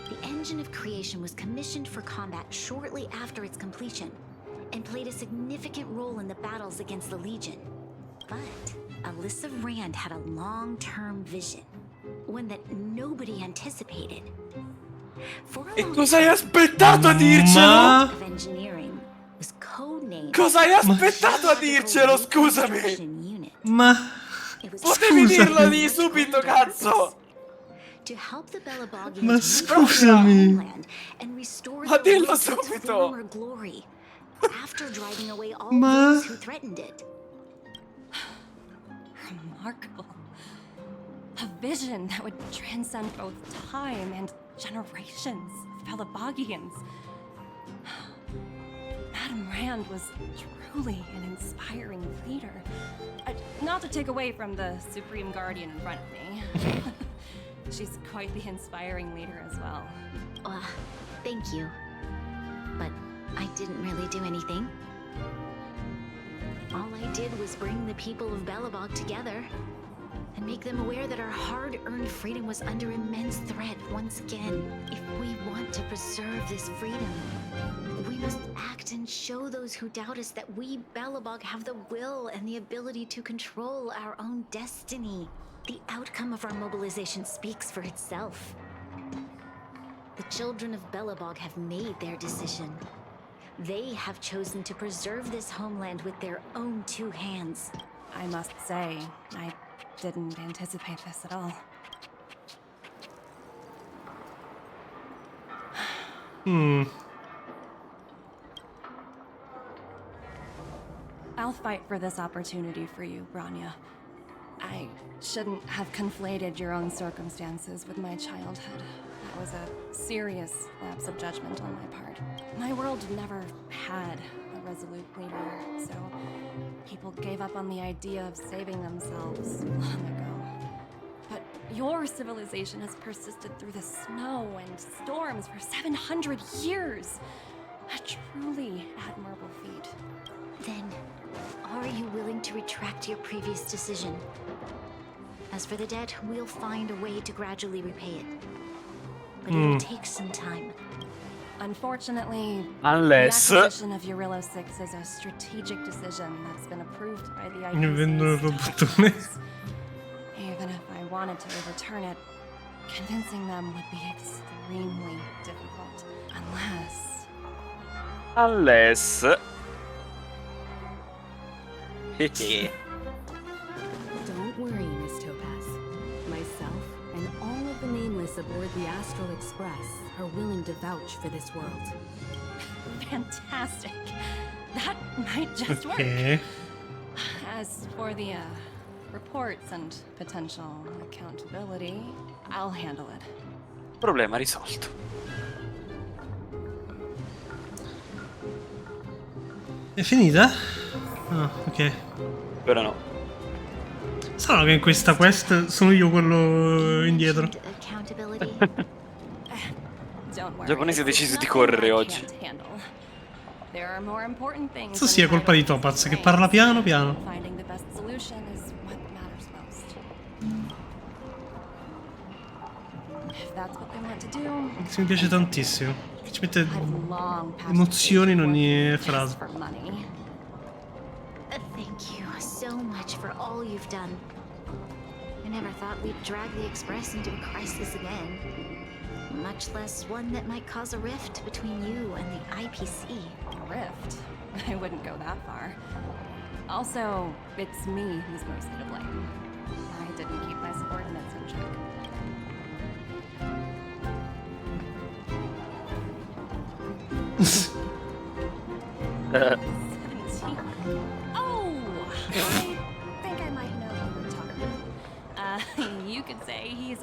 Speaker 11: The engine of creation was commissioned for combat shortly after its completion, and played a significant role in the battles against the Legion. But Alyssa Rand had a long-term vision, one that nobody anticipated. For a
Speaker 1: E
Speaker 11: long
Speaker 1: cosa hai
Speaker 11: time,
Speaker 1: aspettato a dircelo?
Speaker 11: of engineering was codenamed
Speaker 1: Cosa hai aspettato a dircelo, scusami?
Speaker 2: Ma...
Speaker 1: Potevi dirlo lì subito, cazzo!
Speaker 11: To help the Belabogians
Speaker 2: Ma
Speaker 11: reclaim
Speaker 2: scusami.
Speaker 11: their homeland and restore
Speaker 1: Ma
Speaker 11: the
Speaker 1: dillo
Speaker 11: region to its
Speaker 1: subito.
Speaker 11: former glory, after driving away all
Speaker 2: Ma-
Speaker 11: those who threatened it.
Speaker 6: Remarkable. A vision that would transcend both time and generations of Belabogians. Madame Rand was truly an inspiring leader. Not to take away from the Supreme Guardian in front of me. She's quite the inspiring leader as well.
Speaker 11: Thank you. But I didn't really do anything. All I did was bring the people of Belobog together and make them aware that our hard-earned freedom was under immense threat once again. If we want to preserve this freedom, we must act and show those who doubt us that we Belobog have the will and the ability to control our own destiny. The outcome of our mobilization speaks for itself. The children of Belobog have made their decision. They have chosen to preserve this homeland with their own two hands.
Speaker 6: I must say, I didn't anticipate this at all. I'll fight for this opportunity for you, Branya. I shouldn't have conflated your own circumstances with my childhood. That was a serious lapse of judgment on my part. My world never had a resolute leader, so people gave up on the idea of saving themselves long ago. But your civilization has persisted through the snow and storms for 700 years. A truly admirable feat.
Speaker 11: Then, are you willing to retract your previous decision? As for the debt, we'll find a way to gradually repay it. But it'll take some time.
Speaker 6: Unfortunately,
Speaker 1: Unless...
Speaker 6: the acquisition of Eurilo 6 is a strategic decision that's been approved by the
Speaker 2: Ne vendono il
Speaker 6: IPC's top
Speaker 2: robottone.
Speaker 6: officials. Even if I wanted to overturn it, convincing them would be extremely difficult.
Speaker 1: Unless... Hehe.
Speaker 17: Don't worry, Miss Topaz. Myself and all of the nameless aboard the Astral Express are willing to vouch for this world.
Speaker 6: Fantastic. That might just
Speaker 2: Ok.
Speaker 6: work. As for the reports and potential accountability, I'll handle it.
Speaker 1: Problema risolto.
Speaker 2: È finita? Ah, ok.
Speaker 1: Però no.
Speaker 2: Strano che in questa quest sono io quello indietro.
Speaker 1: Il giapponese ha deciso di correre oggi.
Speaker 2: Penso sia colpa di Topaz che parla piano piano. Questo mi piace tantissimo. Che ci mette emozioni in ogni frase.
Speaker 11: Thank you so much for all you've done. I never thought we'd drag the Express into a crisis again. Much less one that might cause a rift between you and the IPC.
Speaker 6: A rift? I wouldn't go that far. Also, it's me who's mostly to blame. I didn't keep my subordinates in check. Oh! I think I might know who we're talking about. You could say he's,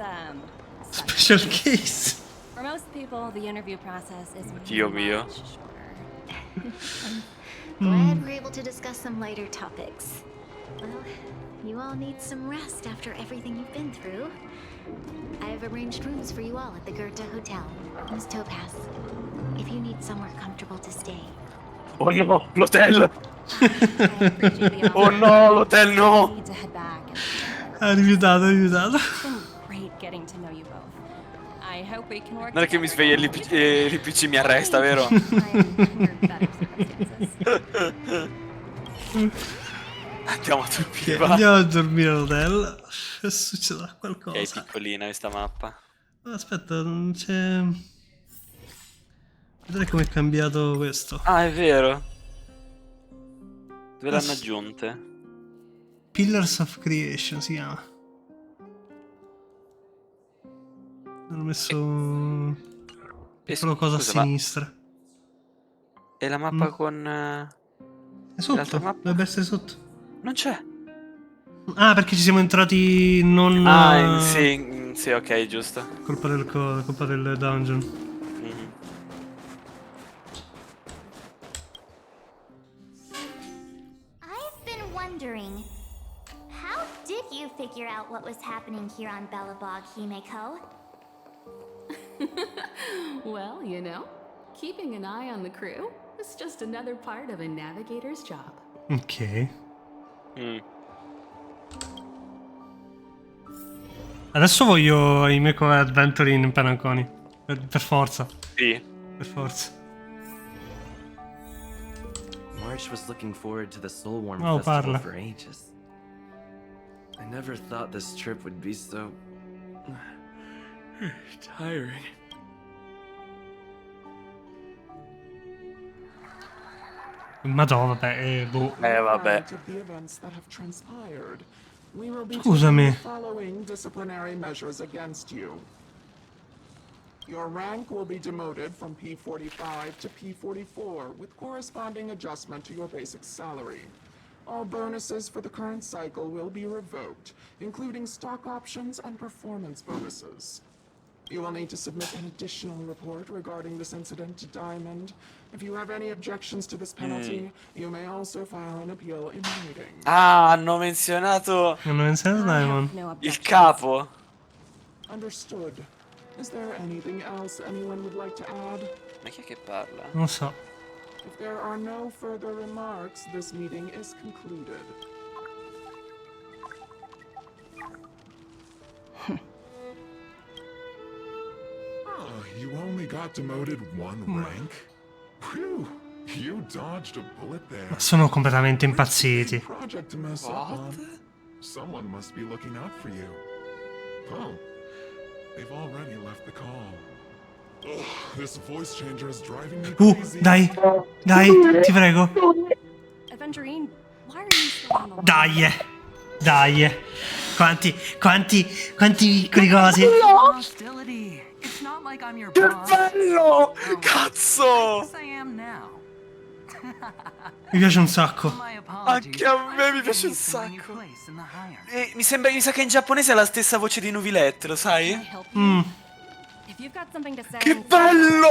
Speaker 2: Special case.
Speaker 6: For most people, the interview process is
Speaker 1: Dio mio.
Speaker 6: much shorter.
Speaker 11: Glad we're able to discuss some lighter topics. Well, you all need some rest after everything you've been through. I've arranged rooms for you all at the Goethe Hotel. Miss Topaz, if you need somewhere comfortable to stay.
Speaker 1: Oh no, l'hotel! Oh no, l'hotel no!
Speaker 2: Ha rifiutato, ha rifiutato.
Speaker 6: Great getting to know you both. I hope we can work
Speaker 1: Non è che mi sveglia e l'IPC mi arresta, vero? Andiamo a dormire, va.
Speaker 2: Andiamo a dormire all'hotel. Succederà qualcosa.
Speaker 1: Ok, piccolina questa mappa.
Speaker 2: Aspetta, non c'è... Vedrai com'è cambiato questo.
Speaker 1: Ah, è vero. Dove l'hanno aggiunte?
Speaker 2: Pillars of Creation si chiama. Hanno messo... Piccolo cosa a sinistra.
Speaker 1: E la mappa con...
Speaker 2: È sotto,
Speaker 1: mappa?
Speaker 2: dovrebbe essere sotto.
Speaker 1: Non c'è.
Speaker 2: Ah, perché ci siamo entrati non...
Speaker 1: Ah, sì, ok, giusto.
Speaker 2: Colpa del dungeon.
Speaker 3: I've been wondering, how did you figure out what was happening here on Belobog, Himeko?
Speaker 17: Well, you know, keeping an eye on the crew is just another part of a navigator's job.
Speaker 2: Ok. Adesso voglio i Himeko Adventure in Penacony. Per forza.
Speaker 1: Sì.
Speaker 2: Per forza.
Speaker 18: March was looking forward to the Soulworm
Speaker 2: Oh,
Speaker 18: Festival
Speaker 2: parla.
Speaker 18: for ages. I never thought this trip would be so... tiring.
Speaker 2: Madonna, vabbè, boh.
Speaker 1: Vabbè.
Speaker 2: Scusami.
Speaker 19: Following disciplinary measures against you. Your rank will be demoted from P45 to P44 with corresponding adjustment to your basic salary. All bonuses for the current cycle will be revoked, including stock options and performance bonuses. You will need to submit an additional report regarding this incident to Diamond. If you have any objections to this penalty, you may also file an appeal in writing.
Speaker 1: Ah, hanno menzionato
Speaker 2: Diamond.
Speaker 1: il capo.
Speaker 19: Understood. Is there anything else anyone would like to add?
Speaker 1: Ma chi è che parla?
Speaker 2: Non so.
Speaker 19: If there are no further remarks, this meeting is concluded.
Speaker 8: Oh, you all
Speaker 19: only got demoted one rank? Whew, you dodged a bullet there.
Speaker 2: Ma sono completamente impazziti.
Speaker 19: Project to mess up on. Someone must be looking out for you. Oh, they've already left the call. Ugh, this voice changer is driving me crazy.
Speaker 2: Dai, ti prego.
Speaker 6: Aventurine, why are you still on the line?
Speaker 2: Dai. Quanti piccoli cose.
Speaker 20: Hostility. It's not like I'm your boss.
Speaker 1: Che bello! Cazzo!
Speaker 20: Yes, I am now.
Speaker 2: Mi piace un sacco.
Speaker 1: Anche a me mi piace un sacco. E mi sa che in giapponese ha la stessa voce di Nuvilette, lo sai? Che bello!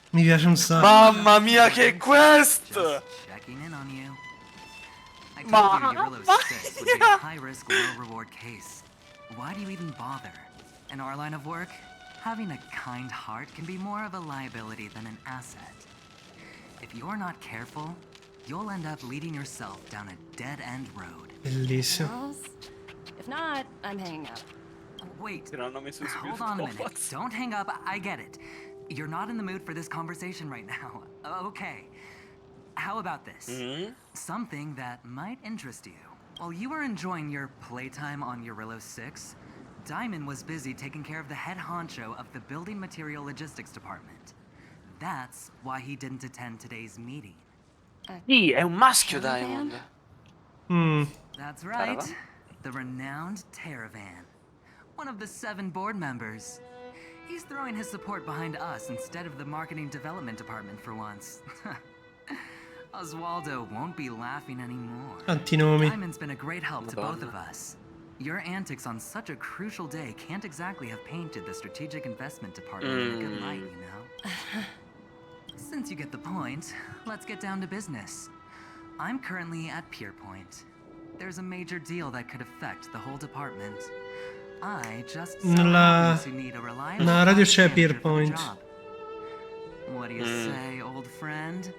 Speaker 2: Mi piace un sacco.
Speaker 1: Mamma mia, che è questo!
Speaker 20: Mamma mia! High-risk, low-reward case. Why do you even bother? In our line of work, having a kind heart can be more of a liability than an asset. If you're not careful, you'll end up leading yourself down a dead-end road.
Speaker 2: Bellissimo.
Speaker 6: If not, I'm hanging up.
Speaker 20: Wait, hold on a minute. Don't hang up, I get it. You're not in the mood for this conversation right now. Okay. How about this? Something that might interest you. While you were enjoying your playtime on Eurillo 6, Diamond was busy taking care of the head honcho of the building material logistics department. That's why he didn't attend today's meeting.
Speaker 1: Sì, è un maschio Diamond.
Speaker 20: That's right. The renowned Teravan. One of the 7 board members. He's throwing his support behind us instead of the marketing development department for once. Oswaldo won't be laughing anymore.
Speaker 2: Antinomi.
Speaker 20: Diamond's been a great help to both of us. Your antics on such a crucial day can't exactly have painted the strategic investment department in a good light, you know? Since you get the point, let's get down to business. I'm currently at Pierpoint. There's a major deal that could affect the whole department. I just
Speaker 2: Nella radio c'è Pierpoint.
Speaker 20: What do you say, old friend?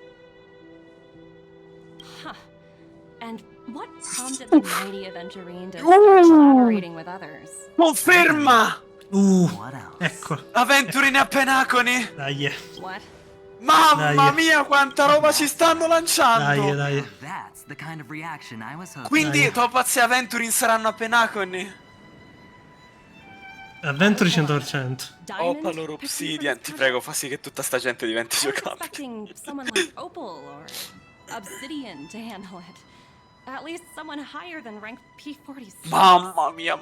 Speaker 6: Huh. And what prompted the mighty Aventurine to start collaborating with others?
Speaker 1: Conferma!
Speaker 2: Ecco.
Speaker 1: Aventurine a Penacony!
Speaker 2: Dai.
Speaker 6: What?
Speaker 1: Mamma mia, quanta roba ci stanno lanciando!
Speaker 2: Dai.
Speaker 20: That's the kind of reaction I was hoping.
Speaker 1: Quindi Topaz e Aventurine saranno a Penacony?
Speaker 2: Avventure 100%.
Speaker 1: Oppa loro Obsidian, ti prego, fa sì che tutta sta gente diventi giocabile.
Speaker 6: Expecting someone like Opal or Obsidian to handle it. At least someone higher than rank P46.
Speaker 1: Mamma mia,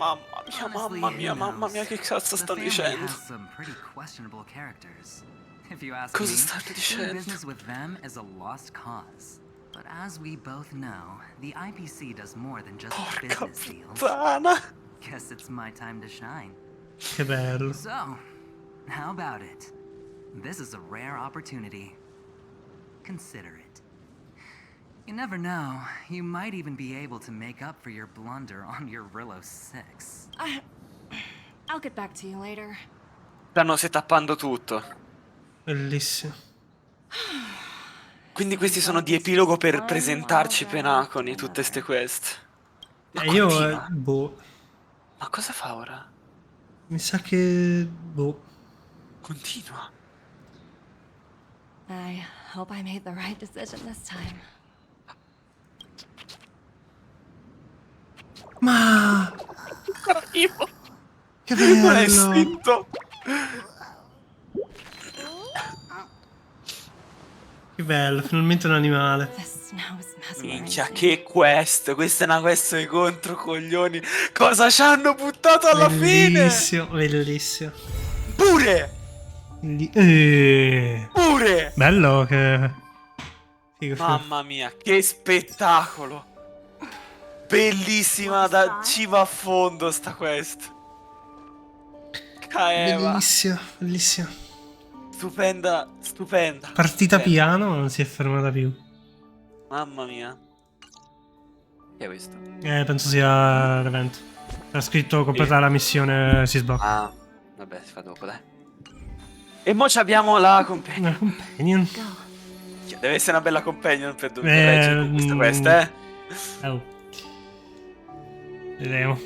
Speaker 1: che cazzo sta dicendo?
Speaker 20: Some pretty questionable characters. If you ask
Speaker 1: Cosa
Speaker 20: me,
Speaker 1: state dicendo?
Speaker 20: doing business with them is a lost cause. But as we both know, the IPC does more than just business deals.
Speaker 1: Puttana.
Speaker 20: Guess it's my time to shine.
Speaker 2: Che bello.
Speaker 20: So, how about it? This is a rare opportunity. Consider it. You never know, you might even be able to make up for your blunder on your Rillo 6.
Speaker 6: I'll get back to you later.
Speaker 1: Stanno setappando tutto.
Speaker 2: Bellissimo.
Speaker 1: Quindi questi sono di epilogo per presentarci Penacony e tutte ste quest. Ma
Speaker 2: io boh.
Speaker 1: Ma cosa fa ora?
Speaker 2: Mi sa che boh.
Speaker 1: Continua.
Speaker 6: I hope I made the right decision this time.
Speaker 2: Ma che bello.
Speaker 1: Non è istinto.
Speaker 2: Che bello, finalmente un animale.
Speaker 1: Minchia, che quest. Questa è una quest di contro coglioni. Cosa ci hanno buttato alla fine?
Speaker 2: Bellissimo.
Speaker 1: Pure. Pure.
Speaker 2: Bello che...
Speaker 1: Mamma mia, che spettacolo. Bellissima da cibo a fondo sta quest. Caeva.
Speaker 2: Bellissima.
Speaker 1: Stupenda.
Speaker 2: Partita piano, non si è fermata più.
Speaker 1: Mamma mia. Che è questo?
Speaker 2: Penso sia l'evento. C'è scritto completare la missione, si sblocca.
Speaker 1: Ah, vabbè, si fa dopo, dai. E mo' abbiamo la companion.
Speaker 2: La companion.
Speaker 1: Deve essere una bella companion per reggere questa quest,
Speaker 2: Vedremo.